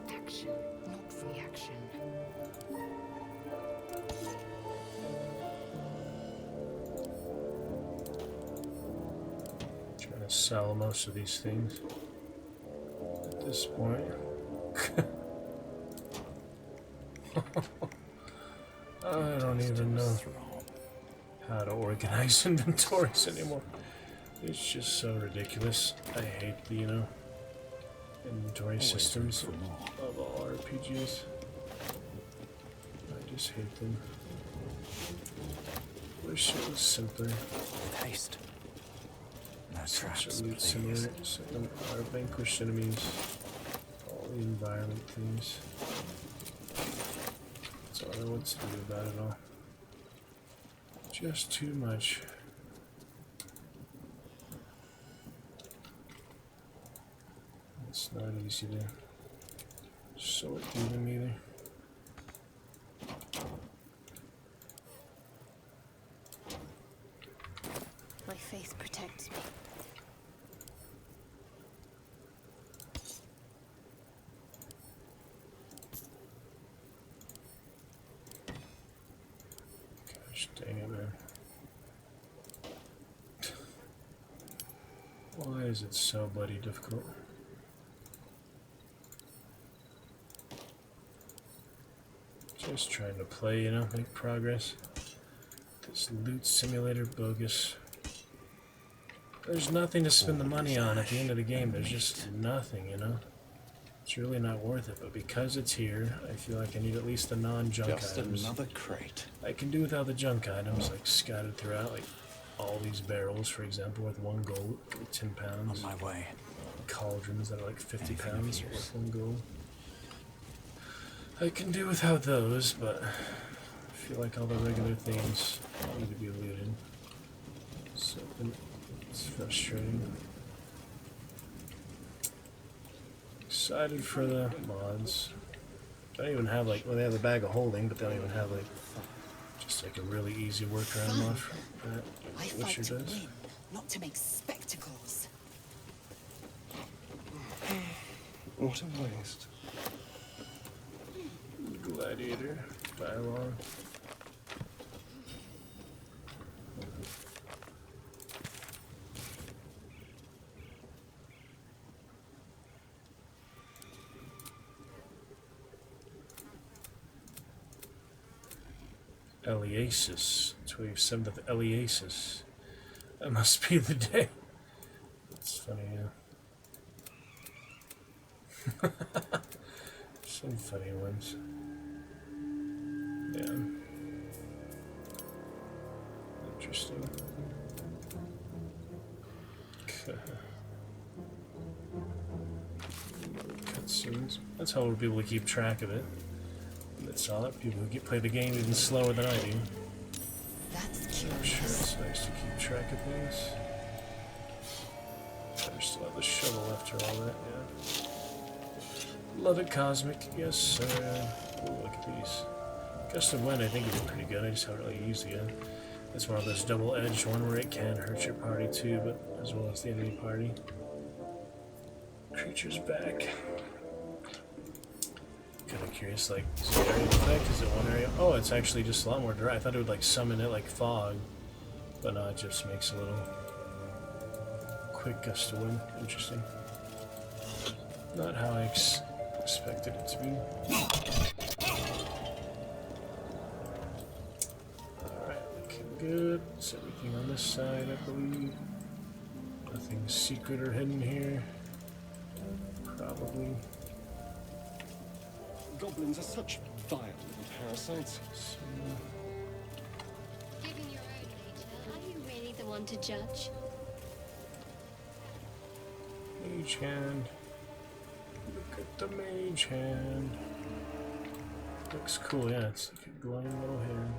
D: Action, not reaction.
B: Trying to sell most of these things at this point. I don't even know how to organize inventories anymore. It's just so ridiculous. I hate the, inventory systems of all RPGs. I just hate them. Wish it was simpler.
C: With haste. No
B: Such
C: traps,
B: a loot
C: please.
B: simulator. So our vanquished enemies. All the environment things. That's all I know what to do about it all. Just too much. It's not easy to sort through them either.
A: My faith protects me.
B: Gosh dang it, man. Why is it so bloody difficult? Just trying to play, you know, make progress. This loot simulator bogus. There's nothing to spend the money on at the end of the game. There's just nothing, you know? It's really not worth it, but because it's here, I feel like I need at least the non-junk
C: Just
B: items.
C: another crate.
B: I can do without the junk items, like scattered throughout, like all these barrels, for example, worth 1 gold, like 10 pounds.
C: On my way.
B: Cauldrons that are like 50
C: Anything of
B: pounds,
C: use.
B: worth 1 gold. I can do without those, but I feel like all the regular things need to be looted. So it's frustrating. Excited for the mods. They don't even have like, well, they have the bag of holding, but they don't even have like just like a really easy workaround off that
D: I
B: Witcher
D: fight to
B: does.
D: win, not to make spectacles.
F: What a waste.
B: Gladiator dialogue. 𝖈𝖔𝖓𝖘𝖊𝖈𝖚𝖙𝖎. 27th of 𝖈𝖔𝖓𝖚. That must be the day. That's funny, yeah. Some funny ones. Yeah. Interesting. Cutscenes. That's how we'll be able to keep track of it. That's all that people who play the game even slower than I do.
D: That's
B: I'm sure
D: curious.
B: it's nice to keep track of things. I still have the shovel after all that, yeah. Love it, Cosmic. Yes, sir. Ooh, look at these. Gust of Wind, I think, is pretty good. I just haven't really used it yet. It's one of those double-edged one where it can hurt your party too, but as well as the enemy party. Creature's back. Kind of curious, like, is it area effect? Is it one area? Oh, it's actually just a lot more dry. I thought it would like summon it like fog, but no, it just makes a little quick gust of wind. Interesting. Not how I expected it to be. Alright, looking good. Is everything on this side, I believe? Nothing secret or hidden here. Probably.
F: Goblins are such vile little parasites.
A: Given your own nature, are you really the one to judge?
B: Mage hand. Look at the mage hand. Looks cool, yeah, it's like a glowing little hand.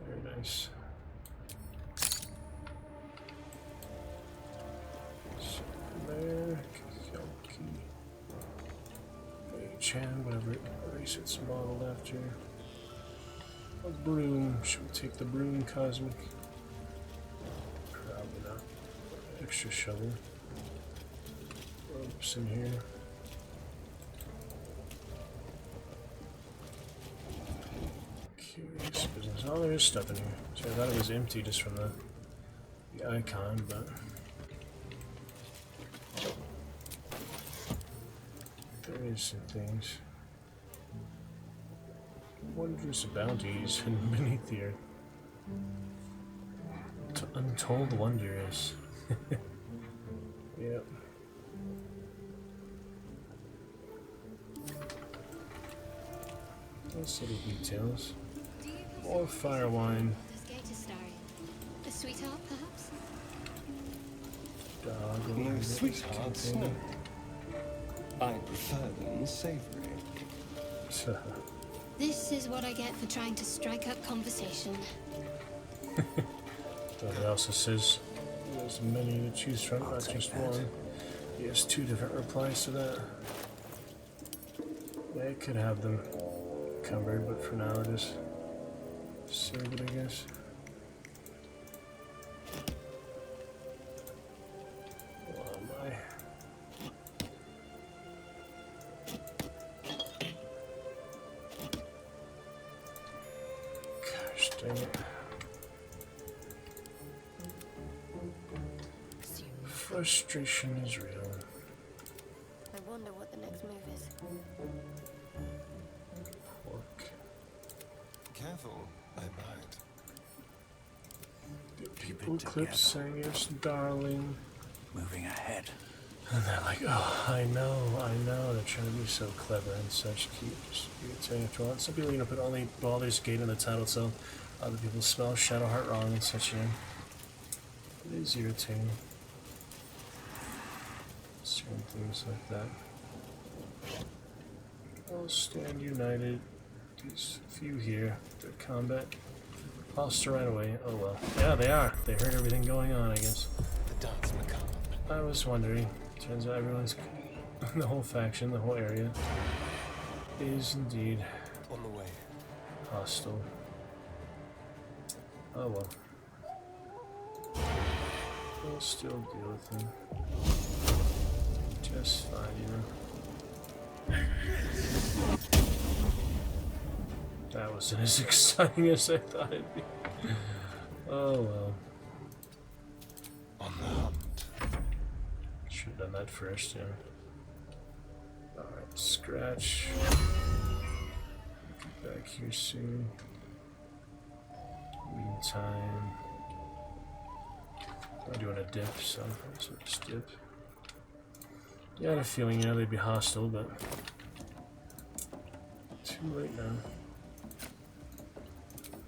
B: Very nice. So there, Kazaki. Mage hand, whatever race it's modeled after. A broom. Should we take the broom, Cosmic? Probably not. Extra shovel. Ropes in here. Curious business. Oh, there is stuff in here. So I thought it was empty just from the icon, but there is some things. Wondrous bounties hidden beneath the earth. Untold wonders. Yep. Nice little details. More fire wine.
A: Late Astarion. A sweetheart, perhaps?
B: Dog.
F: No sweethearts, no. I prefer them savory.
A: This is what I get for trying to strike up conversation.
B: But it also says there's many to choose from, not just one. He has two different replies to that. Yeah, I could have them covered, but for now I'll just save it, I guess. Oh my. Gosh dang it. Frustration is real.
G: I wonder what the next move is.
B: Pork.
F: Careful, I might.
B: People clip saying yes, darling.
C: Moving ahead.
B: And they're like, oh, I know. They're trying to be so clever and such. Just irritating if you want. Some people, put only Baldur's Gate in the title, so other people spell Shadowheart wrong and such. It is irritating. Certain things like that. All stand united. These few here. Their combat. Lost right away. Oh well. Yeah, they are. They heard everything going on, I guess.
F: The dance macabre.
B: I was wondering. Turns out everyone's. The whole faction, the whole area, is indeed
F: On the way.
B: hostile. Oh well. We'll still deal with them. Just fine, That wasn't as exciting as I thought it'd be. Oh well.
F: On the hunt.
B: Should have done that first, Alright, scratch. Get back here soon. Meantime, I'm doing a dip, so let's just dip. Yeah, I had a feeling, they'd be hostile, but too late now.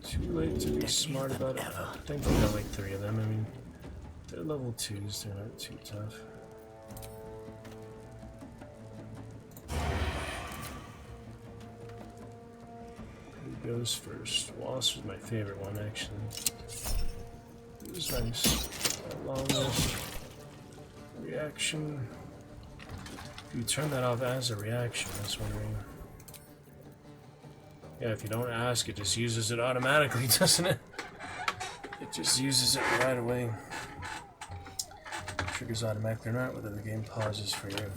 B: Too late to be smart about it. I think we got like 3 of them. I mean, they're level 2s, they're not too tough. Who goes first? Wasp was my favorite one, actually. It was nice. Longest reaction. If you turn that off as a reaction, I was wondering. Yeah, if you don't ask, it just uses it automatically, doesn't it? It just uses it right away. Triggers automatically or not, whether the game pauses for you.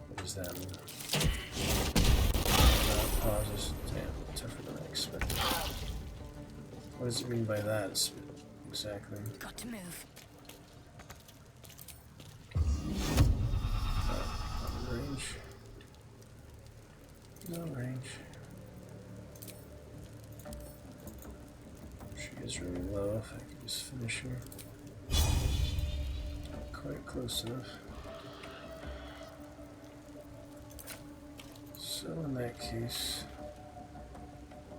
B: What does that mean? Pauses. Damn, tougher than I expected. What does it mean by that? Exactly.
G: Got to move.
B: Range. No range. She is really low. If I could just finish her. Quite close enough. So in that case,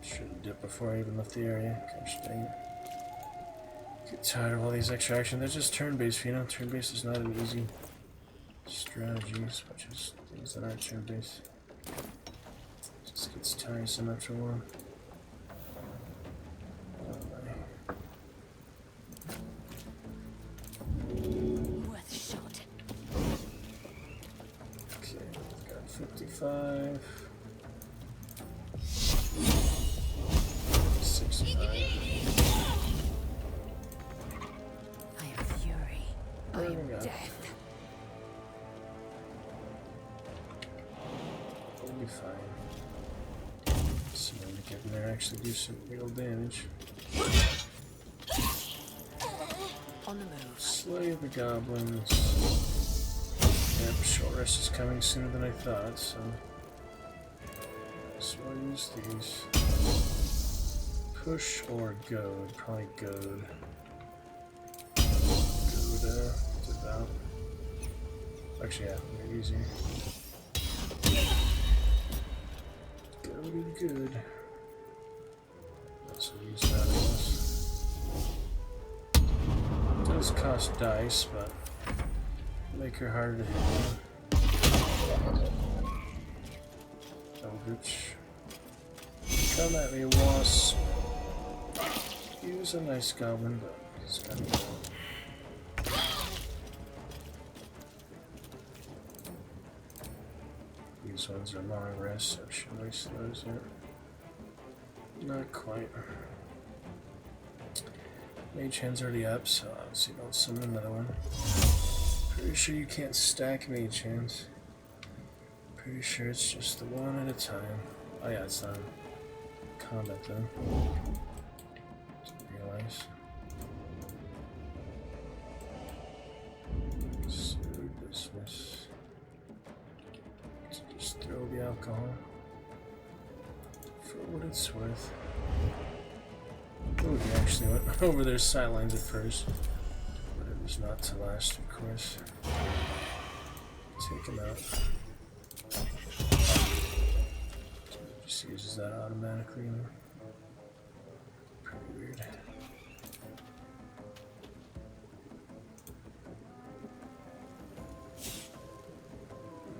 B: should have dipped before I even left the area. Gosh dang it. Get tired of all these extra action. They're just turn-based, turn-based is not an easy strategy as much as things that aren't turn-based. Just gets tiresome after a while.
G: Worth a shot.
B: Okay, we've got 55. 65.
G: I am fury. I
B: There we
G: am
B: go.
G: death.
B: We'll be fine. See when we get in there actually do some real damage.
G: On the move.
B: Slay the goblins. Yep, short rest is coming sooner than I thought, so we'll use these. Push or goad? Probably goad. Goad, devout. Actually, yeah, they're easier. Goad is good. Let's use that, I guess. Does cost dice, but make her harder to hit. Eldritch. Come at me, wasp. He was a nice goblin, but he's gotta go. these ones are long rest, so should I waste those yet? Not quite. Mage hand's already up, so obviously don't summon another one. Pretty sure you can't stack mage hands. Pretty sure it's just the one at a time. Oh yeah, it's not combat though. Didn't realize. So business. So just throw the alcohol for what it's worth. Oh, he actually went over their sidelines at first, but it was not to last, of course. Take him out. Just uses that automatically. Pretty weird.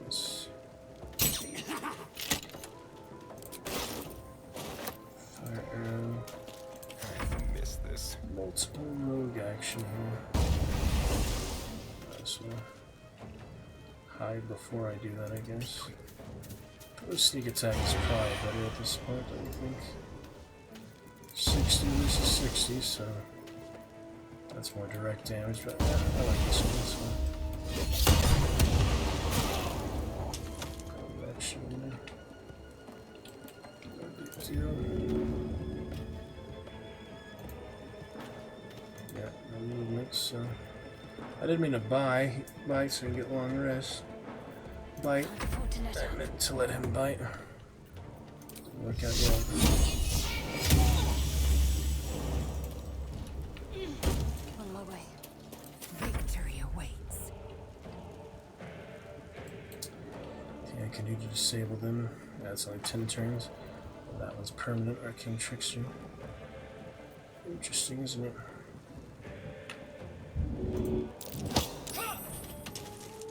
B: Yes. Fire arrow. Multiple rogue action here. So hide before I do that, I guess. Probably sneak attack is probably better at this point, don't you think? 60 versus 60, so that's more direct damage, but yeah, I like this one, this one. Combat action in there. No big deal. Yeah, no movement, so I didn't mean to bite so I can get long rest. Bite. I meant to let him bite. Didn't work out well.
G: On my way. Victory awaits.
B: Yeah, I can do to disable them. That's only 10 turns. That one's permanent, Arcane Trickster. Interesting, isn't it?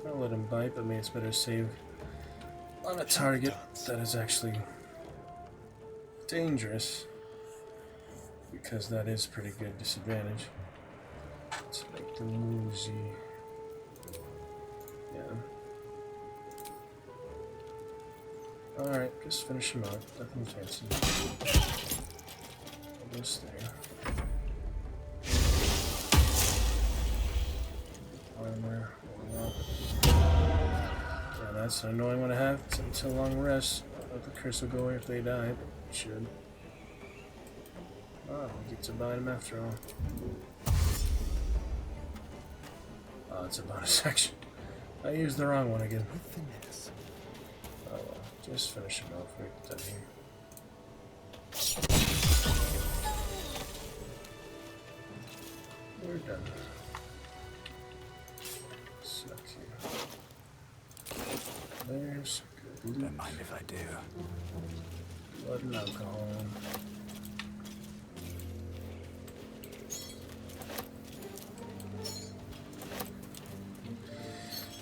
B: I'll let him bite, but maybe it's better to save on a target that is actually dangerous, because that is pretty good disadvantage. Let's make the 𝕱𝖔𝖗. Yeah. Alright, just finish him out. Nothing fancy. Almost there. Armor. Yeah, that's an annoying one to have. It's until long rest. I don't know if the curse will go away if they die, but it should. Oh, we get to bite him after all. Oh, it's a bonus action. I used the wrong one again. Oh well, just finish him off right down here. We're done. Suck here. There's good loot.
C: Don't mind if I do.
B: Blood and alcohol.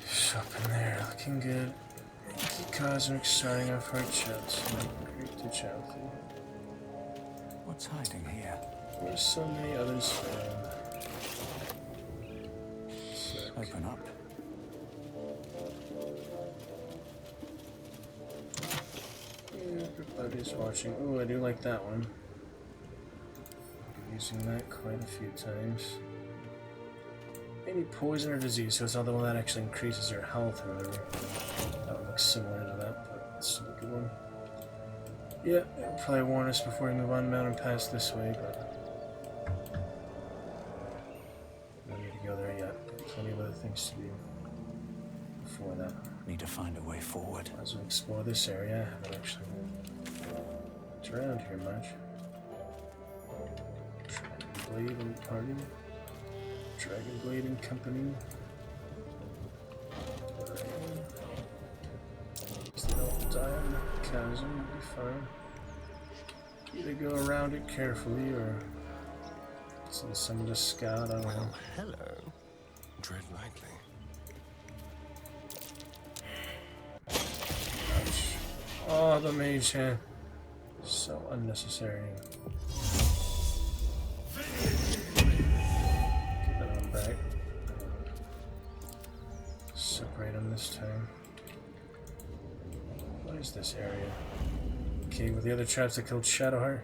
B: Shop in there, looking good. Cosmic starting off our chats. Great to chat with you.
C: What's hiding here?
B: There's so many others found.
C: Open up.
B: Yeah, everybody's watching. Oh, I do like that one. Been using that quite a few times. Any poison or disease, so it's not the one that actually increases your health or whatever. That one looks similar to that, but it's still a good one. Yeah, it'll probably warn us before we move on mountain pass this way, but no need to go there yet. Plenty of other things to do before that.
C: Need to find a way forward.
B: Might as well explore this area. I haven't actually looked around here much. Dragon Blade and Party. Dragon Blade and Company. They'll die on the chasm, will be fine. Either go around it carefully or send someone to scout, I don't know.
F: Hello. Tread lightly.
B: Ouch. Oh, the mage hand. So unnecessary. Get that one back. Separate them this time. is this area? Okay, with the other traps that killed Shadowheart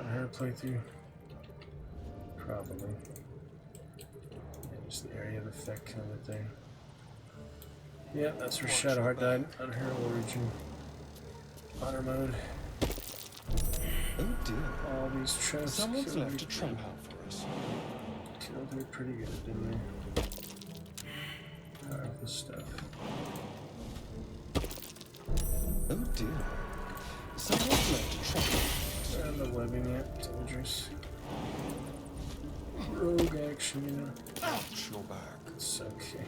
B: on her playthrough? Probably. Yeah, just the area of effect kind of there. Yeah, that's where Shadowheart died on her origin. Honor mode.
F: Oh dear.
B: All these traps
F: Someone's
B: killed
F: left
B: her.
F: a trap out for us.
B: Killed her pretty good, didn't they? Powerful stuff.
F: Oh dear. Someone's left a trap out for us.
B: And the webbing, yeah, dangerous. Rogue action, you know.
F: Ouch, your back.
B: It's okay.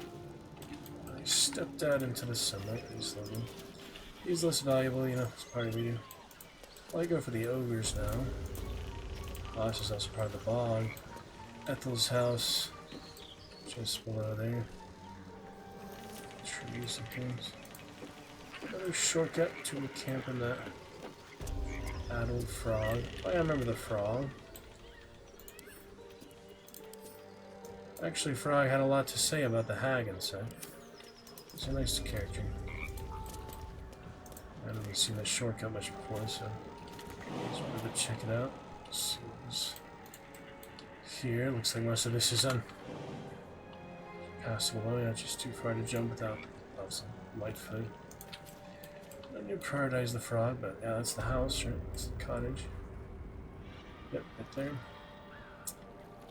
B: I stepped out into the sunlight. He's lovely. He's less valuable, you know, it's part of you. Well, I go for the ogres now. Oh, this is also part of the bog. Ethel's house. Just below there. Trees and things. Another shortcut to a camp in that addled frog. Oh, yeah, I remember the frog. Actually, Frog had a lot to say about the hag and stuff. He's a nice character. I haven't seen that shortcut much before, so I just wanted to check it out. Let's see what's here. Looks like most of this is unpassable. Yeah, just too far to jump without some light foot. I need to prioritize the frog, but yeah, that's the house, right? That's the cottage. Yep, right there.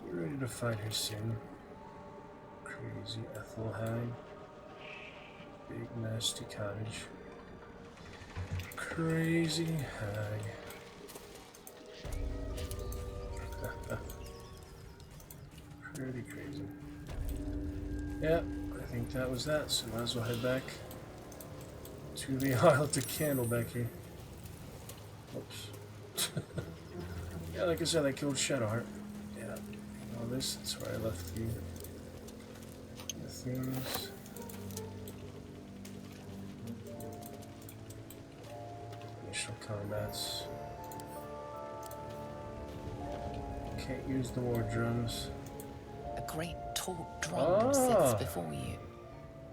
B: We're ready to fight her soon. Crazy Ethel hag. Big nasty cottage. Crazy hag. Pretty crazy. Yeah, I think that was that, so might as well head back to the 𝕈𝖓𝖘𝖊𝖈𝖚𝖙𝖎 back here. Oops. Yeah, like I said, I killed Shadowheart. Yeah, all this, that's where I left the things. Initial combats. Can't use the war drums.
E: A great taut drum sits before you.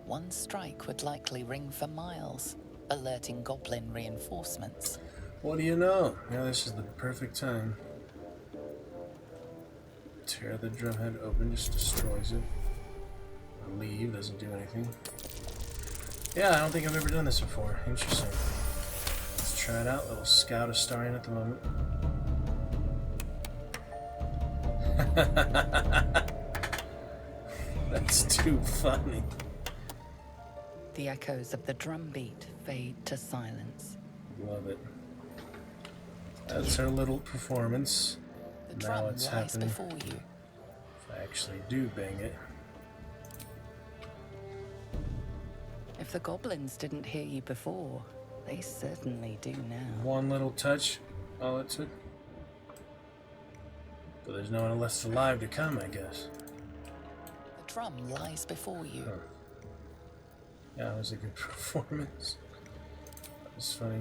E: One strike would likely ring for miles, alerting goblin reinforcements.
B: What do you know? Yeah, this is the perfect time. Tear the drumhead open, just destroys it. Leave, doesn't do anything. Yeah, I don't think I've ever done this before. Interesting. Let's try it out. Little Scout Astarion at the moment. That's too funny.
E: The echoes of the drumbeat fade to silence.
B: Love it. That's her little performance.
E: The
B: Now
E: drum
B: it's
E: lies
B: happening.
E: before you.
B: If I actually do bang it.
E: If the goblins didn't hear you before, they certainly do now.
B: One little touch, all it took. But there's no one left alive to come, I guess.
E: The drum lies before you.
B: Huh. Yeah, that was a good performance. That was funny.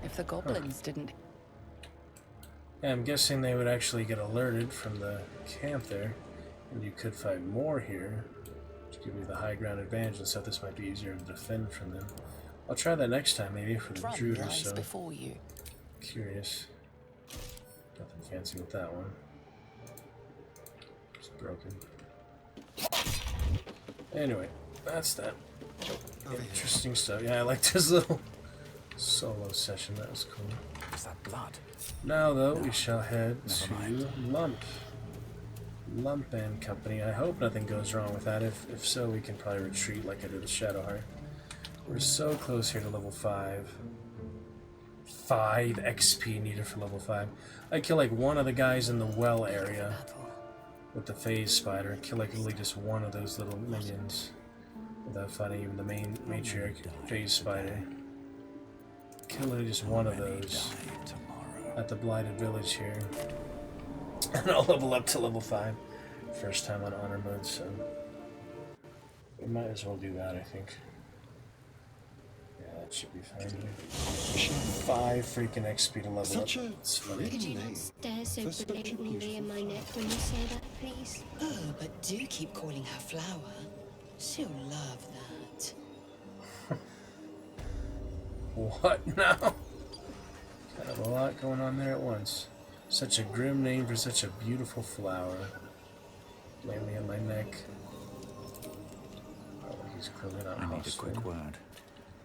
E: If the goblins didn't...
B: Yeah, I'm guessing they would actually get alerted from the camp there, and you could fight more here to give you the high ground advantage, and so this might be easier to defend from them. I'll try that next time, maybe for the
E: drum
B: Druid or
E: lies
B: so.
E: before you.
B: Curious. Nothing fancy with that one. It's broken. Anyway, that's that. Interesting stuff. Yeah, I liked his little solo session. That was cool.
C: Is that blood?
B: Now, though, we shall head
C: Never
B: to
C: mind.
B: Lump and Company. I hope nothing goes wrong with that. If so, we can probably retreat like I did with Shadowheart. We're so close here to level 5. 5 XP needed for level 5. I kill like one of the guys in the well area with the phase spider. Kill like literally just one of those little minions without fighting even the main matriarch phase spider. Kill literally just one of those at the blighted village here. And I'll level up to level 5. First time on honor mode, so we might as well do that, I think. Yeah, that should be fine here. 5 freaking XP to level
F: Such
B: up.
F: a
B: It's funny.
A: Could you not stare so
F: For such a
A: blatantly
F: beautiful
A: in my neck when you say that, please?
D: Oh, but do keep calling her Flower. She'll love that.
B: What now? Kind of a lot going on there at once. Such a grim name for such a beautiful flower. Blame me on my neck. Oh, he's clearly not
C: I need a
B: hostile.
C: quick word.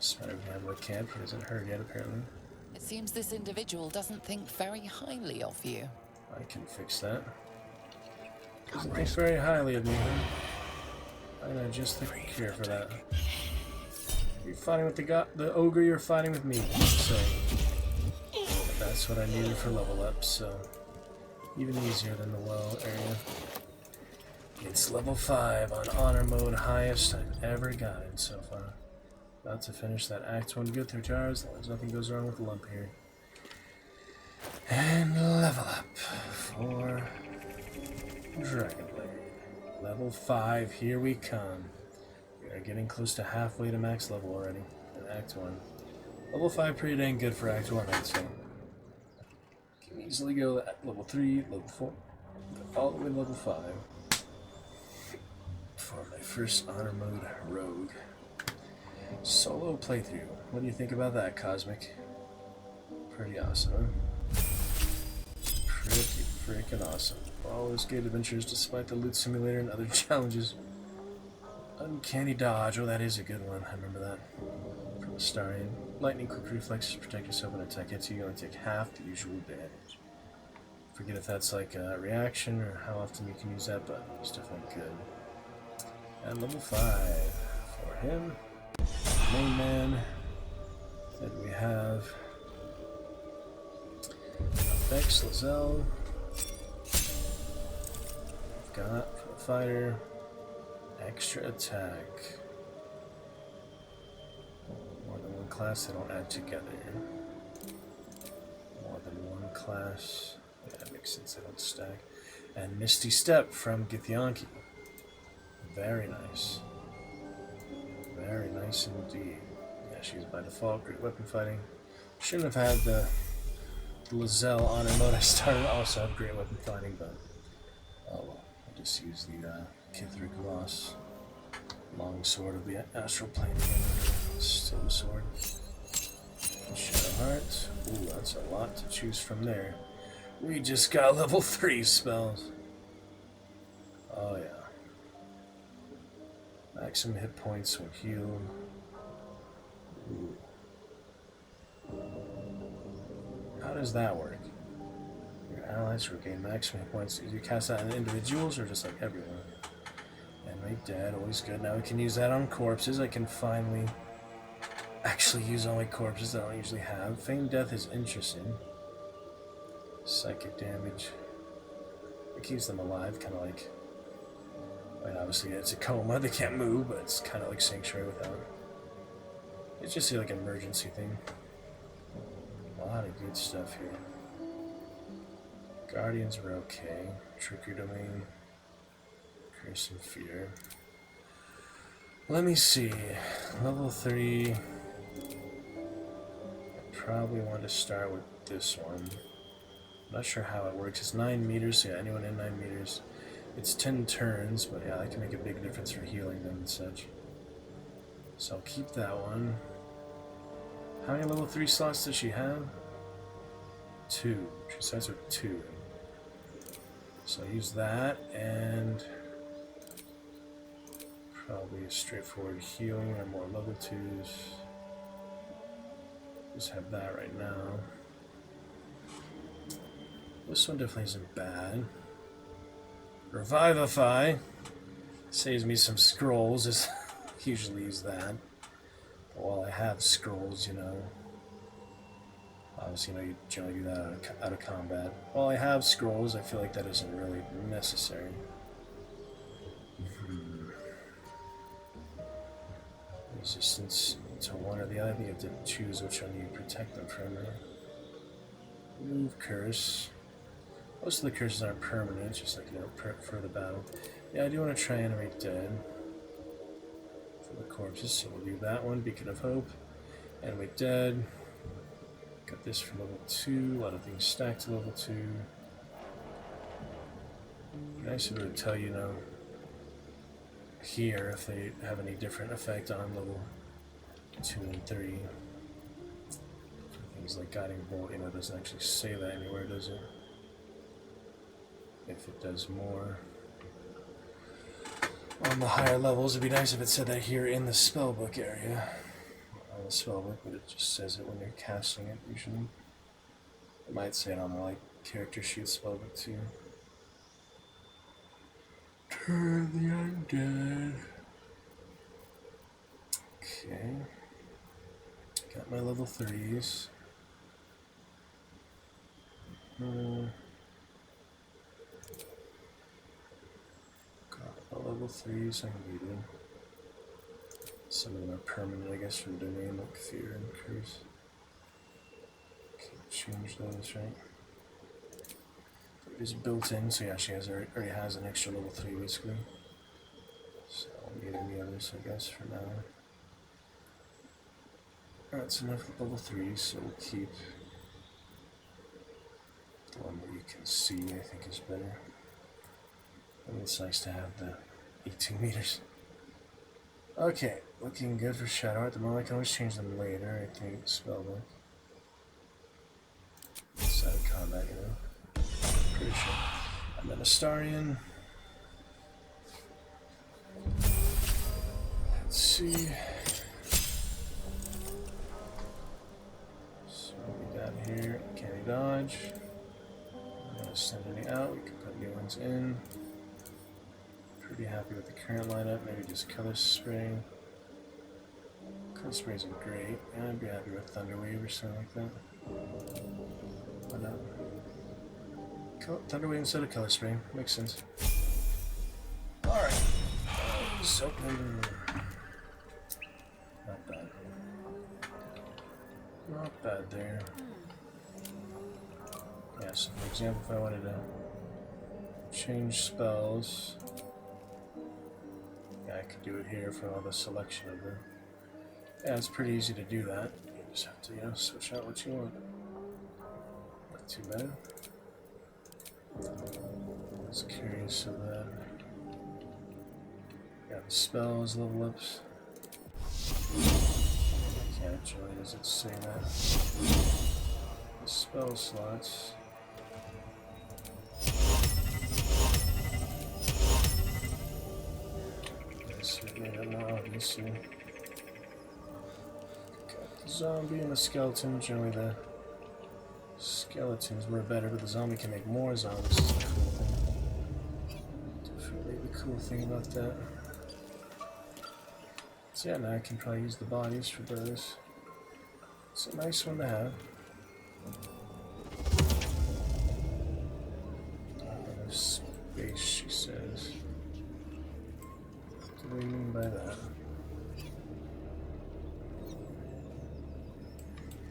B: Spider man with camp. He hasn't heard yet, apparently.
E: It seems this individual doesn't think very highly of you.
B: I can fix that. Doesn't think very highly of me, huh? I'm gonna just the cure for that. You're fighting with the ogre, you're fighting with me. So that's what I needed for level up, so even easier than the well area. It's level 5 on honor mode, highest I've ever gotten so far. About to finish that Act 1 good through jars, as long as nothing goes wrong with the lump here. And level up for Dragonblade. Level 5, here we come. We are getting close to halfway to max level already in Act 1. Level 5 pretty dang good for Act 1, I'd say. Can easily go at level 3, level 4, all the way to level 5. For my first honor mode rogue. Solo playthrough. What do you think about that, Cosmic? Pretty awesome, huh? Pretty freaking awesome. All those great adventures despite the loot simulator and other challenges. Uncanny dodge. Oh, that is a good one. I remember that. From Astarion. Lightning quick reflexes protect yourself when an attack hits you. You only take half the usual damage. Forget if that's like a reaction or how often you can use that, but it's definitely good. And level 5 for him. Main man. Then we have 𝕱𝖓𝖚. We've got for the fighter extra attack. More than one class, they don't add together. More than one class. Yeah, that makes sense, they don't stack. And Misty Step from 𝕱𝖚𝖚𝖘𝖎𝖆. Very nice. Very nice indeed. Yeah, she's by default great weapon fighting. Shouldn't have had the 𝕱𝖚𝖚 honor mode I started. Also have great weapon fighting, but oh well. I'll just use the 𝕱𝖚𝖚𝖚 long sword of the astral plane again. Still the sword. Shadowheart. Ooh, that's a lot to choose from there. We just got level 3 spells. Oh yeah. Maximum hit points when healed. Ooh. How does that work? Your allies regain maximum hit points. Do you cast that on individuals or just like everyone? And make dead, always good. Now we can use that on corpses. I can finally actually use all my corpses that I don't usually have. Feigned death is interesting. Psychic damage. It keeps them alive, kind of like. I mean, obviously it's a coma, they can't move, but it's kind of like Sanctuary without. It's just like an emergency thing. A lot of good stuff here. Guardians were okay. Trickery Domain. Curse and Fear. Let me see. Level 3. I probably want to start with this one. I'm not sure how it works. It's 9 meters, so yeah, anyone in 9 meters. It's 10 turns, but yeah, that can make a big difference for healing them and such. So I'll keep that one. How many level 3 slots does she have? 2. She starts with 2. So I'll use that, and probably a straightforward healing or more level 2s. Just have that right now. This one definitely isn't bad. Revivify saves me some scrolls. Just usually use that. But while I have scrolls, you know, obviously, you generally do that out of combat. While I have scrolls, I feel like that isn't really necessary. Resistance to one or the other. I think you have to choose which one you protect them from. Remove curse. Most of the curses aren't permanent, just like, you know, for the battle. Yeah, I do want to try Animate Dead for the corpses, so we'll do that one. Beacon of Hope. Animate Dead. Got this for level 2. A lot of things stacked to level 2. Nice of it to tell you, know, here if they have any different effect on level 2 and 3. things like guiding bolt, you know, doesn't actually say that anywhere, does it? If it does more on the higher levels, it'd be nice if it said that here in the spellbook area. On the spellbook, but it just says it when you're casting it usually. It might say it on the like character sheet spellbook too. Turn the undead. Okay. Got my level 3s. Got my level 3s I'm needing. Some of them are permanent, I guess, from domain, like fear and curse. Can't change those, right? It is built in, so yeah, she already has an extra level 3 basically. So I won't need any others, I guess, for now. Alright, that's enough with level 3, so we'll keep the one that you can see, I think is better. And it's nice to have the 18 meters. Okay, looking good for Shadow at the moment. I can always change them later, I think, spellbook. Side of combat, you know. Pretty sure. And then Astarion. Let's see. So what we got here, can we dodge? I'm gonna send any out, we can put new ones in. Pretty happy with the current lineup, maybe just color spray. Color spray isn't great, and I'd be happy with Thunderwave or something like that. Why not? Thunderwave instead of color spray, makes sense. Alright. Eyes open. Not bad. Not bad there. Yeah, so for example, if I wanted to change spells, yeah, I could do it here for all the selection of them. Yeah, it's pretty easy to do that. You just have to, you know, switch out what you want. Not too bad. I was curious of that. Yeah, the spells, level ups. I can't actually, does it say that? The spell slots. This would make it more obvious here. Got the zombie and the skeleton. Generally the skeletons were better, but the zombie can make more zombies. This is the cool thing. Definitely the cool thing about that. So yeah, now I can probably use the bodies for those. It's a nice one to have. Space, she says. What do we mean by that?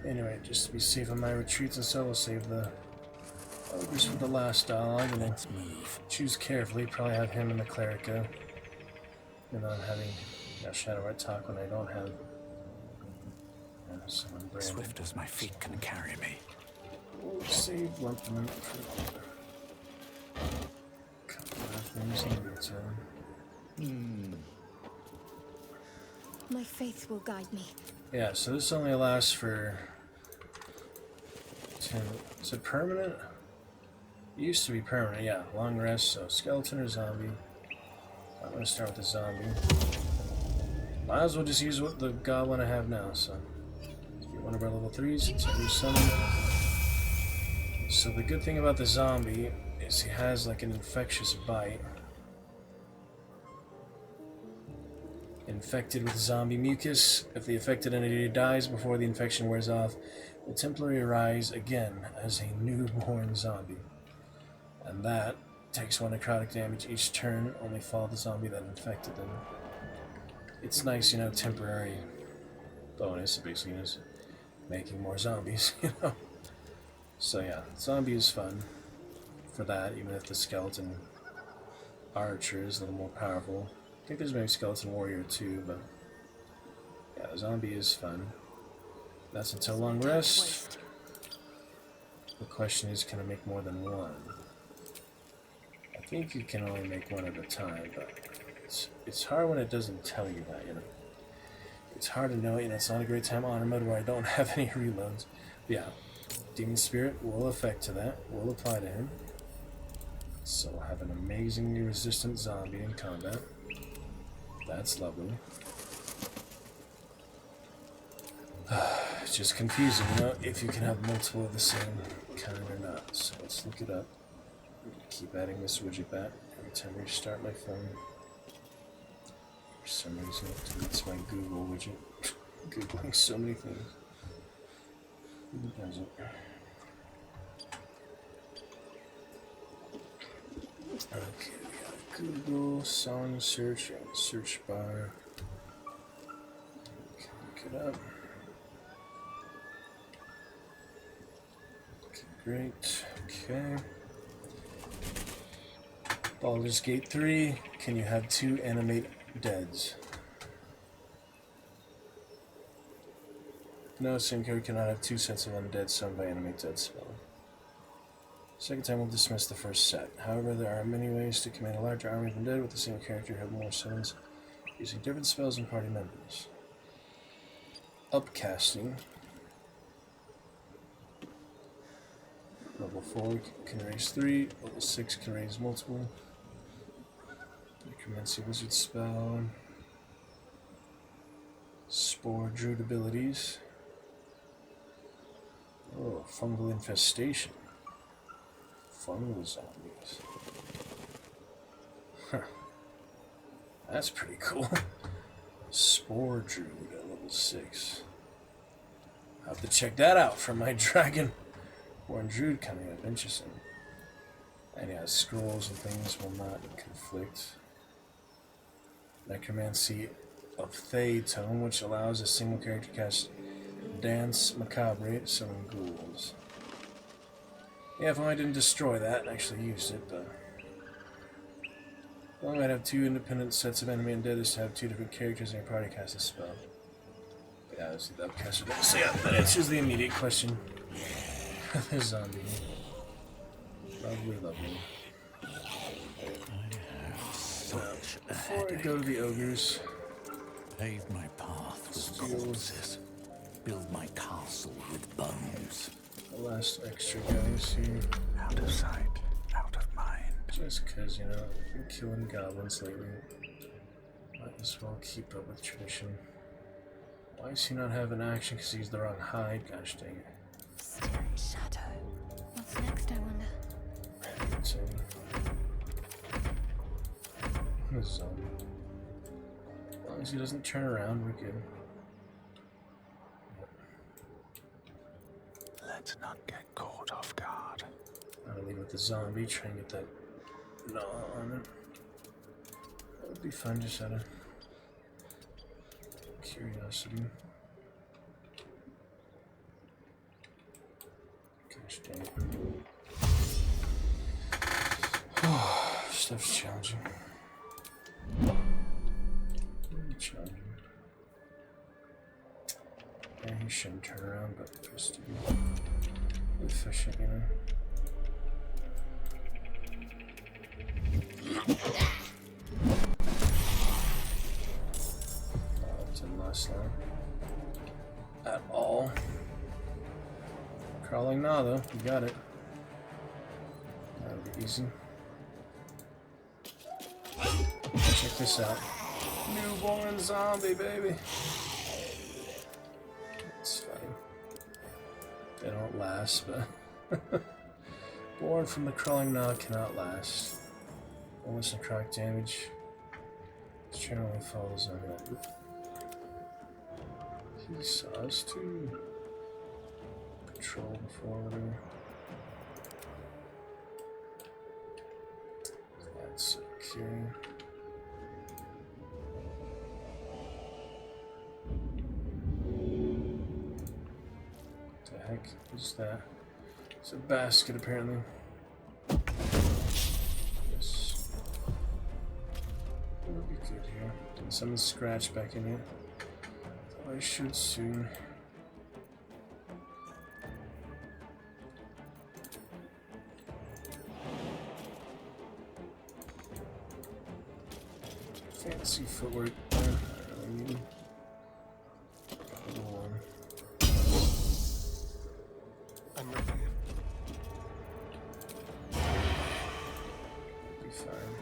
B: Anyway, just to be safe on my retreats and so, we'll save the ogres for the last dialogue, and let's move. Choose carefully, probably have him and the clerica. And I'm having Shadow Art talk when I don't have someone branded.
C: Swift as my feet can carry me.
B: We'll save Lumpman for a couple of things in return.
A: My faith will guide me.
B: Yeah, so this only lasts for 10. Is it permanent? It used to be permanent, yeah. Long rest, so skeleton or zombie. I'm gonna start with the zombie. Might as well just use what the goblin I have now, so. Let's get one of our level 3s, it's a new summon. So the good thing about the zombie is he has like an infectious bite. Infected with zombie mucus. If the affected entity dies before the infection wears off, will temporarily arise again as a newborn zombie. And that takes 1 necrotic damage each turn, only follow the zombie that infected them. It's nice, you know, temporary bonus, basically, is making more zombies, you know. So yeah, zombie is fun for that, even if the skeleton archer is a little more powerful. I think there's maybe skeleton warrior too, but yeah, zombie is fun. That's until long rest. The question is, can I make more than one? I think you can only make one at a time, but it's hard when it doesn't tell you that, you know. It's hard to know, you know, it's not a great time honor mode where I don't have any reloads. Yeah, Demon Spirit will affect to that, will apply to him. So we'll have an amazingly resistant zombie in combat. That's lovely. It's just confusing, you know, if you can have multiple of the same kind or not. So let's look it up. I'm gonna keep adding this widget back every time I restart my phone. For some reason, it's my Google widget. Googling so many things. Who does it? Okay, we got Google, song search, search bar. Okay, look it up. Okay, great. Okay. Baldur's Gate 3. Can you have 2 animate deads? No, same character cannot have 2 sets of undead summoned by animate dead spell. Second time we'll dismiss the first set. However, there are many ways to command a larger army of undead with the same character who have more summons using different spells and party members. Upcasting. Level 4 can raise 3, level 6 can raise multiple. Necromancy wizard spell. Spore druid abilities. Oh, fungal infestation. Fungal zombies. Huh. That's pretty cool. Spore druid at level 6. I'll have to check that out for my dragon born druid coming up. Interesting. And yeah, scrolls and things will not conflict. Necromancy of 𝖈𝖔𝖗𝖚, which allows a single character to cast Dance Macabre, summon ghouls. Yeah, if only I didn't destroy that and actually used it, but... The only way I'd have 2 independent sets of enemy and dead is to have 2 different characters in your party cast a spell. But yeah, this is the upcaster. So yeah, that answers the immediate question. The zombie. Lovely, lovely. Before I go to the ogres...
C: Pave my path with corpses. Build my castle with bones.
B: The last extra guys here.
C: Out of sight, out of mind.
B: Just cause, you know, I've been killing goblins lately. Might as well keep up with tradition. Why does he not have an action? Because he's the wrong hide. Gosh dang it.
G: Still in shadow.
A: What's next, I wonder?
B: The zombie. As long as he doesn't turn around, we're good.
C: Let's not get caught off guard.
B: I'll leave with the zombie, try and get that gnaw on him. That would be fun, just out of curiosity. Gosh dang it. Oh, stuff's challenging. Really challenging. Yeah, he shouldn't turn around, but just to be efficient, you know. Didn't last long at all. Crawling gnaw though, you got it. That'll be easy. Check this out. Newborn zombie, baby. It's funny. They don't last, but born from the crawling gnaw cannot last. Bonus necrotic damage. Generally follows on that. He saw us too. Control before whatever. That's okay. What the heck is that? It's a basket apparently. Yes. It'll be good here. Didn't summon Scratch back in yet. Though I should soon. Fancy footwork. I don't really need. fine.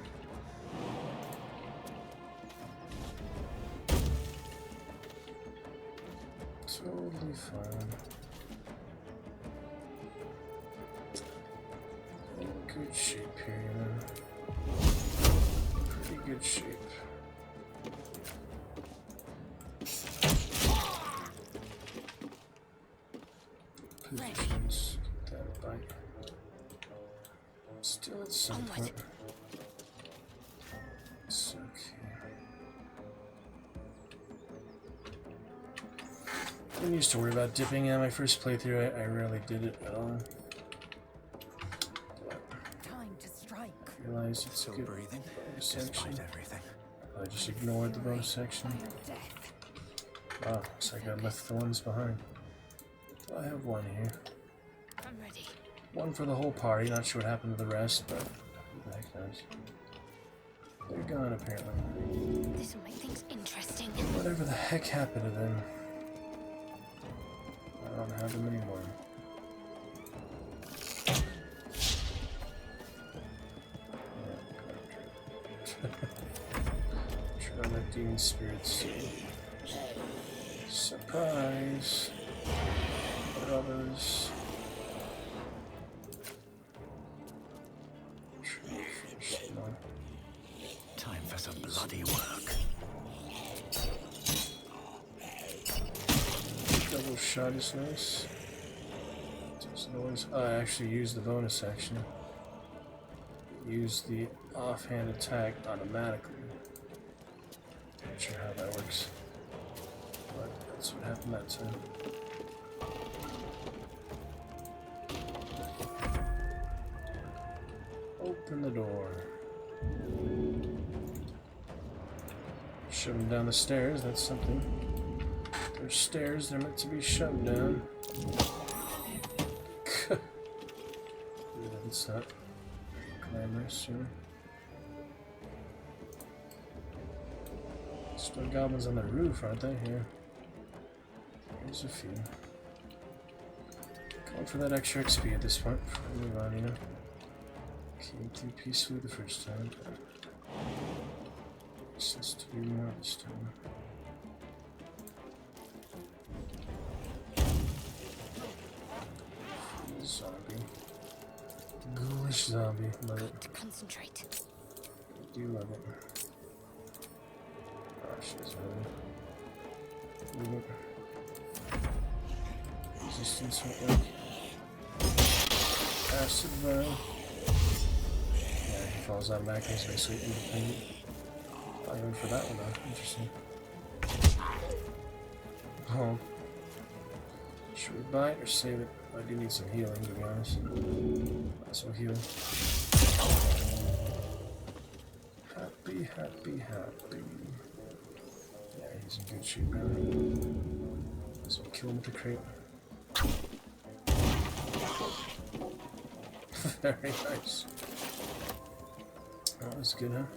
B: Totally fine. In good shape here, you know. Pretty good shape. Positions. Get that bite. Still at some point. It's okay. I didn't used to worry about dipping on my first playthrough. I rarely did it at all.
G: Time to strike.
B: I realized it's a good
C: breathing,
B: bonus section.
C: despite everything.
B: I just ignored the bonus section. Wow, looks like I left the ones behind. I have one here.
A: I'm ready.
B: One for the whole party. Not sure what happened to the rest, but who the heck knows. They're gone apparently.
A: This will make things interesting.
B: Whatever the heck happened to them. I don't have them anymore. Try my demon spirits. Surprise! Brothers.
C: Time for some bloody work.
B: Double shot is nice. Doesn't always. I actually used the bonus action. Use the offhand attack automatically. Not sure how that works, but that's what happened that time. Open the door. Shove them down the stairs, that's something. There's stairs, they're meant to be shoved down. It's not glamorous, you know. Still goblins on the roof, aren't they? Here. There's a few. Going for that extra XP at this point before we move on, you know. Came through peacefully the first time. Seems to be more this time. Zombie. Ghoulish zombie. Love it.
A: To concentrate.
B: I do love it. Oh, she's moving. Resistance won't work. Acid burn. Yeah, he falls automatically. He's basically independent. I went for that one though. Interesting. Oh. Should we bite or save it? I do need some healing, to be honest. Might as well heal. Happy, happy, happy. Yeah, he's in good shape now. Might as well kill him with the crate. Very nice. That was good, huh?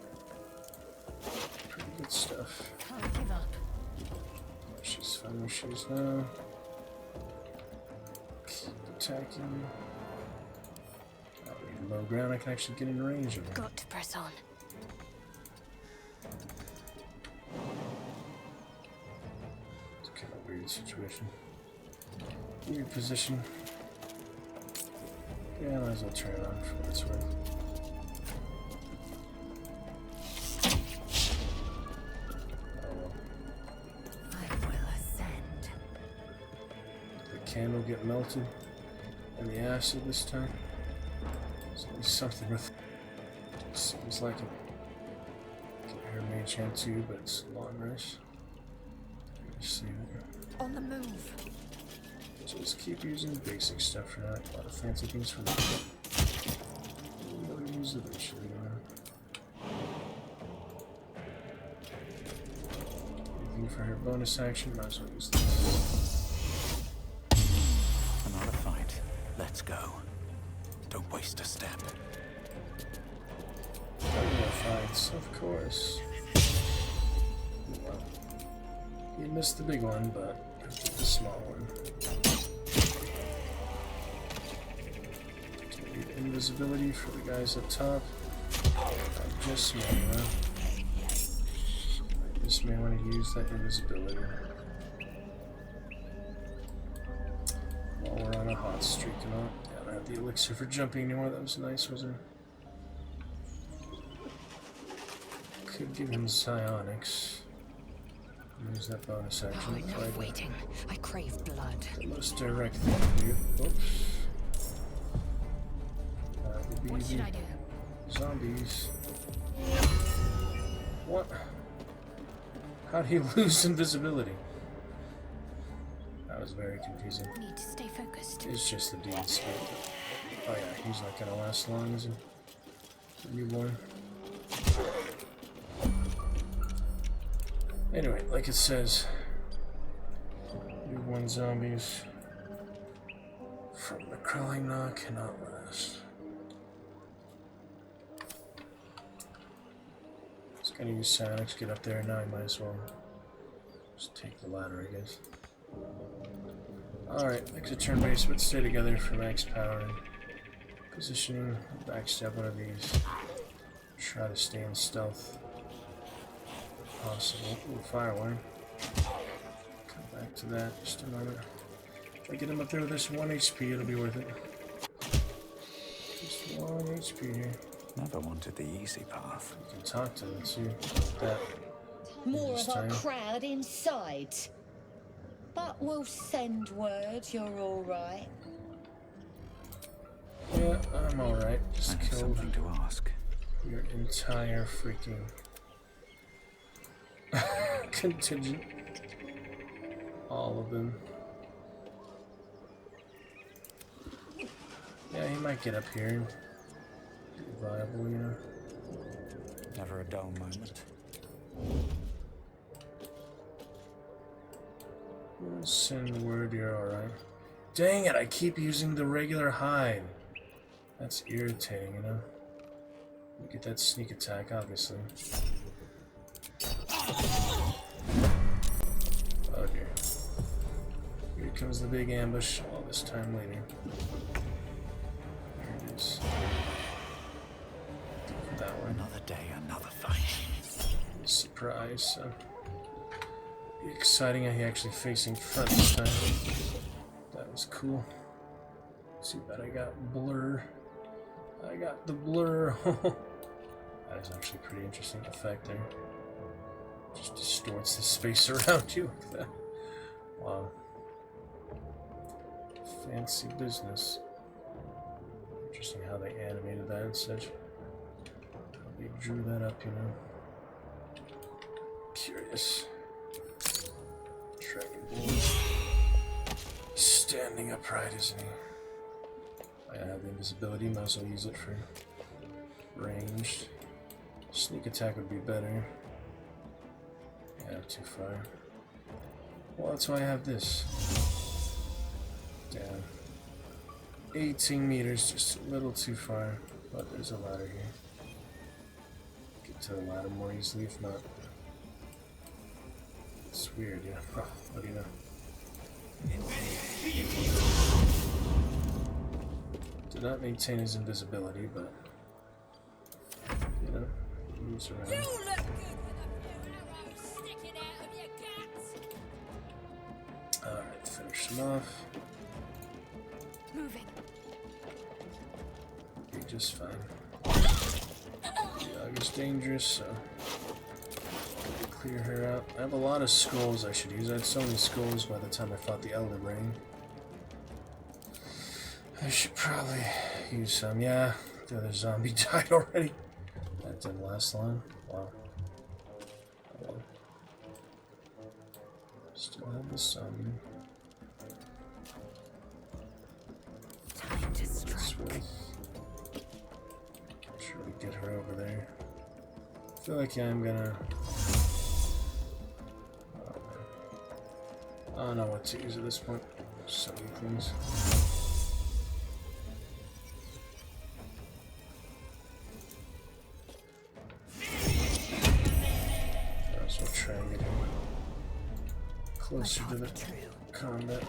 B: Pretty good stuff.
A: Can't give up.
B: She's fine where she is now. Keep attacking. Oh, in low ground, I can actually get in range of her.
A: Got to press on.
B: It's kind of a weird situation. Weird position. Yeah, I might as well turn it on for what it's worth. Oh well.
G: I will ascend.
B: The candle get melted and the acid this time. There's at least something with it. Seems like it. Get her mage hand too, but it's long rest. Just save it.
G: On the move.
B: Just keep using basic stuff for now. A lot of fancy things for that. We'll use it eventually. Anything for her bonus action, might as well use this.
C: Another fight. Let's go. Don't waste a step.
B: More fights, of course. Well, you missed the big one, but the small one. Invisibility for the guys up top. just me, you know? I just may want to use that invisibility. While we're on a hot streak and all. Yeah, I don't have the elixir for jumping anymore. That was nice, wasn't it? Could give him psionics. Use that bonus action.
D: Enough waiting. I crave blood.
B: The most direct thing to do. Oops. Would be
D: What should I do?
B: zombies. What? How'd he lose invisibility? That was very confusing.
A: Need to stay focused.
B: It's just the demon spirit. Oh yeah, he's not gonna last long, is he? The newborn. Anyway, like it says, newborn zombies from the 𝕱𝖓𝖚 cannot last. Just gonna use psionics, get up there now. I might as well just take the ladder, I guess. Alright, exit turn base, but stay together for max power and positioning. Backstab one of these. Try to stay in stealth. Possible. Ooh, firewire. Come back to that just a moment. If I get him up there with this 1 HP, it'll be worth it. Just 1 HP here.
C: Never wanted the easy path.
B: You can talk to him too. That.
H: More
B: This
H: of our
B: time.
H: crowd inside. But we'll send word you're all right.
B: Yeah, I'm alright.
C: I
B: Just
C: have
B: killed
C: something to ask.
B: your entire freaking contingent. All of them. Yeah, he might get up here and be viable, you know.
C: Never a dull moment.
B: We'll send word you're alright. Dang it, I keep using the regular hide. That's irritating, you know. We get that sneak attack, obviously. Oh dear. Here comes the big ambush, all this time later. There it is. That one.
C: Another day, another fight.
B: Surprise, so. Be exciting how he actually facing front this time. That was cool. Too bad I got blur. I got the blur. That is actually a pretty interesting effect there. Just distorts the space around you like that. Wow. Fancy business. Interesting how they animated that and such. How they drew that up, you know. Curious. Dragonborn. Standing upright, isn't he? I have the invisibility, might as well use it for ranged. Sneak attack would be better. Yeah, too far. Well, that's why I have this. Damn. 18 meters, just a little too far. But there's a ladder here. Get to the ladder more easily, if not. It's weird, yeah. Oh, what do you know? Did not maintain his invisibility, but you know, he moves around.
A: You look good with a few arrows sticking out of your guts.
B: Alright, finish him off.
A: Moving.
B: Be just fine. The dog is dangerous, so clear her out. I have a lot of skulls I should use. I had so many skulls by the time I fought the 𝕱𝖚𝖚. I should probably use some. Yeah, the other zombie died already. That didn't last long. Wow. Oh, well. Still have the zombie.
D: Time to strike.
B: Sure we get her over there. I feel like I'm gonna. I don't know what to use at this point. So many things. Might as well try and get him closer to the combat.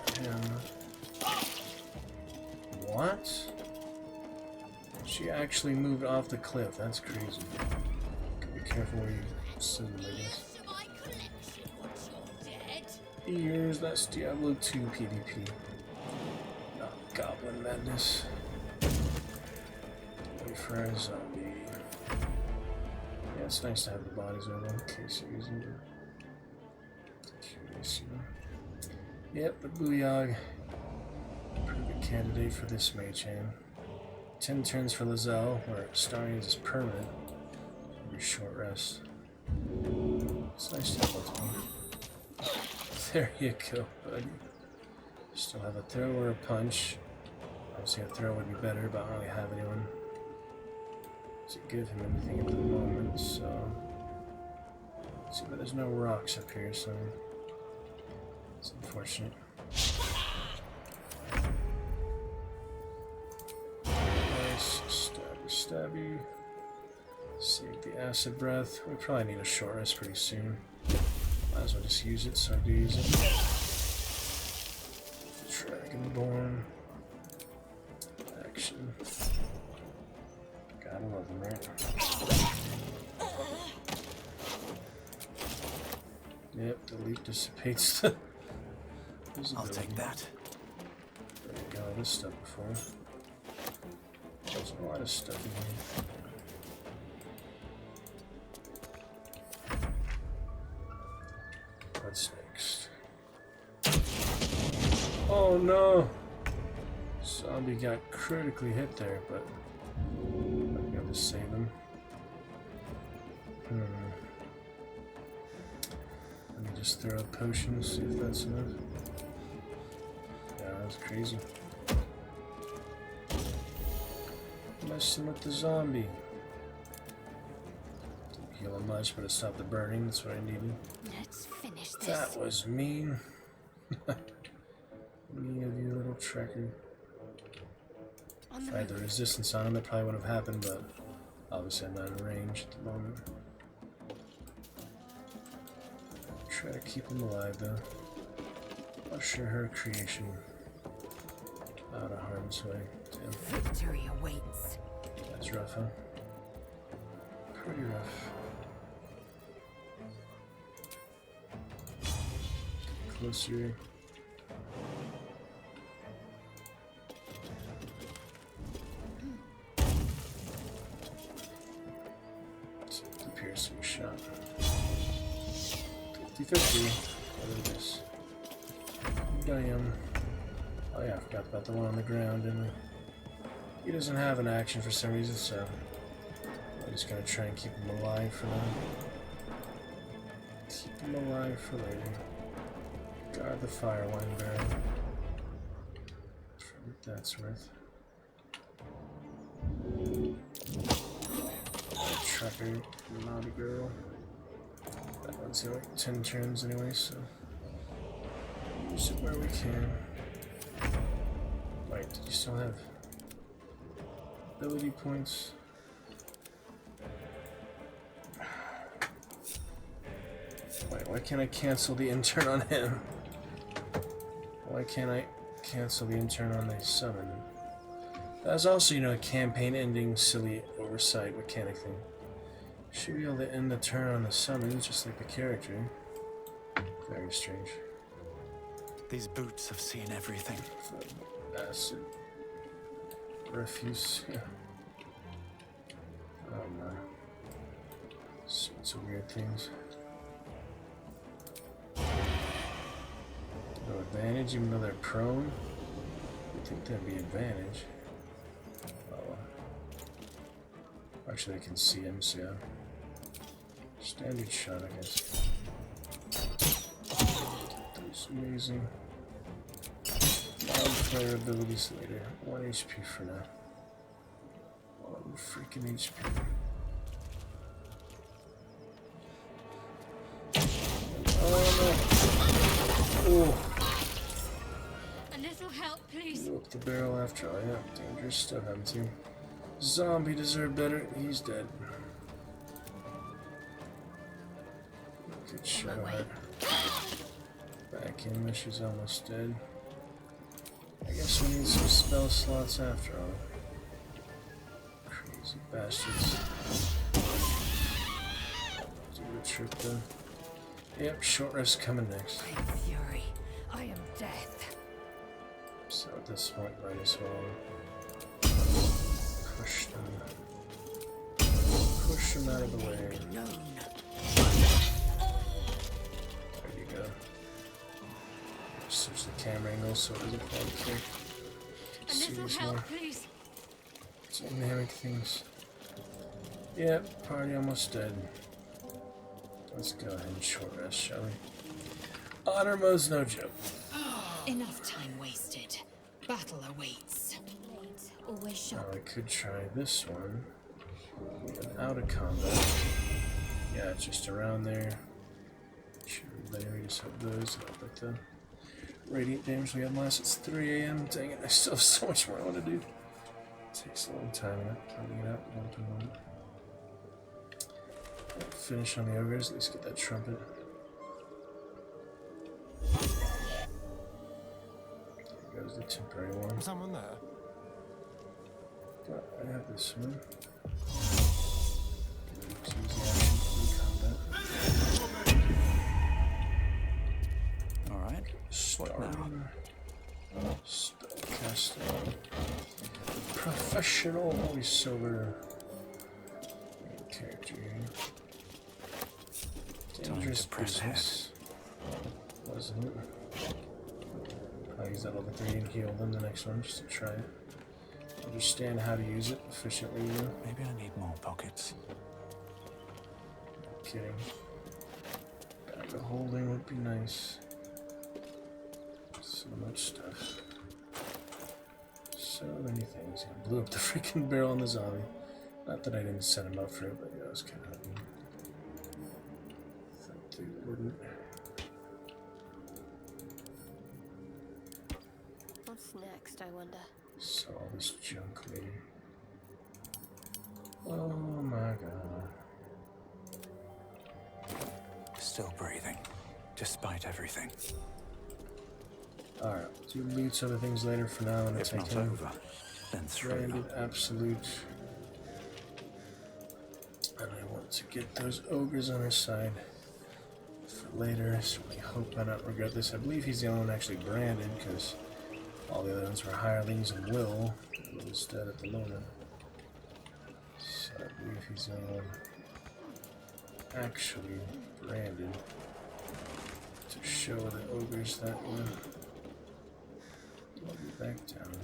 B: What? She actually moved off the cliff. That's crazy. careful where you send them, I guess. Here's that's Diablo 2 PvP. Not Goblin Madness. Wait for a zombie. Yeah, it's nice to have the bodies over in case you're using them. Curious, you know. Yep, the 𝖈𝖔𝖓. Perfect candidate for this mage hand. 10 turns for 𝕱𝖔𝖓, where Astarion's is permanent. Every short rest. It's nice to have multiple. There you go, buddy. Still have a throw or a punch. Obviously a throw would be better, but I don't really have anyone to give him anything at the moment, so... See, but there's no rocks up here, so... It's unfortunate. Nice. Stabby, stabby. Save the acid breath. We probably need a short rest pretty soon. Might as well just use it, so I do use it. Dragonborn. Action. Gotta love them, right? Yep, the leaf dissipates the visibility.
C: I'll take that.
B: There we go, this stuff before. There's a lot of stuff in here. What's next? Oh no! Zombie got critically hit there, but I'm gonna save him. Let me just throw a potion, see if that's enough. Yeah, that was crazy. Messing with the zombie. Didn't heal him much, but it stopped the burning. That's what I needed.
G: Let's finish this.
B: That was mean. Mean of you, little tracker. If I had the resistance on him, that probably would have happened, but obviously I'm not in range at the moment. Try to keep him alive, though. Usher her creation out of harm's way. Damn.
G: Victory awaits.
B: That's rough, huh? Pretty rough. Closer. The piercing shot. 50-50. What is this? Damn. Oh yeah, I forgot about the one on the ground, didn't we? He doesn't have an action for some reason, so I'm just gonna try and keep him alive for now. Keep him alive for later. Guard the fire wine barrel. For what that's worth. Tracker, naughty girl. That one's like 10 turns anyway, so use it where we can. Wait, did you still have ability points? Wait, why can't I cancel the intern on him? Why can't I cancel the intern on the summon? That's also, you know, a campaign-ending silly oversight mechanic thing. Should be able to end the turn on the summon, just like the character. Very strange.
C: These boots have seen everything.
B: Acid. Refuse. Yeah. Oh no. Sorts of weird things. No advantage, even though they're prone? You'd think that'd be advantage. Oh. Actually, I can see him, so yeah. Standard shot, I guess. That's amazing. Player abilities later. 1 HP for now. 1 freaking HP. Oh no! Oh!
A: A little help, please.
B: Blew up the barrel after all. Yeah, dangerous stuff, haven't you? Zombie deserved better. He's dead. Good shot. Back in when she's almost dead. I guess we need some spell slots after all. Crazy bastards. trip though. Yep, short rest coming next.
G: I am fury. I am death.
B: So at this point, might as well push them out of the way. There you go. Switch the camera angle so it doesn't fall through. See these more
A: please.
B: dynamic things. Yep, party almost dead. Let's go ahead and short rest, shall we? Honor mode's no joke.
D: Enough time wasted. Battle awaits.
G: Always
B: Now
G: sharp.
B: I could try this one. Even out of combat. Yeah, it's just around there. Should we just have those up at the radiant damage we had last. It's 3 AM. Dang it, I still have so much more I want to do. It takes a long time planning it out one to one. Finish on the ogres, at least get that trumpet. There goes the temporary one.
F: Someone there?
B: But I have this one. Use the action in combat.
C: Alright.
B: Starting. Spellcasting. Professional voiceover. Character here. Dangerous business. Wasn't it? I'll use that level 3 and heal them the next one just to try it. Understand how to use it efficiently.
C: Maybe I need more pockets.
B: Kidding. Bag of holding would be nice. So much stuff. So many things. I blew up the freaking barrel on the zombie. Not that I didn't set him up for it, but yeah, it was kind of. Thought they wouldn't.
A: What's next, I wonder?
B: Saw all this junk later. Oh my god.
C: Still breathing, despite everything.
B: Alright, do loot some other things later for now.
C: If not over, then through.
B: Branded absolute. And I want to get those ogres on our side for later. I certainly hope I not regret this. I believe he's the only one actually branded because all the other ones were hirelings and will instead at the moment. So I believe he's the only one actually branded to show the ogres that one. I'll be back down.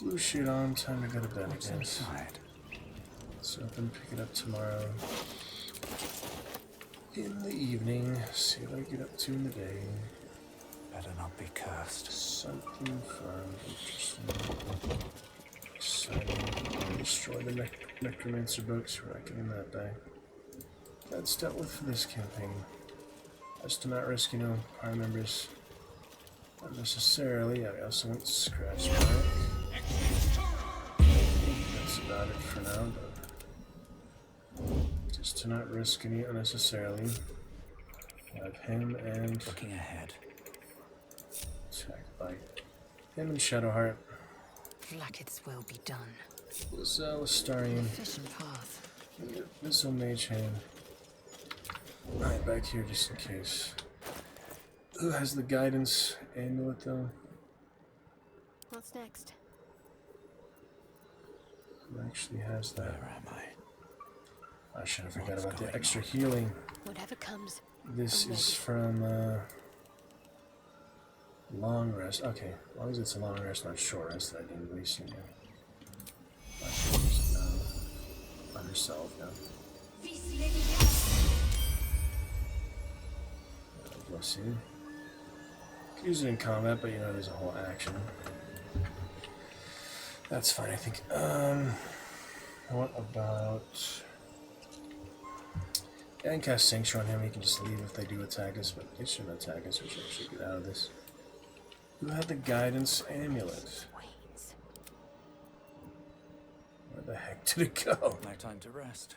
B: Blue shit on, time to go to bed
C: What's
B: again.
C: inside?
B: So I can pick it up tomorrow in the evening. See what I get up to in the day.
C: Better not be cursed.
B: Something fun, interesting, exciting. I'll destroy the necromancer books. We're reckoning that die. That's dealt with for this campaign. As to not risk, party members unnecessarily. I also won't scratch back. That's about it for now, but just to not risk any unnecessarily. Have him and
C: Looking ahead.
B: attacked by him and Shadowheart.
D: Vlaakith's will be done.
B: 𝕱𝖓𝖗 Astarion.
D: Efficient path.
B: 𝕱𝖓𝖗𝖚. Right back here just in case. Who has the guidance amulet though?
A: What's next?
B: Who actually has that?
C: Where am I?
B: I should have forgot
C: What's
B: about the
C: going
B: extra
C: on?
B: healing.
A: Whatever comes.
B: This is from long rest. Okay, as long as it's a long rest, not short rest, that I didn't waste it. I should use it now. By herself now. Bless you. Could use it in combat, but there's a whole action. That's fine, I think. What about? I can cast Sanctuary on him. He can just leave if they do attack us, but they shouldn't attack us. We should actually get out of this. Who had the guidance amulet? Where the heck did it go?
C: No time to rest.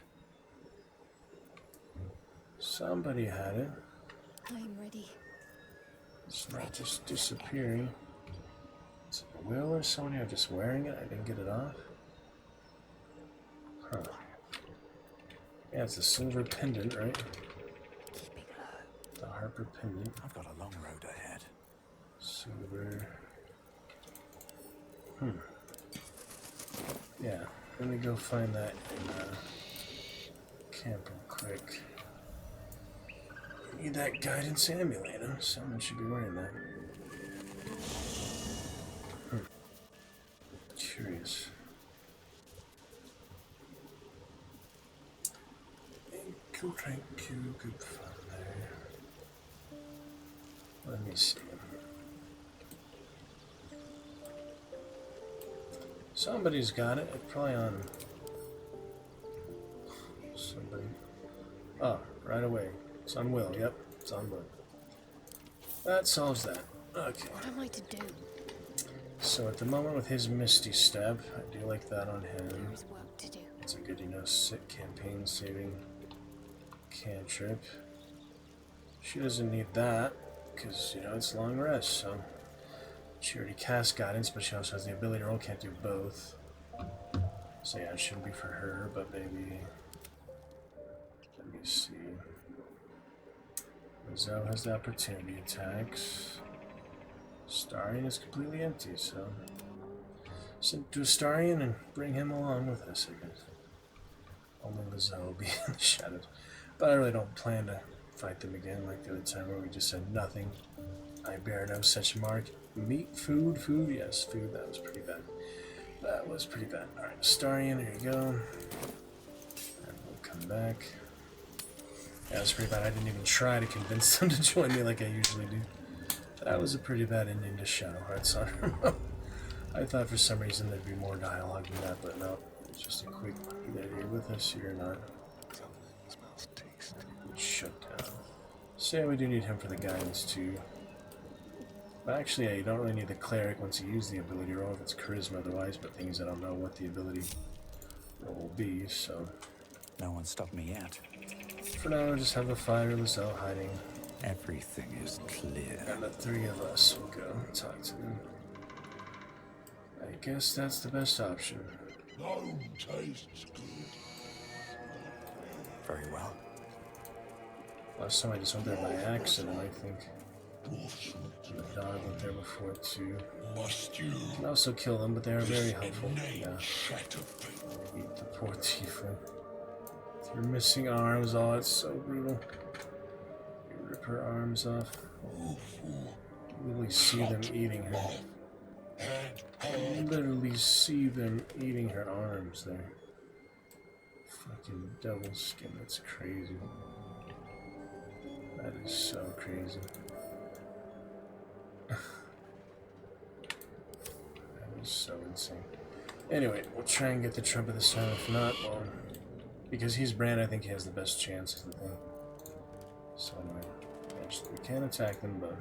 B: Somebody had it.
A: I'm ready.
B: It's not just disappearing. Is it Will or somebody? I'm just wearing it. I didn't get it off. Huh. Yeah, it's a silver pendant, right?
G: Keeping low.
B: The Harper pendant.
C: I've got a long road ahead.
B: Silver. Yeah, let me go find that in camp real quick. Need that guidance amulet, huh? Someone should be wearing that. Curious. Thank you, good fun there. Let me see. Somebody's got it. It's probably on somebody. Oh, right away. It's on Will. Yep, it's on Will. That solves that. Okay.
A: What am I to do?
B: So at the moment with his Misty Step, I do like that on him.
A: There is work to do.
B: It's a good, campaign saving cantrip. She doesn't need that, because, it's long rest, so... She already cast guidance, but she also has the ability to roll, can't do both. So yeah, it shouldn't be for her, but maybe... Let me see... Rizzo has the opportunity attacks. Astarion is completely empty, so... Send to Astarion and bring him along with us, I guess. Only Rizzo will be in the shadows. But I really don't plan to fight them again like the other time where we just said nothing. I bear no such mark. Meat, food, yes, food, that was pretty bad. That was pretty bad. Alright, Astarion, here you go. And we'll come back. Yeah, that's pretty bad. I didn't even try to convince them to join me like I usually do. That was a pretty bad ending to Shadowheart's Honor. I thought for some reason there'd be more dialogue than that, but no. It's just a quick, either you're with us or you're not. Shut down. So yeah, we do need him for the guidance too. But actually, yeah, you don't really need the cleric once you use the ability roll if it's charisma otherwise, but things I don't know what the ability roll will be, so...
C: No one stopped me yet.
B: For now, we'll just have the fireless L hiding.
C: Everything is clear.
B: And the three of us will go and talk to them. I guess that's the best option.
I: No tastes good.
C: Very well.
B: Last time I just went there by accident, I think. The dog went there before too.
I: Must you?
B: You can also kill them, but they are very helpful. Yeah.
I: Shatterfate.
B: Eat the poor Tifa. You're missing arms, oh, it's so brutal. You rip her arms off. You literally see them eating her. You literally see them eating her arms there. Fucking devil skin, that's crazy. That is so crazy. That is so insane. Anyway, we'll try and get the trumpet this time. If not, well, because he's Brand, I think he has the best chance is the thing. So anyway, actually, we can attack them, but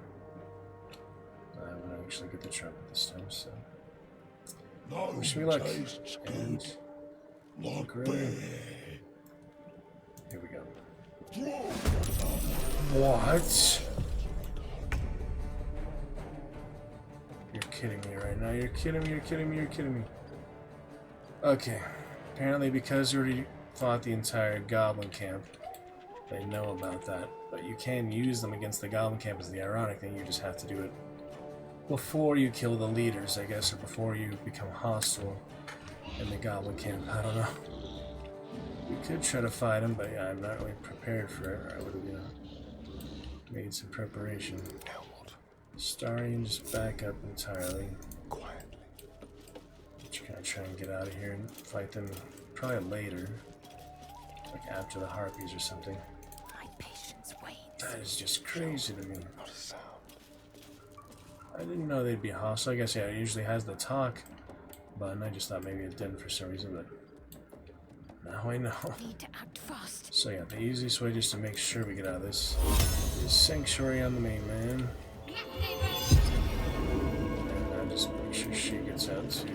B: I want to actually get the trumpet this time. So wish me luck. And great. Here we go. What? You're kidding me right now. You're kidding me, you're kidding me, you're kidding me. Okay. Apparently because we already fought the entire goblin camp, they know about that. But you can use them against the goblin camp is the ironic thing. You just have to do it before you kill the leaders, I guess, or before you become hostile in the goblin camp. I don't know. We could try to fight him, but yeah, I'm not really prepared for it. I would have, made some preparation. Astarion, just back up entirely.
F: Quietly.
B: Just gonna try and get out of here and fight them probably later. Like after the harpies or something.
G: My patience wanes.
B: That is just crazy to me.
F: Not a sound.
B: I didn't know they'd be hostile. I guess, yeah, it usually has the talk button. I just thought maybe it didn't for some reason, but now I know.
G: Need to act fast.
B: So yeah, the easiest way just to make sure we get out of this is Sanctuary on the mainland. And I just make sure she gets out to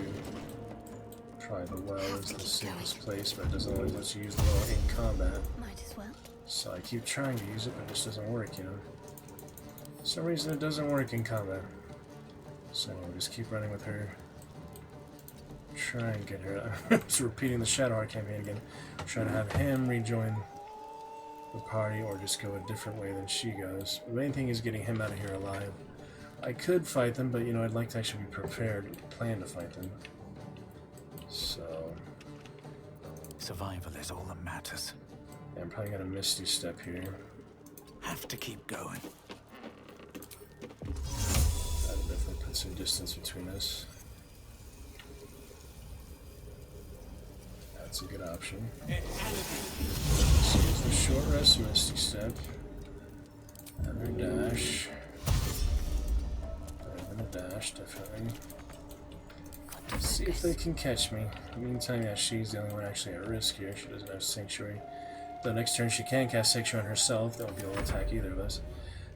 B: probably the well is the safest place, but it doesn't always let you use the well in combat.
G: Might as well.
B: So I keep trying to use it, but it just doesn't work, you know. For some reason it doesn't work in combat. So we'll just keep running with her. Try and get her. I'm just repeating the Shadowheart campaign again. Try to have him rejoin the party or just go a different way than she goes. The main thing is getting him out of here alive. I could fight them, but you know, I'd like to actually be prepared and plan to fight them. So...
C: Survival is all that matters.
B: yeah, I'm probably gonna Misty Step here.
C: Have to keep going.
B: That'll definitely put some distance between us. That's a good option. So use the short rest, Misty Step. And her dash. Better than a dash, definitely. Let's see if they can catch me. In the meantime, yeah, she's the only one actually at risk here. She doesn't have Sanctuary. The next turn she can cast Sanctuary on herself. That won't be able to attack either of us.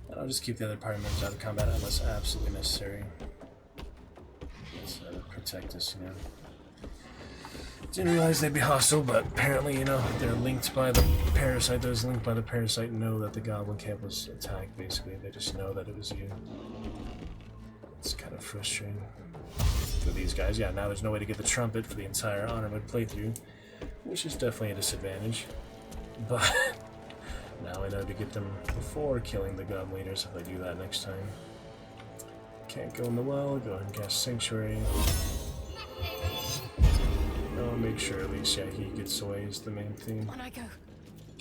B: And I'll just keep the other party members out of combat unless absolutely necessary. Let's protect us, you know. Didn't realize they'd be hostile, but apparently, you know, they're linked by the parasite. Those linked by the parasite know that the goblin camp was attacked, basically. They just know that it was you. It's kind of frustrating for these guys. Yeah, now there's no way to get the trumpet for the entire Honor Mode playthrough, which is definitely a disadvantage. But now I know to get them before killing the goblin leaders if I do that next time. Can't go in the well, go ahead and cast Sanctuary. I'll make sure at least, yeah, he gets away is the main thing.
G: On I go.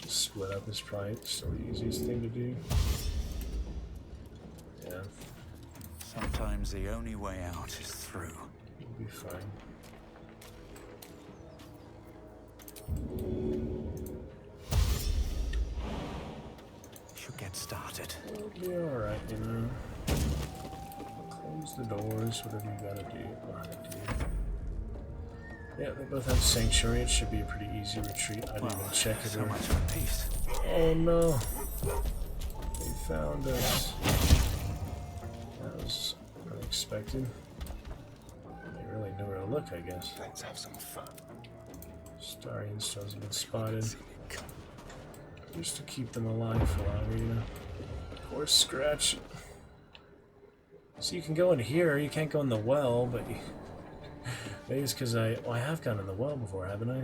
B: Split up is probably still the easiest thing to do. Yeah.
C: Sometimes the only way out is through.
B: We'll be fine.
C: Should get started.
B: We'll be alright, you know. Close the doors, whatever you gotta do. Yeah, they both have Sanctuary. It should be a pretty easy retreat. I didn't even check it.
C: So much for peace.
B: Oh no! They found us. That was unexpected. They really knew where to look, I guess.
F: Let's have some fun.
B: Astarion still hasn't been spotted. Just to keep them alive for longer, you know. Poor Scratch. So you can go in here, you can't go in the well, but you... maybe it's because I have gone in the well before, haven't I?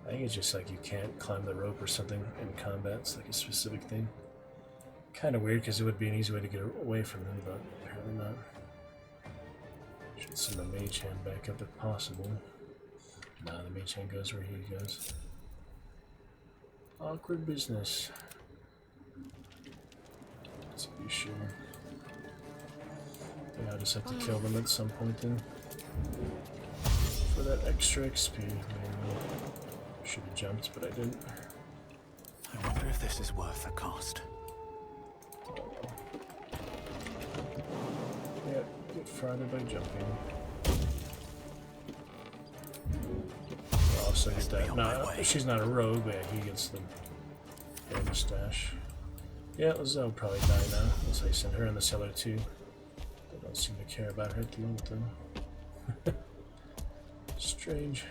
B: I think it's just like you can't climb the rope or something in combat. It's like a specific thing. Kind of weird because it would be an easy way to get away from them, but apparently not. Should send the Mage Hand back up if possible. Nah, the Mage Hand goes where he goes. Awkward business. To be sure. Yeah, I'll just have to kill them at some point then. For that extra XP. Maybe. Should have jumped, but I didn't.
C: I wonder if this is worth the cost.
B: Yeah, get frightened by jumping. Also get that. No, she's not a rogue, but yeah, he gets the bonus stash. Yeah, Lizelle will probably die now. Unless I send her in the cellar too. They don't seem to care about her at the moment though. Strange.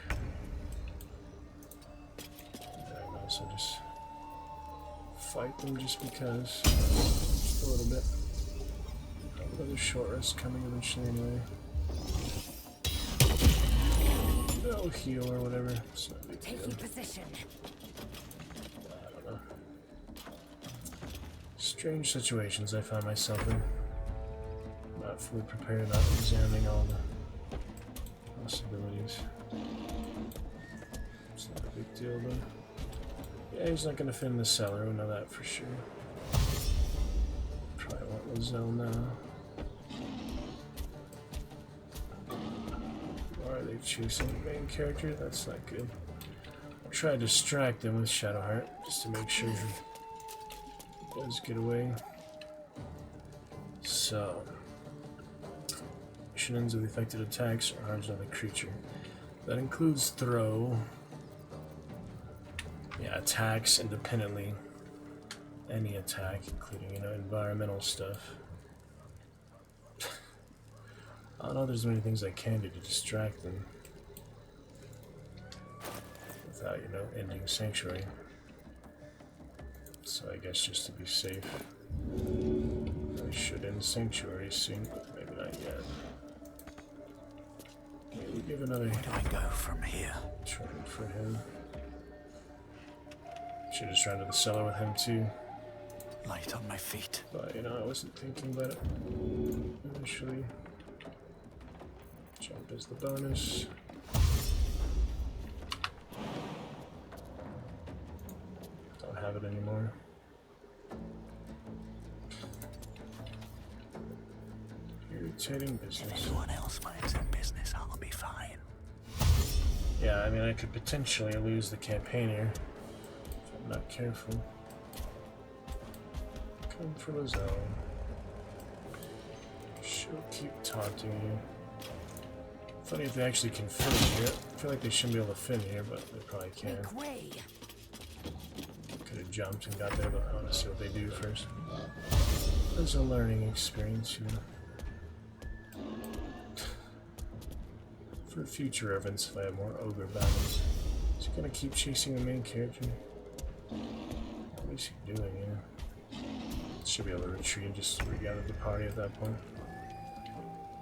B: Alright, so just fight them just because. Just a little bit. Another short rest coming eventually anyway. No heal or whatever. It's not a big deal.
G: Taking position.
B: I don't know. Strange situations I find myself in. Not fully prepared, not examining all the possibilities. It's not a big deal though. Yeah, he's not gonna fit in the cellar, we know that for sure. Probably want Lizelle now. Why are they chasing the main character? That's not good. I'll try to distract him with Shadowheart just to make sure he does get away. So, actions of affected attacks or harms another creature. That includes throw. Yeah, attacks independently. Any attack, including, you know, environmental stuff. I don't know if there's many things I can do to distract them without, you know, ending Sanctuary. So I guess just to be safe, I should end Sanctuary soon, but maybe not yet. We'll give another
C: Where do I go from here?
B: try for him. Should have tried to the cellar with him too.
C: Light on my feet.
B: But, you know, I wasn't thinking about it initially. Jump is the bonus. Don't have it anymore. Irritating business.
C: If anyone else minds their business, I'll be fine.
B: Yeah, I mean, I could potentially lose the campaign here if I'm not careful. Come for 𝕱𝖗𝖗. She'll keep taunting you. Funny if they actually can fin here. I feel like they shouldn't be able to fin here, but they probably can. Could have jumped and got there, but I want to see what they do first. There's a learning experience, you know. For future events, if I have more ogre battles. Is he gonna keep chasing the main character? What is he doing, yeah? Should be able to retreat and just regather the party at that point.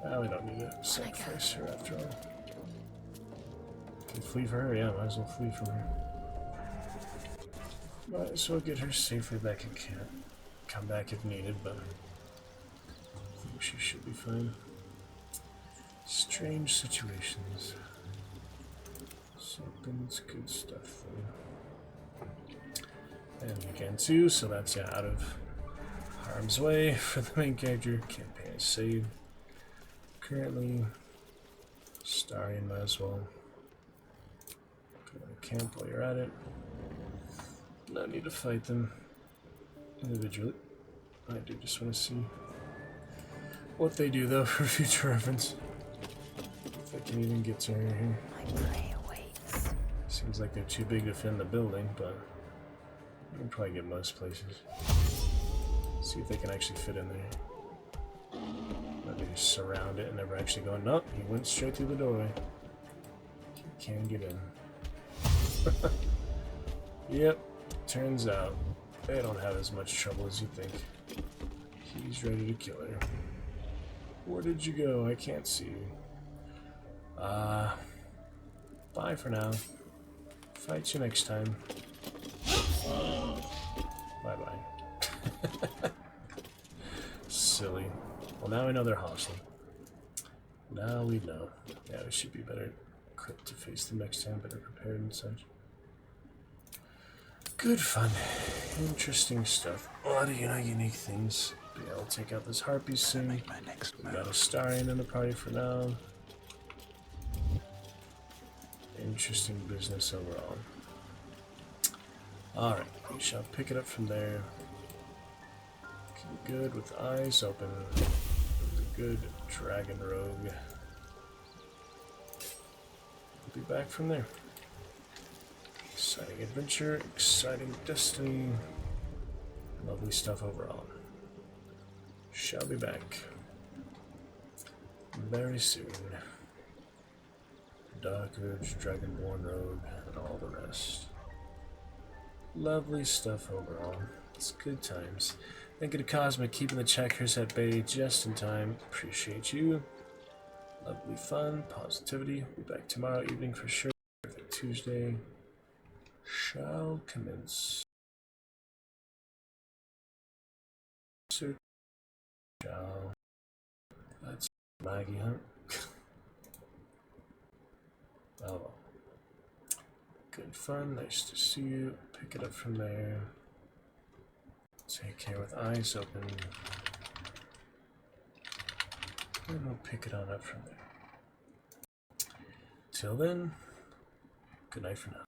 B: We don't need to sacrifice her after all. Can flee for her? Yeah, might as well flee from her. Might as well get her safely back in camp. Come back if needed, but I think she should be fine. Strange situations. Something's good stuff though. And again too, so that's out of harm's way for the main character. Campaign is saved. Currently, Astarion might as well go to camp while you're at it. No need to fight them individually. I do just want to see what they do though for future reference. If I can even get to her here.
G: My prey awaits.
B: Seems like they're too big to fit in the building, but you can probably get most places. See if they can actually fit in there. Maybe just surround it and never actually go, nope, he went straight through the doorway. He can't get in. Yep, turns out they don't have as much trouble as you think. He's ready to kill her. Where did you go? I can't see you. Bye for now. Fight you next time. Bye-bye. Silly. Well, now we know they're hostile. Now we know. Yeah, we should be better equipped to face them next time, better prepared and such. Good fun. Interesting stuff. A lot of, unique things. But yeah, I'll take out this harpy soon.
C: Make my next
B: We
C: move.
B: got Astarion in the party for now. Interesting business overall. Alright, we shall pick it up from there. Looking good with eyes open. With the good dragon rogue. We'll be back from there. Exciting adventure, exciting destiny. Lovely stuff overall. Shall be back very soon. Dark Urge, Dragonborn Rogue, and all the rest. Lovely stuff overall. It's good times. Thank you to 𝕈𝖶𝖏, keeping the checkers at bay just in time. Appreciate you. Lovely fun, positivity. We'll be back tomorrow evening for sure. Perfect Tuesday shall commence. Shall. That's Maggie Hunt. Oh well. Good fun, nice to see you. Pick it up from there. Take care with eyes open. And we'll pick it on up from there. Till then, good night for now.